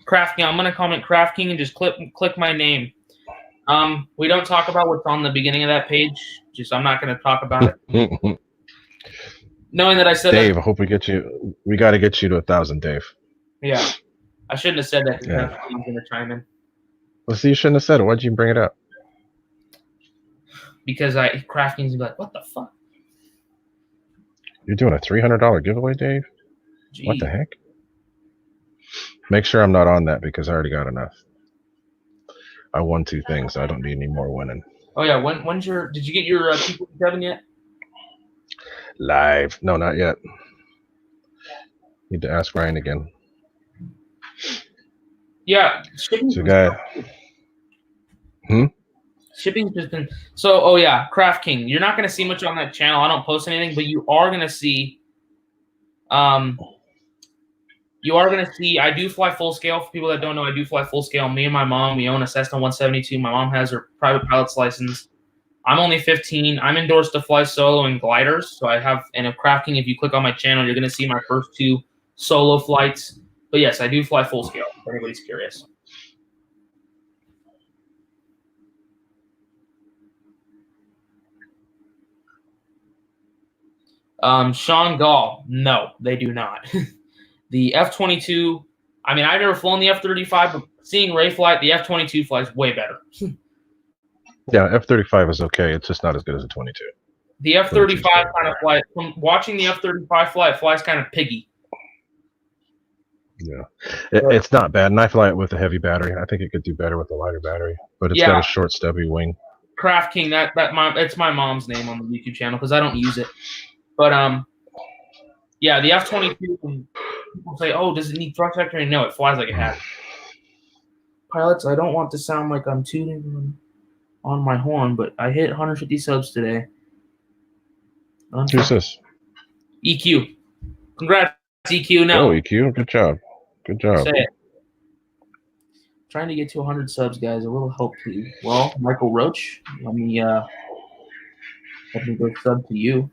Craft King. I'm gonna comment Craft King and just click my name. We don't talk about what's on the beginning of that page. I'm not gonna talk about it. Knowing that I said Dave, I hope we got to get you to 1,000, Dave. Yeah, I shouldn't have said that. Yeah. I'm gonna chime in. Well, see, you shouldn't have said it. Why'd you bring it up? Because Craft King's be like, "What the fuck? You're doing a $300 giveaway, Dave? Gee. What the heck?" Make sure I'm not on that because I already got enough. I won 2 things. I don't need any more winning. Oh yeah, did you get your P57 yet? Live? No, not yet. Need to ask Ryan again. Yeah, shipping's So, guy. just been so. Oh yeah, Craft King. You're not gonna see much on that channel. I don't post anything, but you are gonna see. You are gonna see. I do fly full scale. For people that don't know, I do fly full scale. Me and my mom, we own a Cessna 172. My mom has her private pilot's license. I'm only 15. I'm endorsed to fly solo and gliders. So I have, and if Craft King, if you click on my channel, you're gonna see my first 2 solo flights. But yes, I do fly full scale. If anybody's curious. Sean Gall, no, they do not. The F-22, I mean, I've never flown the F-35, but seeing Ray fly it, the F-22 flies way better. Yeah, F-35 is okay. It's just not as good as a 22. The F-35 kind of flies, from watching the F-35 fly, it flies kind of piggy. Yeah, it's not bad, and I fly it with a heavy battery. I think it could do better with a lighter battery, but it's got a short, stubby wing. Craft King, it's my mom's name on the YouTube channel because I don't use it. But yeah, the F-22. People say, "Oh, does it need thrust vector?" No, it flies like it has. Pilots, I don't want to sound like I'm tooting on my horn, but I hit 150 subs today. Who's this? EQ. Congrats, EQ. No. Oh, EQ. Good job. Good job. Say it. Trying to get to 100 subs, guys. A little help, please. Well, Michael Roach, let me go sub to you.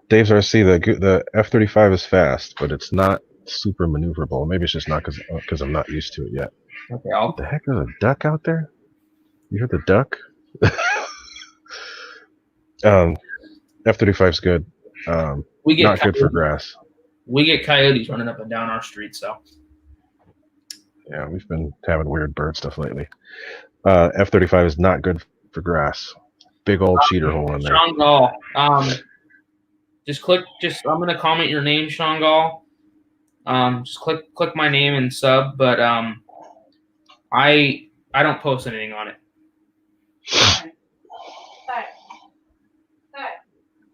Dave's RC, the F-35 is fast, but it's not super maneuverable. Maybe it's just not because I'm not used to it yet. Okay, what the heck? There's a duck out there? You heard the duck? F-35's good. We get not good for grass. We get coyotes running up and down our street, so. Yeah, we've been having weird bird stuff lately. F-35 is not good for grass. Big old cheater hole in there. Sean Gall. I'm gonna comment your name, Sean Gall. Just click my name and sub, but I don't post anything on it.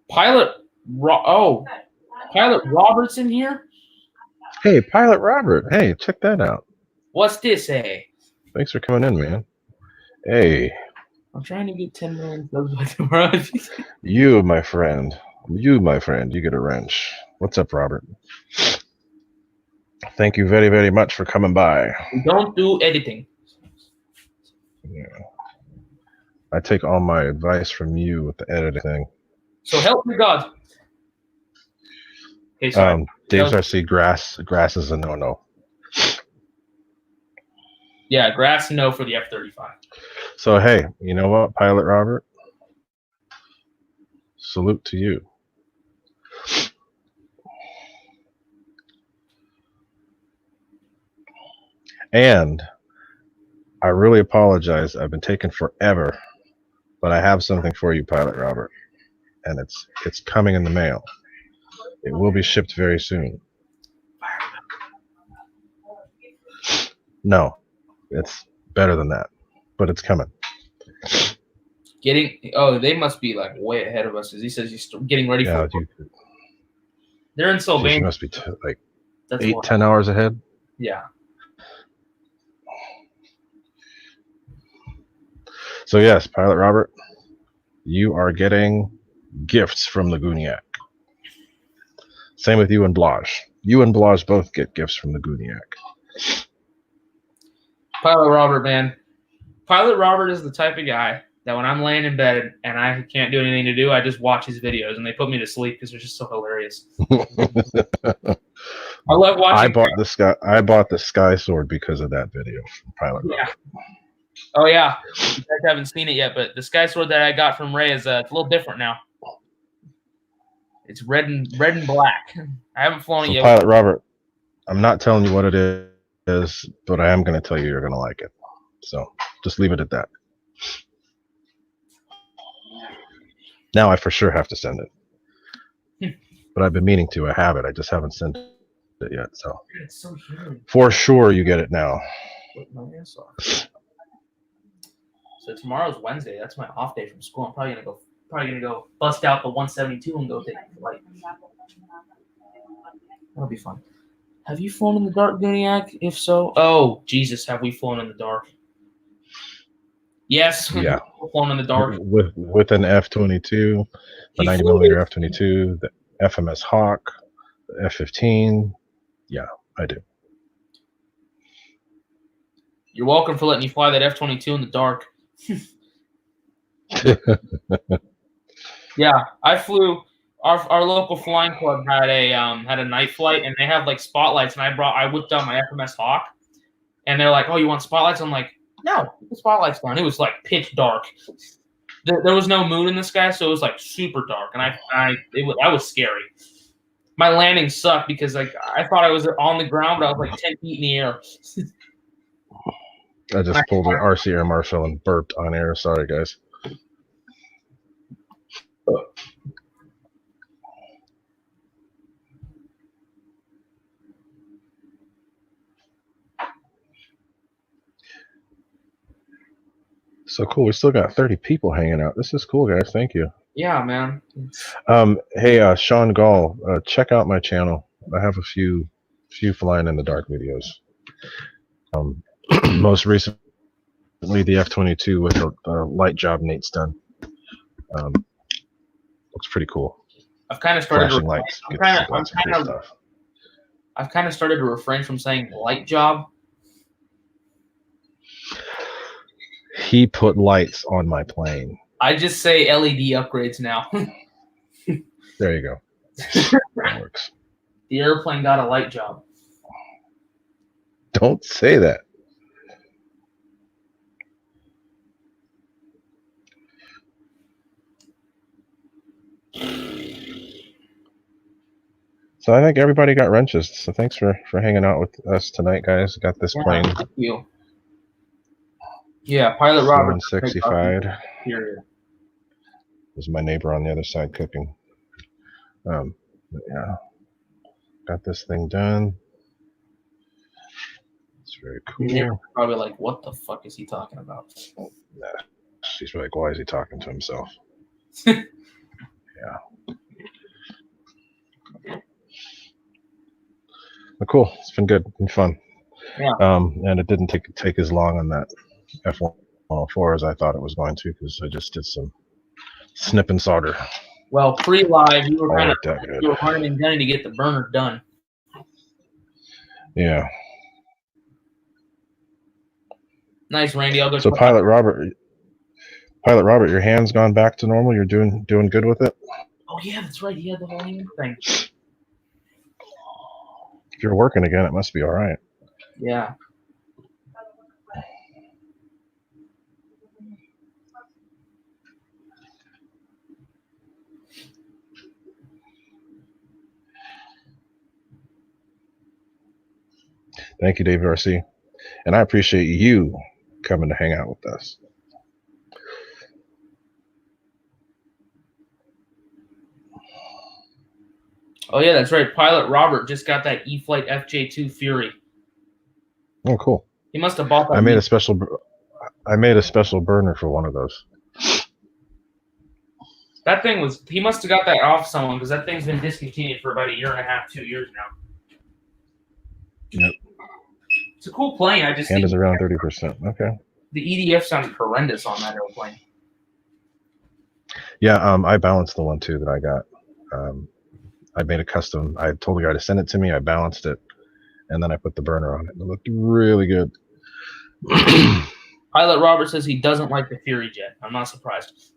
Pilot Robert's in here? Hey, Pilot Robert. Hey, check that out. What's this, hey? Thanks for coming in, man. Hey. I'm trying to get 10 million subs by tomorrow. You, my friend. You get a wrench. What's up, Robert? Thank you very, very much for coming by. Don't do editing. Yeah. I take all my advice from you with the editing thing. So help me God. Okay, sorry. Dave's RC, grass is a no-no. Yeah, grass no for the F-35. So, hey, you know what, Pilot Robert? Salute to you. And I really apologize. I've been taking forever, but I have something for you, Pilot Robert, and it's coming in the mail. It will be shipped very soon. No, it's better than that, but it's coming. They must be like way ahead of us, as he says he's getting ready for. They're in Sylvania. You must be like 8-10 hours ahead. Yeah. So yes, Pilot Robert, you are getting gifts from the GOONIAC. Same with you and Blage. You and Blage both get gifts from the GOONIAC. Pilot Robert, man. Pilot Robert is the type of guy that when I'm laying in bed and I can't do anything to do, I just watch his videos and they put me to sleep because they're just so hilarious. I love watching. I bought the Sky Sword because of that video from Pilot Robert. Oh yeah, you guys haven't seen it yet, but the Sky Sword that I got from Ray is it's a little different now. It's red and black. I haven't flown it yet. Pilot Robert, I'm not telling you what it is, but I am going to tell you you're going to like it. So just leave it at that. Now I for sure have to send it. But I've been meaning to. I have it. I just haven't sent it yet. So it's so humid. For sure you get it now. So tomorrow's Wednesday. That's my off day from school. I'm probably Probably gonna go bust out the 172 and go take a flight. That'll be fun. Have you flown in the dark, GOONIAC? If so, oh Jesus, have we flown in the dark? Yes, Yeah. we've flown in the dark with an F-22, the 90mm F-22, the FMS Hawk, the F-15. Yeah, I do. You're welcome for letting me fly that F-22 in the dark. Yeah, I flew. Our local flying club had a night flight, and they have like spotlights. And I whipped out my FMS Hawk, and they're like, "Oh, you want spotlights?" I'm like, "No, the spotlights on." It was like pitch dark. There was no moon in the sky, so it was like super dark, and that was scary. My landing sucked because like I thought I was on the ground, but I was like 10 feet in the air. I just pulled an RC Air Marshal and burped on air. Sorry, guys. So cool. We still got 30 people hanging out. This is cool, guys. Thank you. Yeah, man. Hey, Sean Gall, check out my channel. I have a few flying in the dark videos. Most recently, the F-22 with the light job Nate's done. Looks pretty cool. I've kind of started. Flashing lights. I've kind of started to refrain from saying light job. He put lights on my plane. I just say LED upgrades now. There you go. That works. The airplane got a light job. Don't say that. So I think everybody got wrenches. So thanks for hanging out with us tonight, guys. Got this plane. Thank you. Yeah, Pilot Robert. 165. Period. There's my neighbor on the other side cooking. But yeah, got this thing done. It's very cool. You're probably like, what the fuck is he talking about? Nah, she's like, why is he talking to himself? Yeah. But cool. It's been good. Been fun. Yeah. And it didn't take as long on that F-104 as I thought it was going to, because I just did some snip and solder. Well, pre-live, you were kind of running and gunning to get the burner done. Yeah. Nice, Randy. I'll go. So, Pilot Robert, your hand's gone back to normal. You're doing good with it. Oh yeah, that's right. He had the whole hand thing. If you're working again, it must be all right. Yeah. Thank you, Dave RC. And I appreciate you coming to hang out with us. Oh yeah, that's right. Pilot Robert just got that E-Flight FJ2 Fury. Oh, cool. He must have bought that. I made a special burner for one of those. That thing was. He must have got that off someone, because that thing's been discontinued for about 1.5 years, 2 years now. Yep. It's a cool plane. I just hand is around 30%. Okay. The EDF sounded horrendous on that airplane. Yeah, I balanced the one too that I got. I made a custom. I told the guy to send it to me. I balanced it, and then I put the burner on it. It looked really good. Pilot Robert says he doesn't like the Fury jet. I'm not surprised.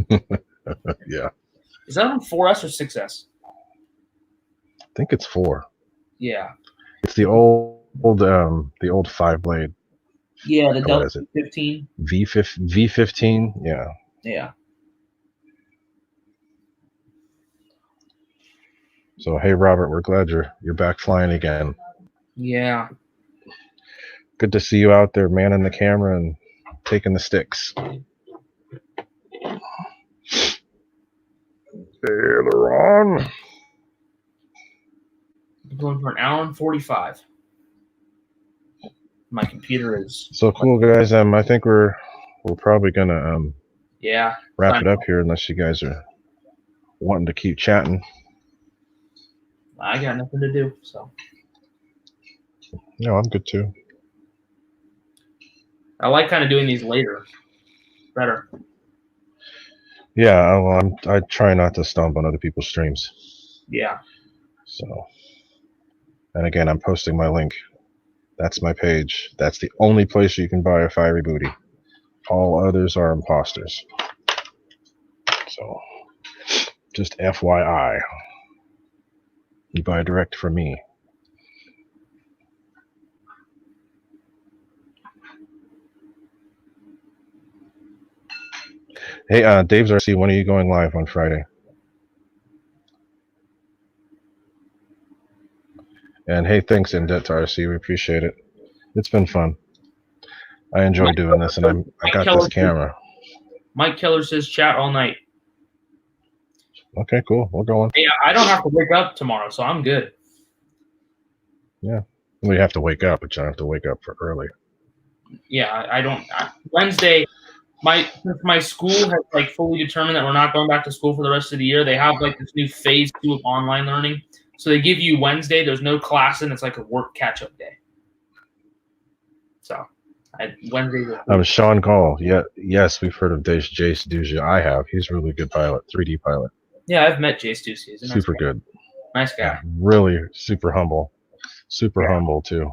Yeah. Is that on 4S or 6S? I think it's 4. Yeah. It's the old 5-blade. Yeah, the What is it? V15. V15. Yeah. Yeah. So hey, Robert, we're glad you're back flying again. Yeah. Good to see you out there manning the camera and taking the sticks. Aileron. I'm going for 1 hour and 45. My computer is So cool, guys. I think we're probably gonna Yeah. wrap it up here unless you guys are wanting to keep chatting. I got nothing to do, so. No, I'm good too. I like kind of doing these later. Better. Yeah, well, I try not to stomp on other people's streams. Yeah. So, and again, I'm posting my link. That's my page. That's the only place you can buy a fiery booty. All others are imposters. So, just FYI. You buy direct from me. Hey, Dave's RC, when are you going live on Friday? And hey, thanks Indet to RC. We appreciate it. It's been fun. I enjoy doing this, and I got this camera. Mike Keller says chat all night. Okay, cool. We're going. Hey, I don't have to wake up tomorrow, so I'm good. Yeah. We have to wake up, but you don't have to wake up for early. Yeah, I don't. Wednesday, my school has like fully determined that we're not going back to school for the rest of the year. They have like this new phase 2 of online learning. So they give you Wednesday. There's no class, and it's like a work catch-up day. So Wednesday. Sean Gall. Yeah, yes, we've heard of Jace Duja. I have. He's a really good pilot, 3D pilot. Yeah, I've met Jace Duja. Super good. Nice guy. Yeah, really super humble. Super humble too.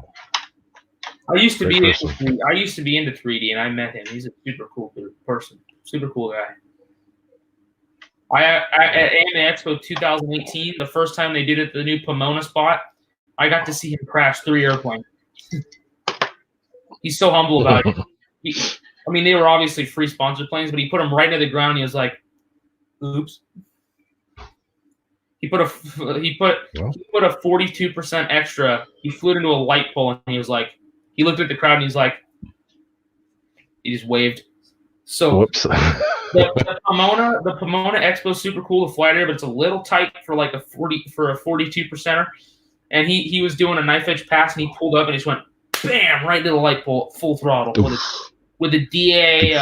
I used to be into 3D, and I met him. He's a super cool person. Super cool guy. At AMA Expo 2018, the first time they did it, the new Pomona spot, I got to see him crash 3 airplanes. He's so humble about it. They were obviously free sponsored planes, but he put them right into the ground. And he was like, "Oops." He put a 42% extra. He flew it into a light pole, and he was like, he looked at the crowd, and he's like, he just waved. So whoops. the Pomona Expo is super cool to fly there, but it's a little tight for like a 42%er. And he was doing a knife edge pass, and he pulled up and he just went bam right into the light pole, full throttle with a DA.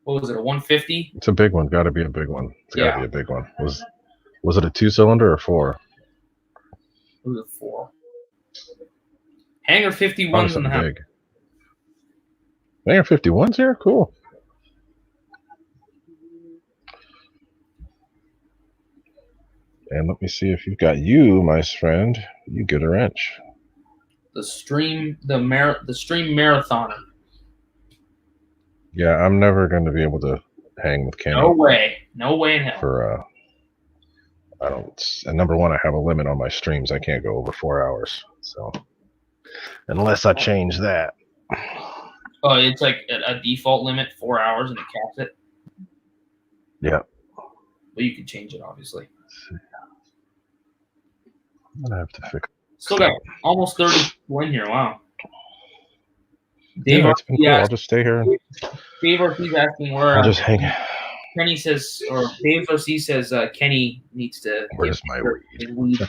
What was it? A 150? It's a big one. Got to be a big one. It's got to be a big one. Was it a 2-cylinder or 4? It was a 4. Hangar 51's in the house. Big. Hangar 51's here? Cool. And let me see if you've got my friend. You get a wrench. The stream marathoner. Yeah, I'm never going to be able to hang with Kenny. No way in hell. For and number one, I have a limit on my streams. I can't go over 4 hours. So unless I change that. Oh, it's like a default limit, 4 hours, and it caps it. Yeah. But you can change it, obviously. I'm gonna have to fix. Still got almost 30 people in here. Wow. Dave, it's been cool. I'll just stay here. Dave Ortiz asking where. I'll just hang. Kenny says, or Dave Ortiz says, Kenny needs to. Where's my weed?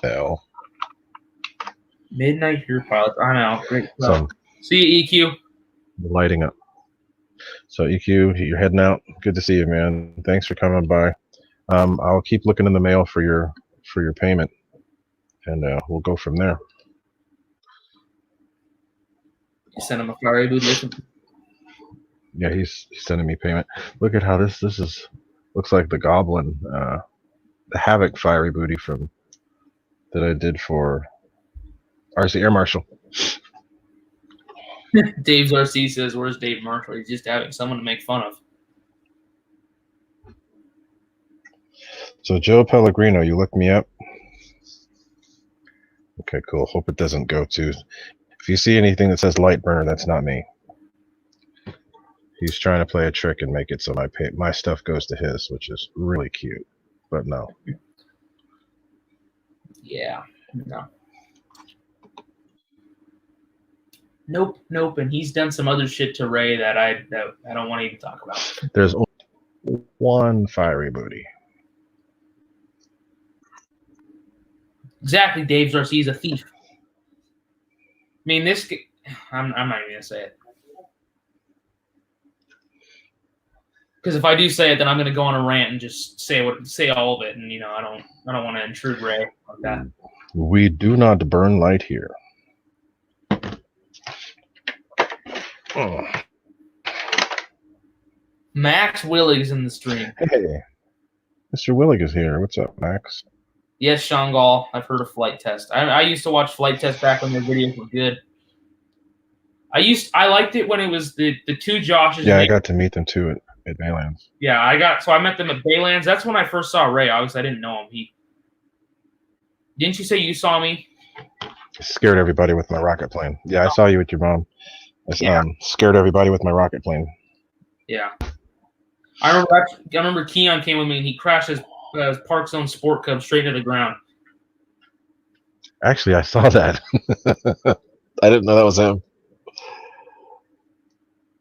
Hell. Midnight Hero Pilot. I know. Great. See you, EQ. Lighting up. So EQ, you're heading out. Good to see you, man. Thanks for coming by. I'll keep looking in the mail for your payment, and we'll go from there. You send him a fiery boot. Listen. Yeah, he's sending me payment. Look at how this is. Looks like the Goblin, the Havoc fiery booty that I did for RC Air Marshal. Dave's RC says, "Where's Dave Marshall? He's just having someone to make fun of." So Joe Pellegrino, you looked me up. Okay, cool. Hope it doesn't go to. If you see anything that says light burner, that's not me. He's trying to play a trick and make it so my stuff goes to his, which is really cute. But no. Yeah. No. Nope. And he's done some other shit to Ray that I don't want to even talk about. There's only one fiery booty. Exactly, Dave Zarcy is a thief. I mean, this. I'm not even gonna say it. Because if I do say it, then I'm gonna go on a rant and just say all of it, and I don't want to intrude Ray like that. We do not burn light here. Oh. Max Willig's in the stream. Hey, Mr. Willig is here. What's up, Max? Yes, Shangal. I've heard of Flight Test. I used to watch Flight Test back when their videos were good. I liked it when it was the two Joshes. Yeah, I got to meet them too at Baylands. Yeah, I met them at Baylands. That's when I first saw Ray. Obviously, I didn't know him. Didn't you say you saw me? Scared everybody with my rocket plane. Yeah, I saw you with your mom. Scared everybody with my rocket plane. Yeah. I remember Keon came with me and he crashed his Park Zone Sport Cub straight to the ground. Actually, I saw that. I didn't know that was him.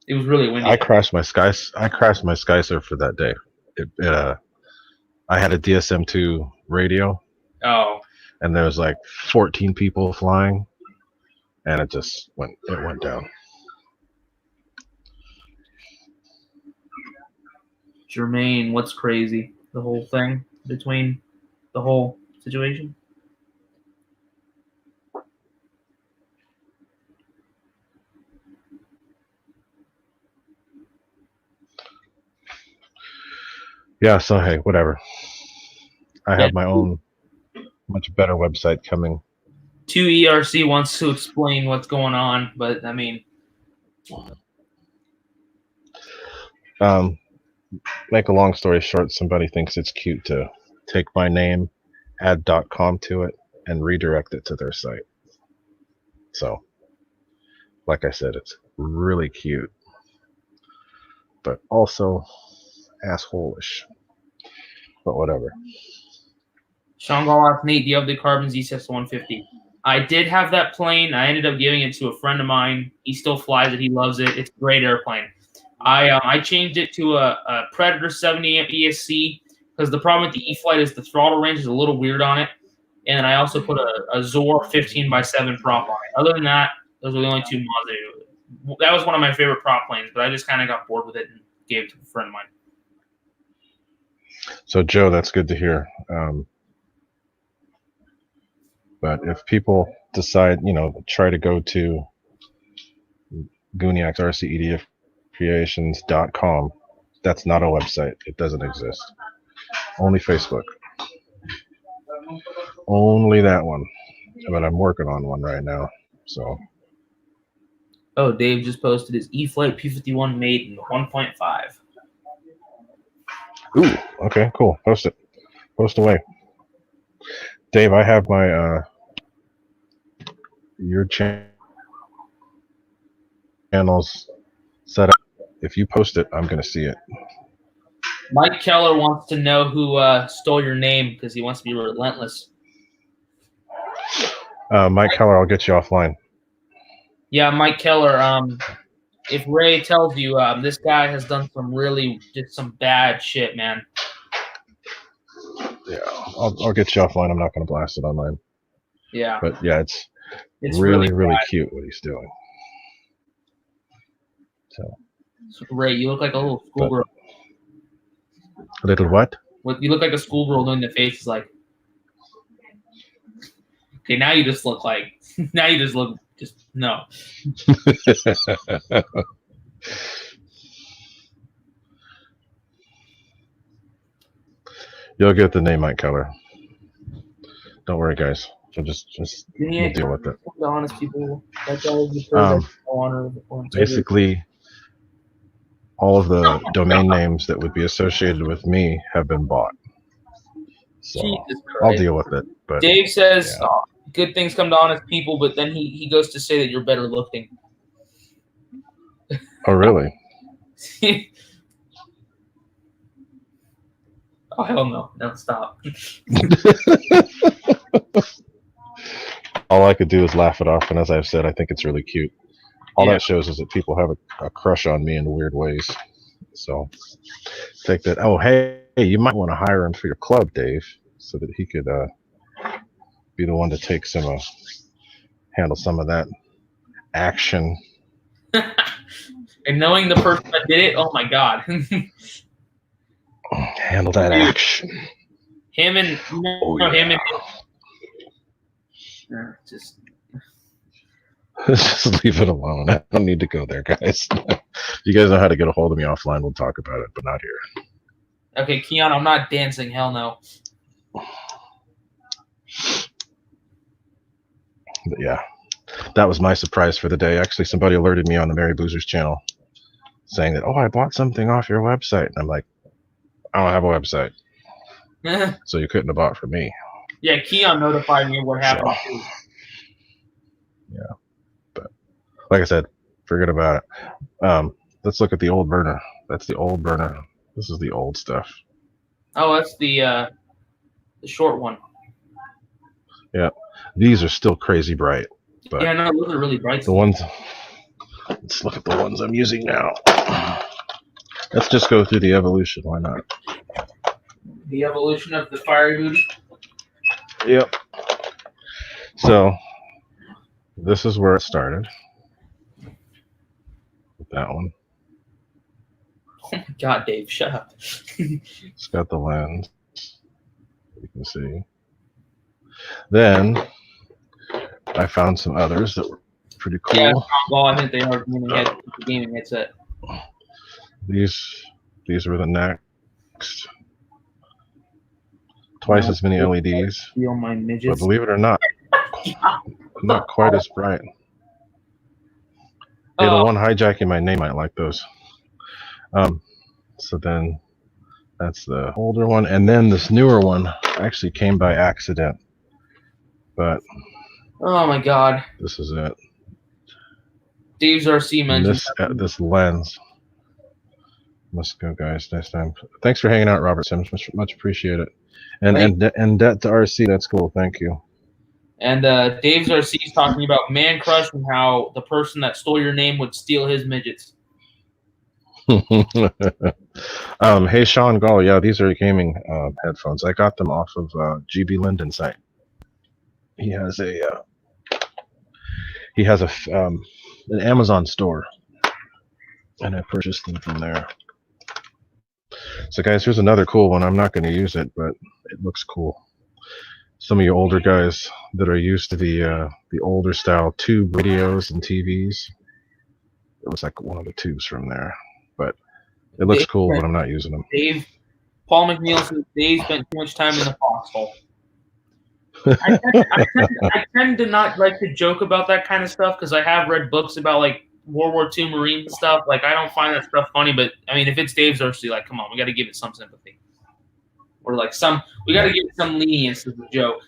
It was really windy. I crashed my SkySurfer that day. I had a DSM-2 radio. Oh. And there was like 14 people flying, and it went down. Jermaine, what's crazy? The whole thing between the whole situation? Yeah, so hey, whatever. I have my own much better website coming. 2ERC wants to explain what's going on, but I mean, make a long story short, somebody thinks it's cute to take my name, add .com to it, and redirect it to their site. So, like I said, it's really cute, but also asshole-ish. But whatever. Shangal asked Nate, do you have the Carbon Z6-150? I did have that plane. I ended up giving it to a friend of mine. He still flies it. He loves it. It's a great airplane. I changed it to a Predator 70 amp ESC because the problem with the E-Flight is the throttle range is a little weird on it. And I also put a Zor 15x7 prop on it. Other than that, those were the only two mods. That was one of my favorite prop planes, but I just kind of got bored with it and gave it to a friend of mine. So, Joe, that's good to hear. But if people decide, try to go to GOONIAC's RCEDFcreations.com, that's not a website. It doesn't exist. Only Facebook. Only that one. But I'm working on one right now. So. Oh, Dave just posted his E-Flight P-51 Maiden 1.5. Ooh, okay, cool. Post it. Post away. Dave, I have my your channels set up. If you post it, I'm gonna see it. Mike Keller wants to know who stole your name because he wants to be relentless. Mike Keller, I'll get you offline. Yeah, Mike Keller. If Ray tells you this guy has done some bad shit, man. Yeah, I'll get you offline. I'm not going to blast it online. Yeah. But yeah, it's really cute what he's doing. So Ray, you look like a little schoolgirl. A little what? You look like a schoolgirl doing the faces like. Okay, now you just look like. Now you just look. Just no. You'll get the name Mike Keller. Don't worry, guys. So just we'll deal with it. The honest people. Basically, all of the domain names that would be associated with me have been bought. So I'll deal with it. But Dave says good things come to honest people, but then he goes to say that you're better looking. Oh, really? Oh, hell no. No, stop. All I could do is laugh it off, and as I've said, I think it's really cute. All that shows is that people have a crush on me in weird ways. So take that. Oh, hey, you might want to hire him for your club, Dave, so that he could be the one to take handle some of that action. And knowing the person that did it, oh my god. Handle that action. Him and just just leave it alone. I don't need to go there, guys. You guys know how to get a hold of me offline. We'll talk about it, but not here. okay, Keon, I'm not dancing. Hell no. But yeah, that was my surprise for the day. Actually, somebody alerted me on the Mary Boozer's channel saying that, oh, I bought something off your website. And I'm like, I don't have a website. So you couldn't have bought from me. Yeah, Keon notified me of what happened. So, yeah. But like I said, forget about it. Let's look at the old burner. That's the old burner. This is the old stuff. Oh, that's the short one. Yeah. These are still crazy bright. But yeah, no, those are really bright. The ones, let's look at the ones I'm using now. Let's just go through the evolution. Why not? The evolution of the fiery booty? Yep. So, this is where it started. With that one. Oh my god, Dave, shut up. It's got the lens. You can see. Then, I found some others that were pretty cool. Yeah, well, I think they are gaming headset. These were the next. Twice as many LEDs. Feel my midgets. But believe it or not, not quite as bright. Hey, the one hijacking my name might like those. So then that's the older one, and then this newer one actually came by accident. But oh my god, this is it. Dave's RC mentioned this lens. Must go, guys. Next time. Thanks for hanging out, Robert Sims. Much appreciate it. And debt to RC. That's cool. Thank you. And Dave's RC is talking about man crush and how the person that stole your name would steal his midgets. Hey, Sean Gall. Yeah, these are gaming headphones. I got them off of GB Linden's site. He has an Amazon store, and I purchased them from there. So, guys, here's another cool one. I'm not going to use it, but it looks cool. Some of you older guys that are used to the older style tube radios and TVs. It was like one of the tubes from there, but it looks cool. But I'm not using them. Paul McNeil says Dave spent too much time in the foxhole. I tend to not like to joke about that kind of stuff because I have read books about like World War II Marines and stuff. Like, I don't find that stuff funny, but I mean, if it's Dave's RC, like, come on, we got to give it some sympathy, or like we got to give it some lenience to the joke.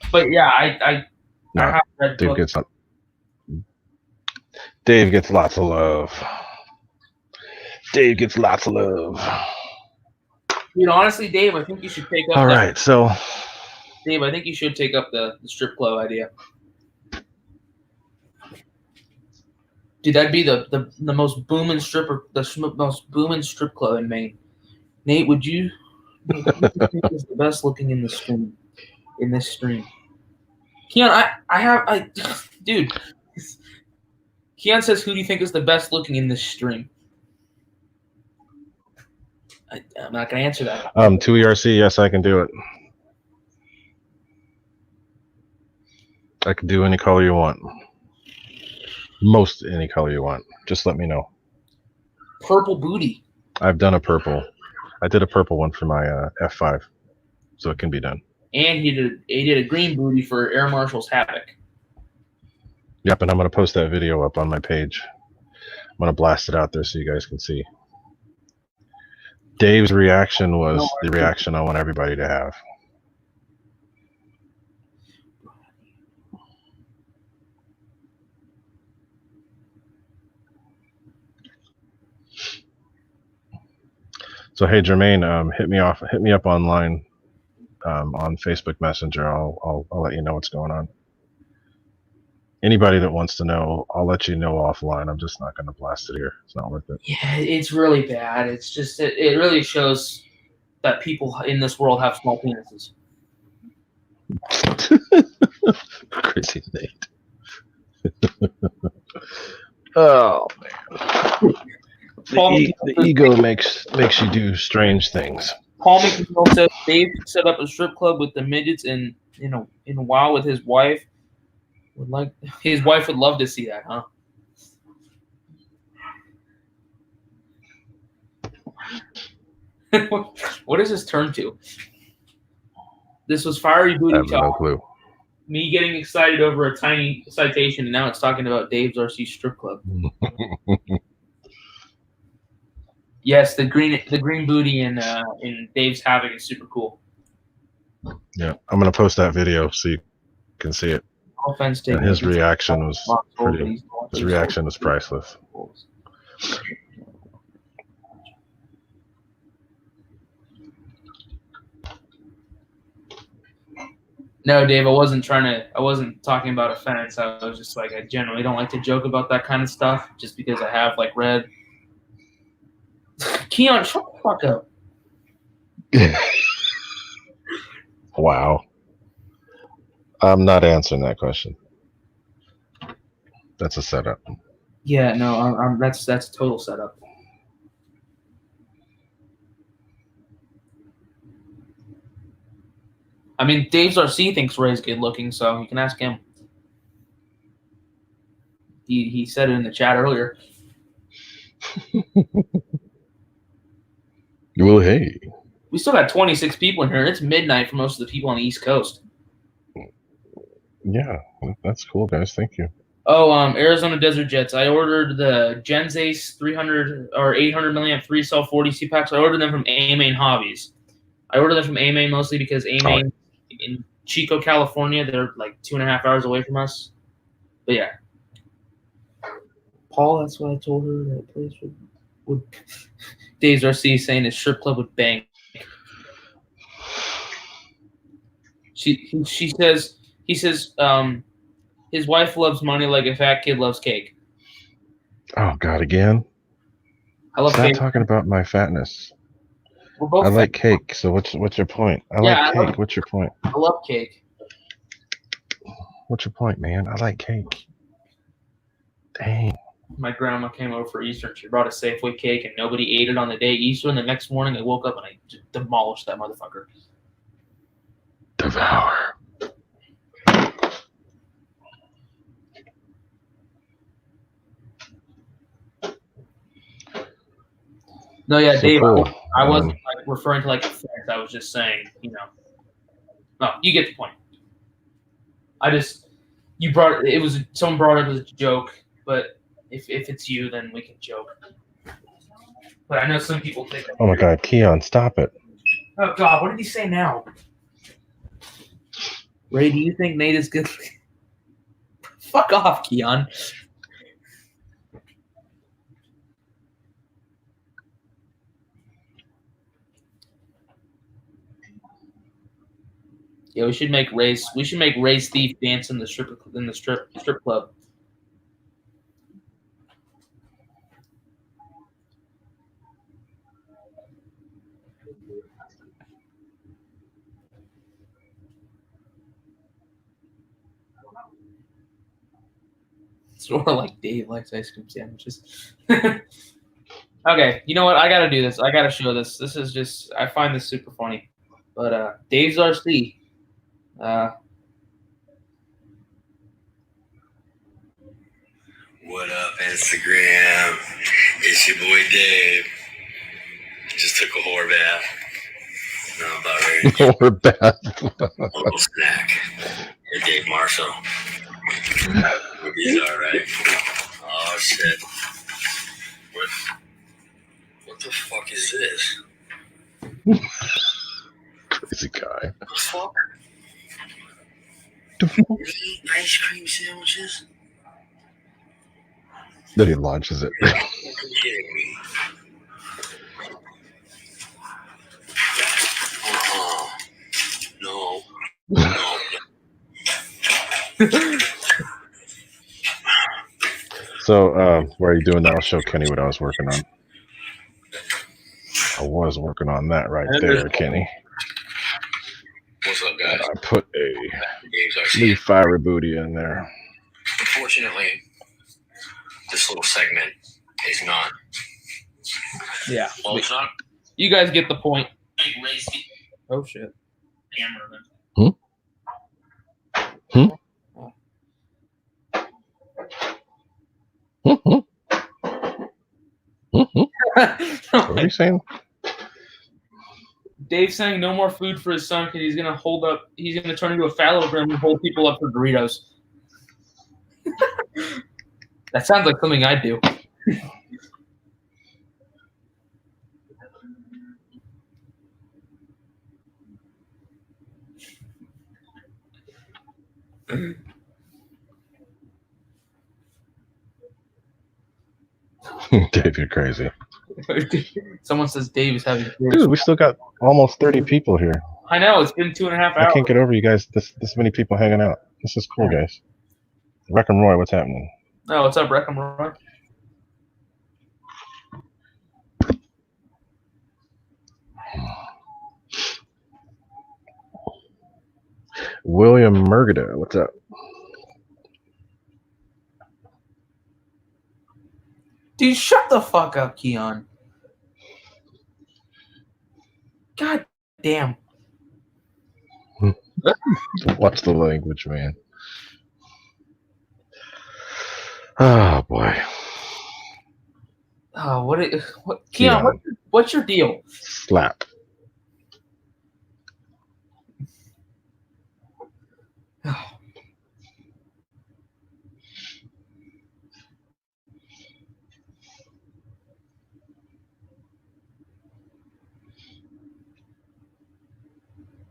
But yeah, I have read books. Dave gets lots of love. Dave gets lots of love. You know, honestly, Dave, I think you should take up. All right, so Dave, I think you should take up the strip club idea. Dude, that'd be the most booming strip club in Maine. Nate, would you think is the best looking in this stream? Keon, dude. Keon says, who do you think is the best looking in this stream? I'm not gonna answer that. 2ERC, yes, I can do it. I can do any color you want. Most any color you want. Just let me know. Purple booty. I've done a purple. I did a purple one for my F5, so it can be done. And he did a green booty for Air Marshal's Havoc. Yep, and I'm going to post that video up on my page. I'm going to blast it out there so you guys can see. Dave's reaction was the reaction I want everybody to have. So hey, Jermaine, hit me up online on Facebook Messenger. I'll let you know what's going on. Anybody that wants to know, I'll let you know offline. I'm just not going to blast it here. It's not worth it. Yeah, it's really bad. It's just it really shows that people in this world have small penises. Crazy Nate. Oh man, the ego makes you do strange things. Paul McNeil says Dave set up a strip club with the midgets in a while with his wife. His wife would love to see that, huh? What does this turn to? This was fiery booty I have talk. no clue. Me getting excited over a tiny citation, and now it's talking about Dave's RC strip club. Yes, the green booty in Dave's Havoc is super cool. Yeah, I'm gonna post that video so you can see it. No offense, Dave. And his reaction was pretty. His reaction was priceless. No, Dave, I wasn't talking about offense. I was just like, I generally don't like to joke about that kind of stuff just because I have like read. Keon, shut the fuck up. Wow. I'm not answering that question. That's a setup. Yeah, no, that's a total setup. I mean, Dave's RC thinks Ray's good looking, so you can ask him. He said it in the chat earlier. Well, hey. We still got 26 people in here. It's midnight for most of the people on the East Coast. Yeah, that's cool, guys. Thank you. Oh, Arizona Desert Jets. I ordered the Gens Ace 300 or 800 milliamp 3-cell 40C packs. I ordered them from A-Main Hobbies. I ordered them from A-Main mostly because A-Main in Chico, California, they're like 2.5 hours away from us. But yeah. Paul, that's what I told her that place would Dave's RC saying his strip club would bang. He says his wife loves money like a fat kid loves cake. Oh God, again? I love Stop cake. talking about my fatness. We're both I like cake, so what's your point? I like cake. What's your point? I love cake. What's your point, man? I like cake. Dang. My grandma came over for Easter and she brought a Safeway cake and nobody ate it on the day of Easter. And the next morning I woke up and I just demolished that motherfucker. Devour. No, yeah, So Dave, cool. I wasn't like referring to like offense. I was just saying, No, you get the point. Someone brought it as a joke, but if it's you, then we can joke. But I know some people think. Oh my God, Keon, stop it. Oh God, what did he say now? Ray, do you think Nate is good? Fuck off, Keon. Yeah, we should make Ray's thief dance in the strip club. Sort of like Dave likes ice cream sandwiches. Okay, you know what? I gotta do this. I gotta show this. This is just I find this super funny. But Dave's RC. What up, Instagram? It's your boy Dave. Just took a whore bath. Now I'm about ready to Whore bath. a little snack. Hey, Dave Marshall. He's alright. Oh, shit. What the fuck is this? Crazy guy. The fuck? You eat ice cream sandwiches? Then he launches it. You're kidding me. No. So, what are you doing now? I'll show Kenny what I was working on. I was working on that right there, Kenny. What's up, guys? I put a new fiery booty in there. Unfortunately, this little segment is not. Yeah. Well, it's not. You guys get the point. Oh shit. Hmm? Hmm? Hmm? Hmm? What are you saying? Dave's saying no more food for his son because he's gonna turn into a fallogram and hold people up for burritos. That sounds like something I'd do. Dave, you're crazy. Someone says Dave is having Dude, we still got almost 30 people here. I know, it's been 2.5 hours. I can't get over you guys, this many people hanging out. This is cool, guys. Wreck 'em Roy, what's happening? Oh, what's up, Wreck 'em Roy? William Murgada, what's up? Dude, shut the fuck up, Keon. God damn. Watch the language, man. Oh boy. Oh, what Keon, what's your deal? Slap.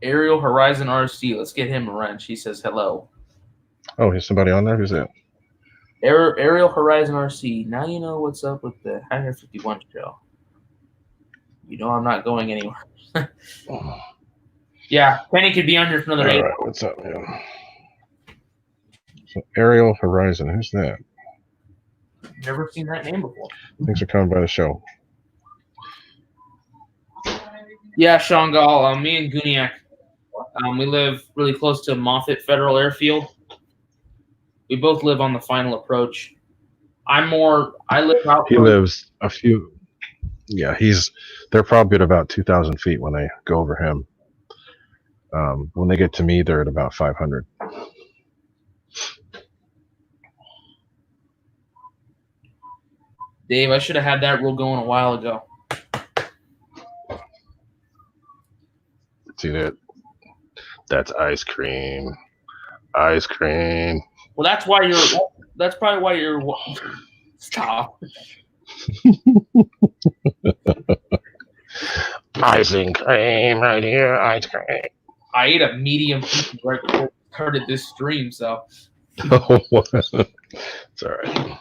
Aerial Horizon RC. Let's get him a wrench. He says hello. Oh, here's somebody on there? Who's that? Aerial Horizon RC. Now you know what's up with the Hangar 51 show. You know I'm not going anywhere. Yeah, Penny could be on here for another 8 hours. All right, what's up, man? So, Aerial Horizon, who's that? Never seen that name before. Thanks for coming by the show. Yeah, Sean Gall. Me and GOONIAC. We live really close to Moffett Federal Airfield. We both live on the final approach. I live out. He lives a few. Yeah, they're probably at about 2,000 feet when they go over him. When they get to me, they're at about 500. Dave, I should have had that rule going a while ago. See that? That's ice cream. Ice cream. Well, that's probably why you're. Stop. Ice cream right here. Ice cream. I ate a medium pizza right before we started this stream, so. Oh, it's all right.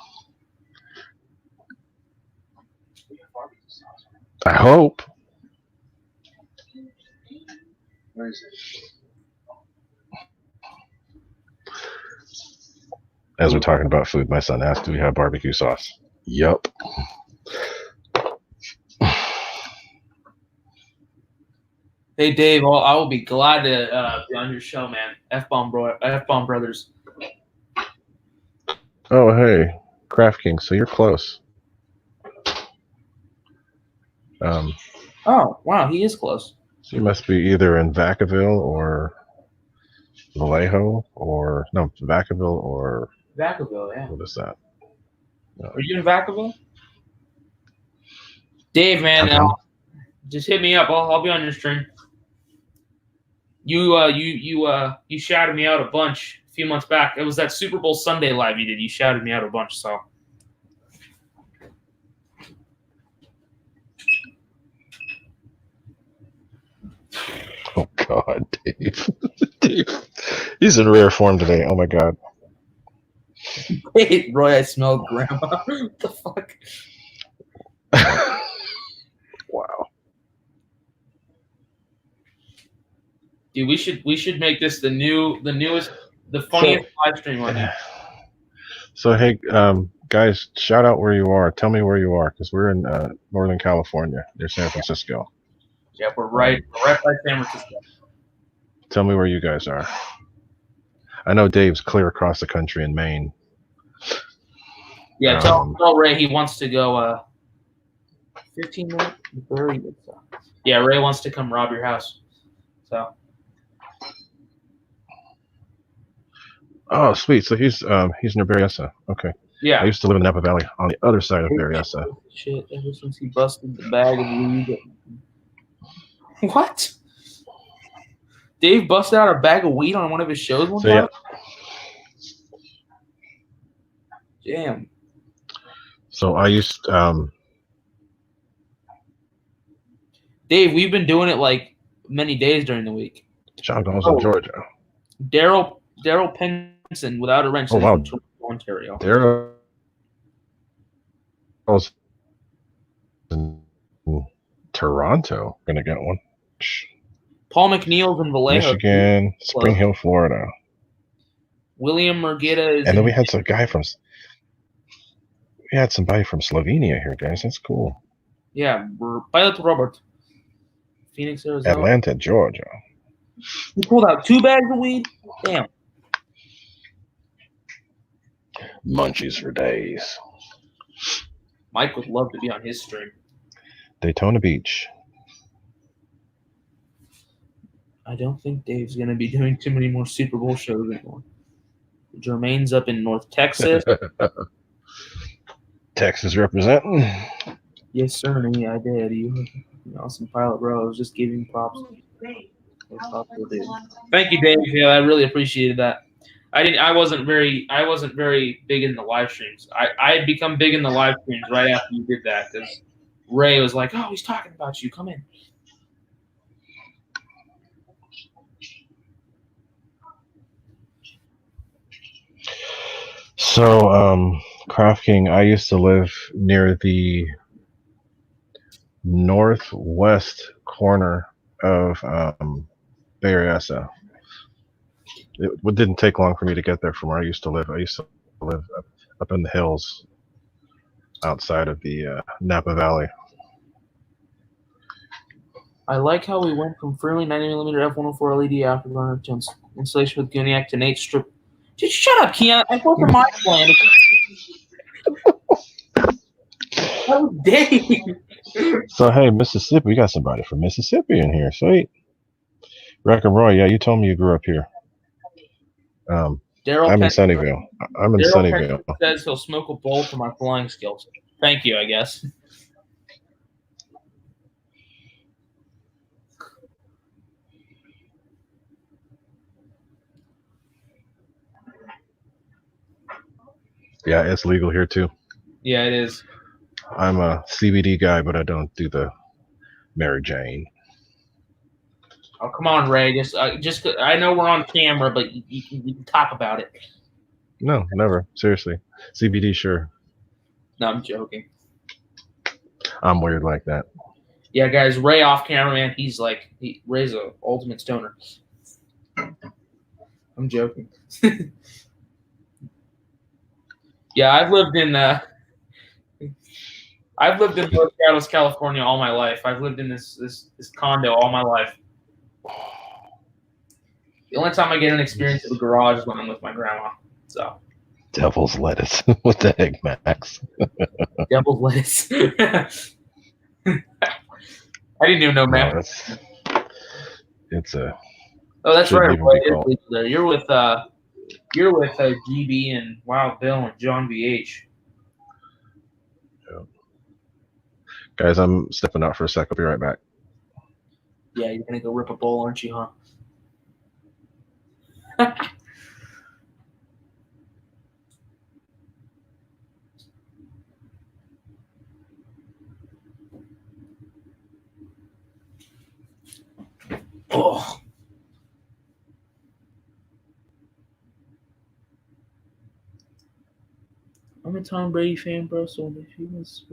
I hope. Where is it? As we're talking about food, my son asked, do we have barbecue sauce? Yup. Hey, Dave, I will be glad to be on your show, man. F-Bomb Brothers. Oh, hey, Craft King, so you're close. Oh, wow, he is close. So you must be either in Vacaville or Vallejo or, no, Vacaville or... Vacaville, yeah. What is that? No. Are you in Vacaville? Dave, man, just hit me up. I'll be on your stream. You shouted me out a bunch a few months back. It was that Super Bowl Sunday live you did. You shouted me out a bunch, so. Oh, God, Dave. Dave. He's in rare form today. Oh, my God. Hey, Roy, I smelled grandma. What the fuck? Wow. Dude, we should make this the funniest live stream on here. So, hey, guys, shout out where you are. Tell me where you are, because we're in Northern California, near San Francisco. Yeah, we're right by San Francisco. Tell me where you guys are. I know Dave's clear across the country in Maine. Yeah, tell Ray he wants to go 15 minutes. Yeah, Ray wants to come rob your house. So. Oh, sweet. So he's near Berryessa. Okay. Yeah. I used to live in Napa Valley on the other side of Berryessa. Shit, ever since he busted the bag of weed. What? Dave busted out a bag of weed on one of his shows one time? Yeah. Damn. So I used Dave, we've been doing it like many days during the week. John Gomes in Georgia. Daryl Penson without a wrench Oh, wow. from Toronto, Ontario. Daryl's in Toronto. Gonna get one. Paul McNeil's in Vallejo, Michigan, Spring Hill, Florida. William Murgita is. And then we had somebody from Slovenia here, guys. That's cool. Yeah, Pilot Robert. Phoenix, Arizona. Atlanta, Georgia. He pulled out 2 bags of weed. Damn. Munchies for days. Mike would love to be on his stream. Daytona Beach. I don't think Dave's going to be doing too many more Super Bowl shows anymore. Jermaine's up in North Texas. Texas representing. Yes, sir. Yeah, I did. You awesome pilot, bro. I was just giving props. Thank you, Dave. Yeah, I really appreciated that. I wasn't very big in the live streams. I had become big in the live streams right after you did that because Ray was like, "Oh, he's talking about you. Come in." So, Craft King, I used to live near the northwest corner of Berryessa. It didn't take long for me to get there from where I used to live. I used to live up in the hills outside of the Napa Valley. I like how we went from Freewing 90mm F-104 LED afterburner to installation with GOONIAC to Nate strip. Dude, shut up, Keon. I thought for my plan. That was Dave. So, hey, Mississippi, we got somebody from Mississippi in here. Sweet. Wreck and Roy, yeah, you told me you grew up here. I'm in Sunnyvale. I'm in Sunnyvale. Says he'll smoke a bowl for my flying skills. Thank you, I guess. Yeah, it's legal here too. Yeah, it is. I'm a CBD guy, but I don't do the Mary Jane. Oh, come on, Ray. Just I know we're on camera, but you can talk about it. No, never. Seriously. CBD, sure. No, I'm joking. I'm weird like that. Yeah, guys, Ray off camera, man. Ray's a ultimate stoner. I'm joking. Yeah, I've lived in North Dallas, California all my life. I've lived in this condo all my life. The only time I get an experience of a garage is when I'm with my grandma. So. Devil's lettuce. What the heck, Max? Devil's lettuce. I didn't even know, man. It's a. Oh, that's right. You're with GB and Wild Bill and John VH. Yeah. Guys, I'm stepping out for a sec. I'll be right back. Yeah, you're gonna go rip a bowl, aren't you, huh? Oh. I'm a Tom Brady fan, bro, so if he was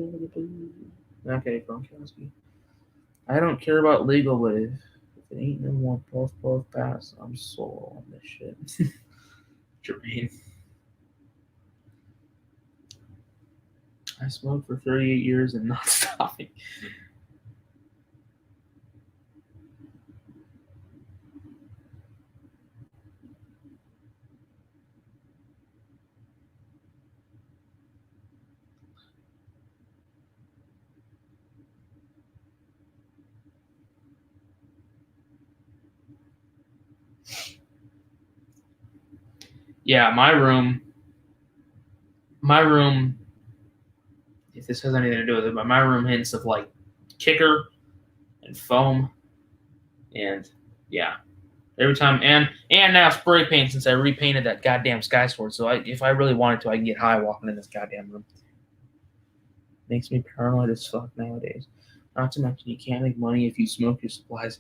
okay, Gronkowski. I don't care about legal, but if it ain't no more post pass, I'm solo on this shit. Jermaine. I smoked for 38 years and not stopping. yeah, my room. If this has anything to do with it, but my room hints of like kicker and foam, and yeah, every time and now spray paint since I repainted that goddamn Sky Sword. So if I really wanted to, I can get high walking in this goddamn room. Makes me paranoid as fuck nowadays. Not to mention, you can't make money if you smoke your supplies.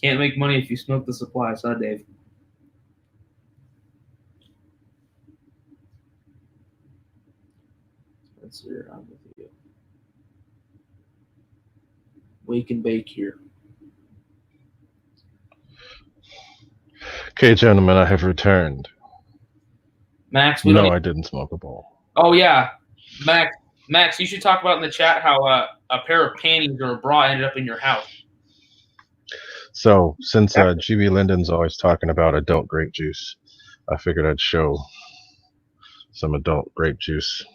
Can't make money if you smoke the supplies, huh, Dave? Let's see, I'm with you. Wake and bake here. Okay, gentlemen, I have returned. Max, I didn't smoke a bowl. Oh yeah, Max, you should talk about in the chat how a pair of panties or a bra ended up in your house. So, since GB Linden's always talking about adult grape juice, I figured I'd show some adult grape juice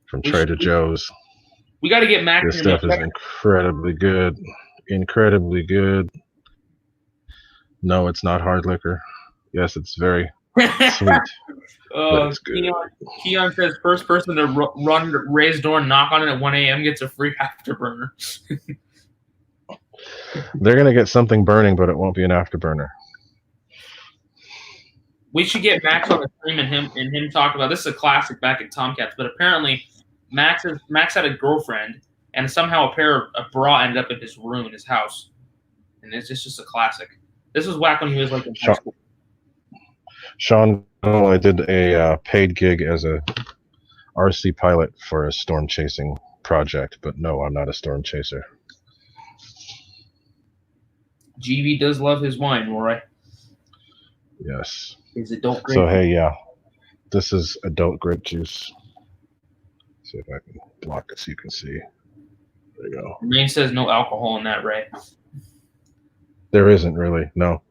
from Trader Joe's. We got to get Max. This stuff is incredibly good. Incredibly good. No, it's not hard liquor. Yes, it's very sweet. But it's good. Keon says first person to run Ray's door and knock on it at 1 a.m. gets a free afterburner. They're going to get something burning, but it won't be an afterburner. We should get Max on the stream and him talk about this. Is a classic back at Tomcats, but apparently Max had a girlfriend, and somehow a bra ended up in his room in his house, and it's just a classic. This was back when he was like in high school. Sean, I did a paid gig as a RC pilot for a storm chasing project, but no, I'm not a storm chaser. GB does love his wine, Roy. Yes. Is adult grape. So hey, yeah, this is adult grape juice. See if I can block it so you can see. There you go. Rain says no alcohol in that, Ray. There isn't really, no.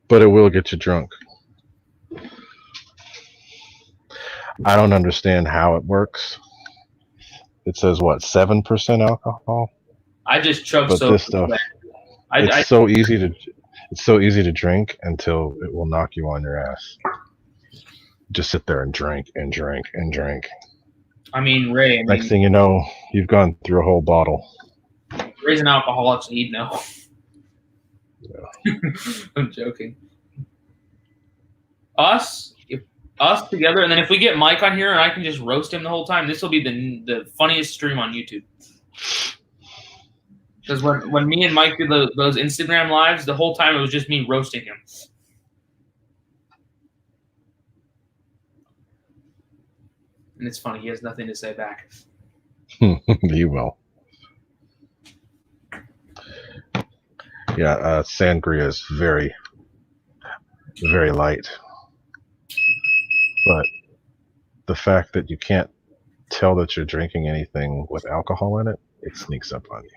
But it will get you drunk. I don't understand how it works. It says what, 7% alcohol? I just chugged but this stuff. It's so easy to drink until it will knock you on your ass. Just sit there and drink and drink and drink. I mean, Ray. Next thing you know, you've gone through a whole bottle. Ray's an alcoholic, so he'd know. Yeah. I'm joking. Us together, and then if we get Mike on here and I can just roast him the whole time, this will be the funniest stream on YouTube. Because when me and Mike did those Instagram lives, the whole time it was just me roasting him. And it's funny, he has nothing to say back. He will. Yeah, sangria is very, very light. But the fact that you can't tell that you're drinking anything with alcohol in it, it sneaks up on you.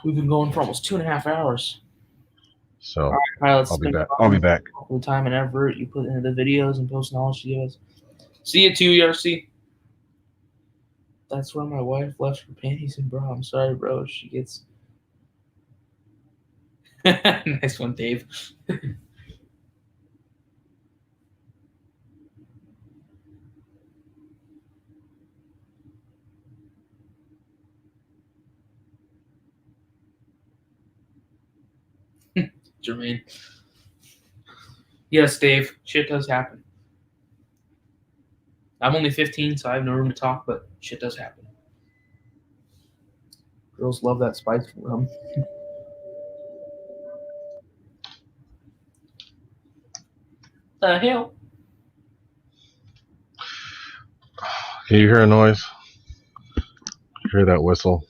We've been going for almost 2.5 hours. So all right, pilots, I'll be back. The time and effort you put into the videos and post knowledge videos. See you too, ERC. That's where my wife left her panties and bra. I'm sorry, bro. She gets. Nice one, Dave. Jermaine. Yes, Dave. Shit does happen. I'm only 15, so I have no room to talk, but shit does happen. Girls love that spice rum. The hell? Can you hear a noise? Hear that whistle?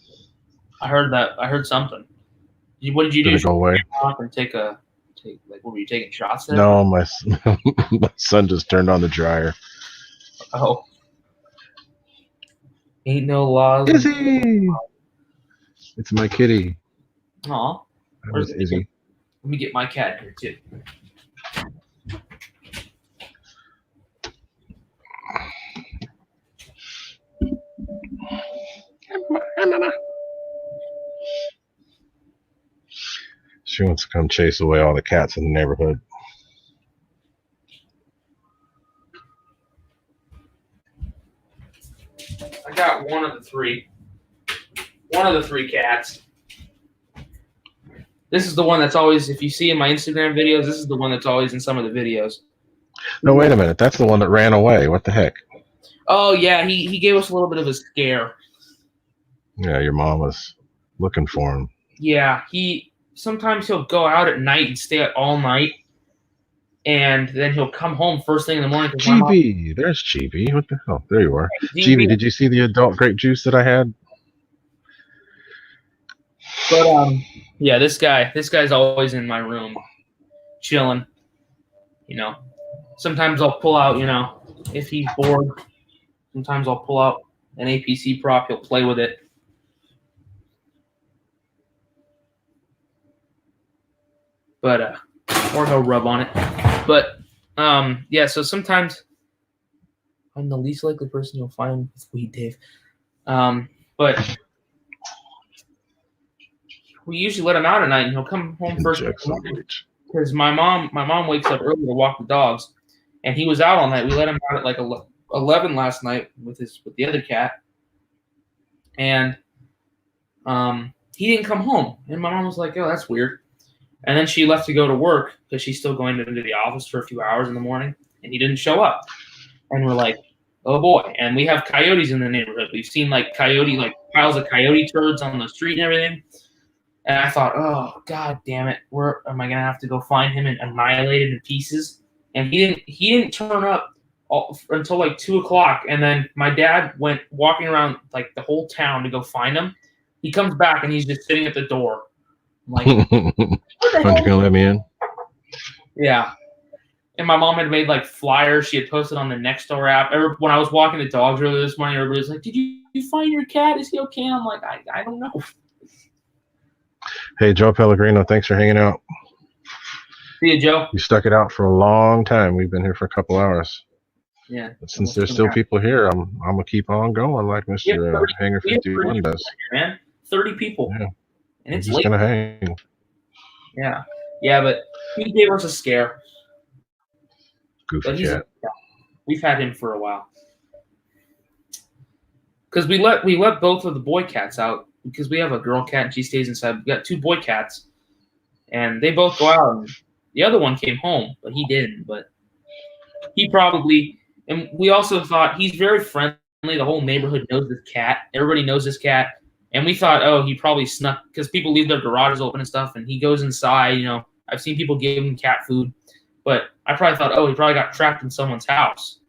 I heard that. I heard something. What did you do? Did it go away? And what were you taking shots there? No, my son just turned on the dryer. Oh. Ain't no laws. Izzy! It's my kitty. Aw. Where's Izzy? Let me get my cat here, too. She wants to come chase away all the cats in the neighborhood. I got one of the three. One of the three cats. This is the one that's always, if you see in my Instagram videos, this is the one that's always in some of the videos. No, wait a minute. That's the one that ran away. What the heck? Oh, yeah, he gave us a little bit of a scare. Yeah, your mom was looking for him. Yeah, sometimes he'll go out at night and stay out all night, and then he'll come home first thing in the morning. GB, there's GB. What the hell? There you are. GB, did you see the adult grape juice that I had? But yeah, this guy's always in my room, chilling. You know, sometimes I'll pull out, you know, if he's bored. Sometimes I'll pull out an APC prop. He'll play with it. But or he'll rub on it. But yeah. So sometimes I'm the least likely person you'll find with weed, Dave. But we usually let him out at night, and he'll come home first. Because my mom wakes up early to walk the dogs, and he was out all night. We let him out at like 11 last night with the other cat, and he didn't come home. And my mom was like, "Oh, that's weird." And then she left to go to work because she's still going into the office for a few hours in the morning, and he didn't show up. And we're like, "Oh boy!" And we have coyotes in the neighborhood. We've seen like piles of coyote turds on the street and everything. And I thought, oh, God damn it. Where am I going to have to go find him and annihilate him in pieces? And he didn't turn up until like 2 o'clock. And then my dad went walking around like the whole town to go find him. He comes back and he's just sitting at the door. I'm like, aren't you going to let me in? Yeah. And my mom had made like flyers she had posted on the Nextdoor app. When I was walking the dogs earlier this morning, everybody was like, did you find your cat? Is he okay? And I'm like, I don't know. Hey, Joe Pellegrino, thanks for hanging out. See you, Joe. You stuck it out for a long time. We've been here for a couple hours. Yeah. But since there's still people here, I'm going to keep on going like Mr. Hanger 51 does. Man, 30 people. Yeah. And it's just late. going to hang. Yeah. Yeah, but he gave us a scare. Goofy cat. We've had him for a while. Because we let both of the boy cats out. Because we have a girl cat and she stays inside. We've got 2 boy cats, and they both go out. And the other one came home, but he didn't. But he probably, and we also thought he's very friendly. The whole neighborhood knows this cat. Everybody knows this cat. And we thought, oh, he probably snuck, because people leave their garages open and stuff, and he goes inside. You know, I've seen people give him cat food. But I probably thought, oh, he probably got trapped in someone's house.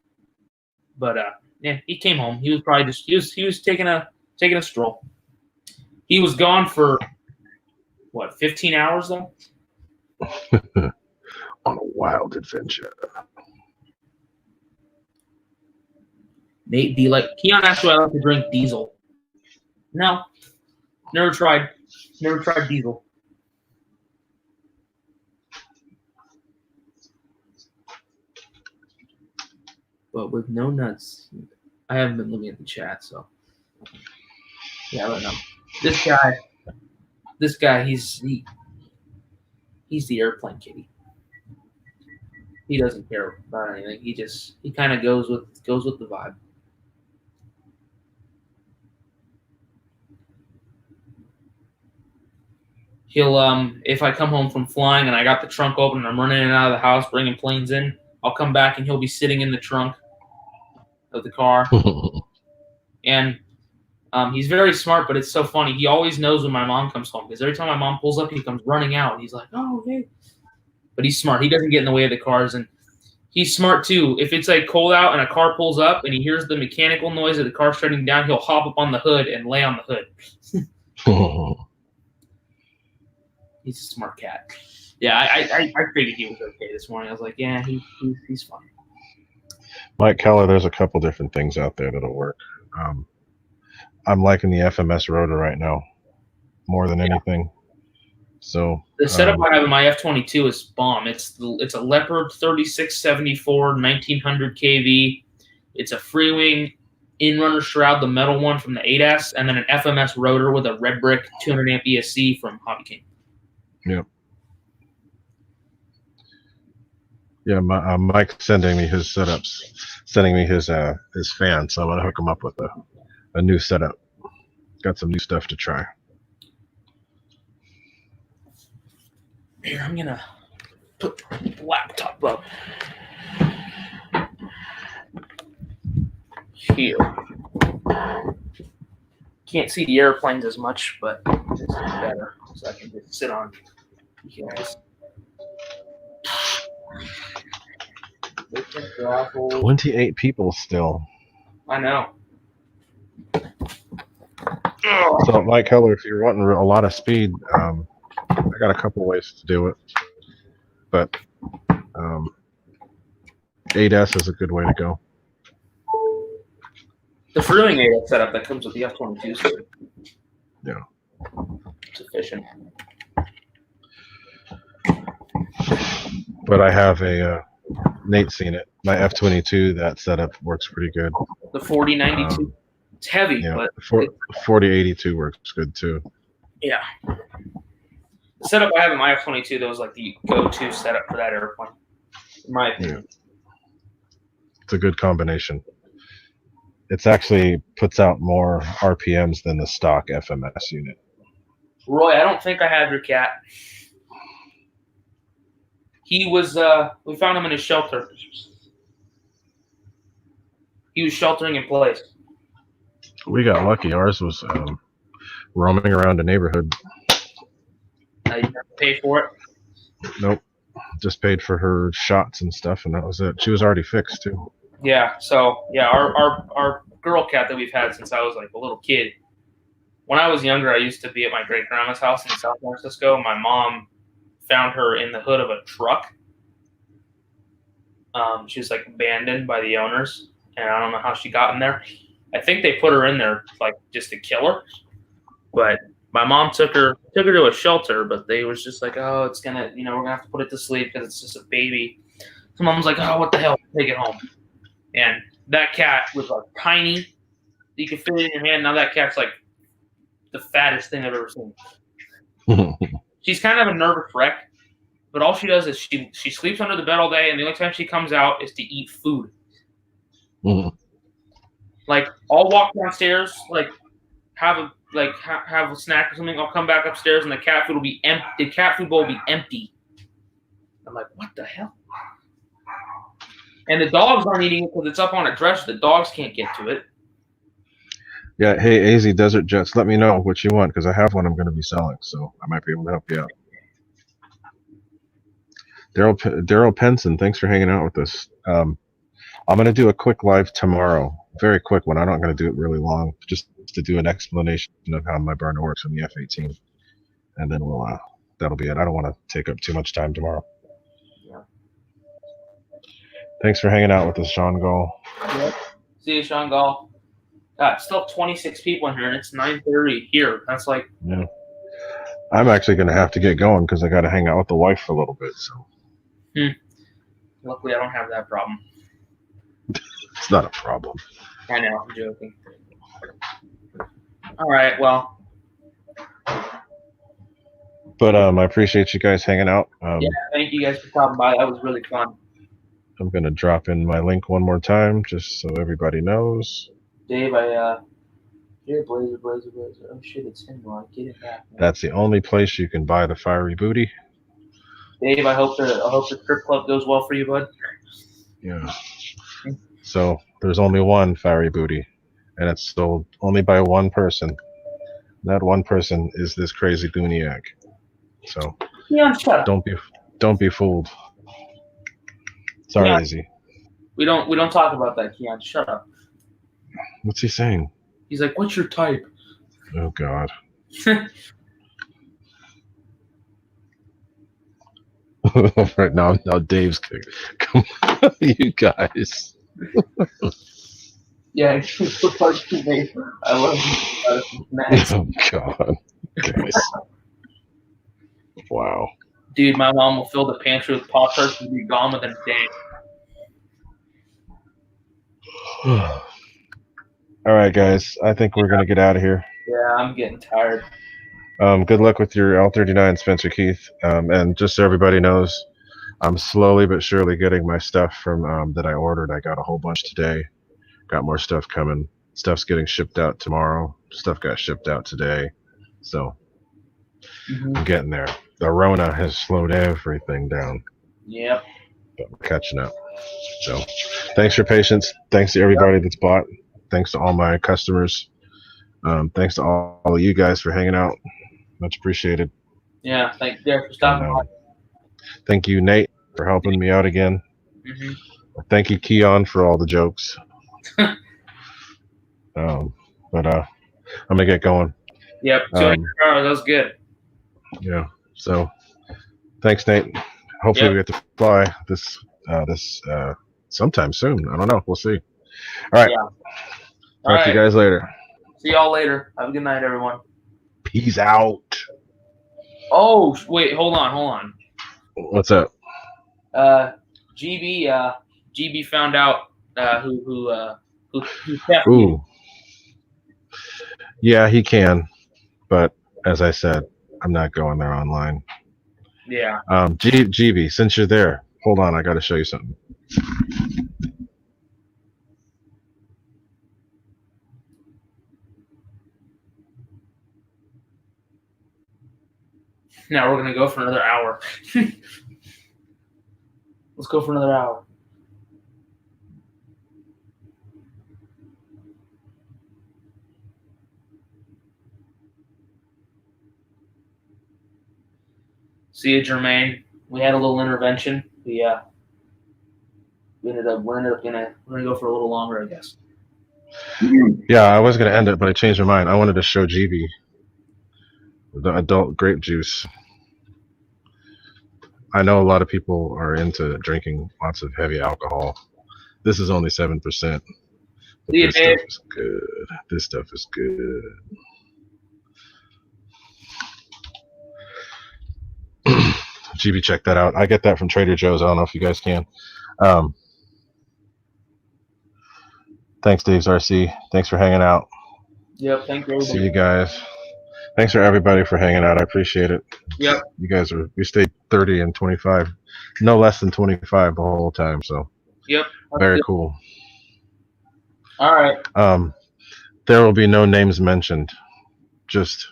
But yeah, he came home. He was probably just he was taking a stroll. He was gone for, 15 hours, though? On a wild adventure. Nate be like, Keon asked me I like to drink diesel. No. Never tried. Never tried diesel. But with no nuts. I haven't been looking at the chat, so. Yeah, I don't know. This guy, he's the airplane kitty. He doesn't care about anything. He kind of goes with the vibe. He'll if I come home from flying and I got the trunk open and I'm running in and out of the house bringing planes in, I'll come back and he'll be sitting in the trunk of the car. And he's very smart, but it's so funny. He always knows when my mom comes home because every time my mom pulls up, he comes running out. He's like, oh, hey. But he's smart. He doesn't get in the way of the cars. And he's smart, too. If it's like cold out and a car pulls up and he hears the mechanical noise of the car shutting down, he'll hop up on the hood and lay on the hood. He's a smart cat. Yeah, I figured he was okay this morning. I was like, yeah, he's fine. Mike Keller, there's a couple different things out there that'll work. I'm liking the FMS rotor right now more than anything. So the setup I have in my F-22 is bomb. It's a Leopard 3674 1900 kV. It's a Freewing in-runner shroud, the metal one from the 8S, and then an FMS rotor with a red brick 200 amp ESC from Hobby King. Yep. Yeah, Mike's sending me his setups, sending me his fan, so I'm gonna hook him up with a new setup. Got some new stuff to try. Here, I'm gonna put the laptop up here. Can't see the airplanes as much, but this is better, so I can just sit on you guys. 28 people still. I know. So, Mike Heller, if you're wanting a lot of speed, I got a couple ways to do it, but 8S is a good way to go. The Freewing 8 setup that comes with the F-102 is good. Yeah. It's efficient. But I have Nate's seen it. My F-22, that setup works pretty good. The 4092. It's heavy, Yeah, but 4082 works good too. yeah. The setup I have in my F-22, that was like the go-to setup for that airplane, in my opinion. Yeah. It's a good combination. It's actually puts out more RPMs than the stock FMS unit. Roy, I don't think I have your cat. He was, we found him in his shelter. He was sheltering in place. We got lucky. Ours was roaming around the neighborhood. You have to pay for it? Nope. Just paid for her shots and stuff, and that was it. She was already fixed, too. Yeah, so, yeah, our girl cat that we've had since I was like a little kid. When I was younger, I used to be at my great-grandma's house in South San Francisco. My mom found her in the hood of a truck. She was like abandoned by the owners, and I don't know how she got in there. I think they put her in there like just to kill her. But my mom took her to a shelter, but they was just like, oh, it's gonna, we're gonna have to put it to sleep because it's just a baby. So mom was like, oh, what the hell, take it home. And that cat was like tiny. You could fit it in your hand. Now that cat's like the fattest thing I've ever seen. She's kind of a nervous wreck, but all she does is she sleeps under the bed all day, and the only time she comes out is to eat food. Like, I'll walk downstairs, like have a snack or something. I'll come back upstairs, and the cat food will be empty. The cat food bowl will be empty. I'm like, what the hell? And the dogs aren't eating it because it's up on a dresser. The dogs can't get to it. Yeah, hey, AZ Desert Jets, let me know what you want, because I have one I'm going to be selling, so I might be able to help you out. Daryl Penson, thanks for hanging out with us. I'm going to do a quick live tomorrow, very quick one. I'm not going to do it really long, just to do an explanation of how my burner works on the F-18, and then that'll be it. I don't want to take up too much time tomorrow. Yeah. Thanks for hanging out with us, Sean Gall. Yep. See you, Sean Gall. God, still 26 people in here, and it's 9:30 here. That's like... Yeah. I'm actually going to have to get going because I got to hang out with the wife for a little bit. So. Luckily, I don't have that problem. It's not a problem. I know, I'm joking. All right, well. But I appreciate you guys hanging out. Yeah, thank you guys for stopping by. That was really fun. I'm going to drop in my link one more time just so everybody knows. Dave, here, Blazer. Oh, shit, it's him. Get it back, man. That's the only place you can buy the fiery booty. Dave, I hope the strip club goes well for you, bud. Yeah. So there's only one fiery booty, and it's sold only by one person. That one person is this crazy GOONIAC. So Keon, shut up. Don't be fooled. Sorry, Keon, Izzy. We don't talk about that, Keon. Shut up. What's he saying? He's like, what's your type? Oh God. Right now Dave's come on, you guys. Yeah, it's me. I love you. Oh God, guys. Wow. Dude, my mom will fill the pantry with Pop-Tarts and be gone within a day. All right, guys. I think we're gonna get out of here. Yeah, I'm getting tired. Good luck with your L39, Spencer Keith. And just so everybody knows, I'm slowly but surely getting my stuff from that I ordered. I got a whole bunch today. Got more stuff coming. Stuff's getting shipped out tomorrow. Stuff got shipped out today. So I'm getting there. The Rona has slowed everything down. Yep. But we're catching up. So thanks for your patience. Thanks to everybody that's bought. Thanks to all my customers. Thanks to all of you guys for hanging out. Much appreciated. Yeah. Thank you for stopping by. Thank you, Nate, for helping me out again. Thank you, Keon, for all the jokes. But I'm gonna get going. Yep. 200 hours. That was good. Yeah. So thanks, Nate. Hopefully we get to fly this sometime soon. I don't know. We'll see. All right. Talk to you guys later. See y'all later. Have a good night, everyone. Peace out. Oh wait, hold on. What's up? GB found out who Ooh. Yeah, he can, but as I said, I'm not going there online. Yeah. GB, since you're there, hold on, I got to show you something. Now we're gonna go for another hour. Let's go for another hour. See you, Jermaine. We had a little intervention. We're gonna go for a little longer, I guess. Yeah, I was gonna end it, but I changed my mind. I wanted to show GB the adult grape juice. I know a lot of people are into drinking lots of heavy alcohol. This is only 7%. This stuff is good. This stuff is good. GB, check that out. I get that from Trader Joe's. I don't know if you guys can. Thanks, Dave's RC. Thanks for hanging out. Yep, thank you. See you guys. Thanks for everybody for hanging out. I appreciate it. Yep. You guys we stayed 30 and 25. No less than 25 the whole time. So yep. Very cool. All right. There will be no names mentioned. Just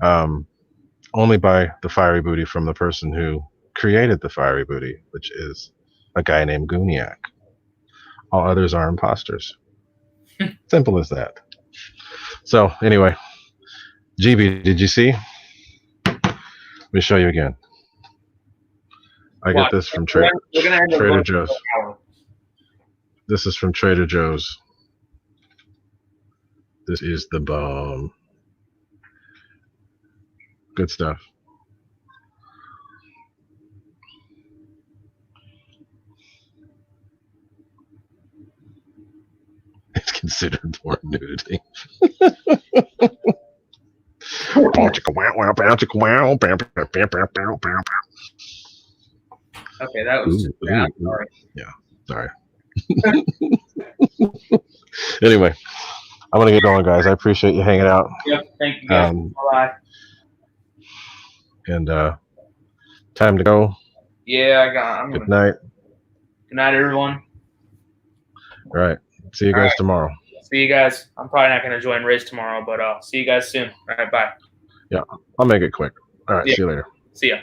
only by the fiery booty from the person who created the fiery booty, which is a guy named GOONIAC. All others are imposters. Simple as that. So anyway, GB, did you see? Let me show you again. I get this from Trader Joe's. This is from Trader Joe's. This is the bomb. Good stuff. It's considered born nudity. Okay, that was sorry. Yeah, sorry. Anyway, I'm gonna get going, guys. I appreciate you hanging out. Yep, thank you guys. Bye. And time to go. Yeah, Good night. Good night, everyone. All right. See you guys tomorrow. See you guys. I'm probably not going to join Race tomorrow, but I'll see you guys soon. All right, bye. Yeah, I'll make it quick. All right, see you later. See ya.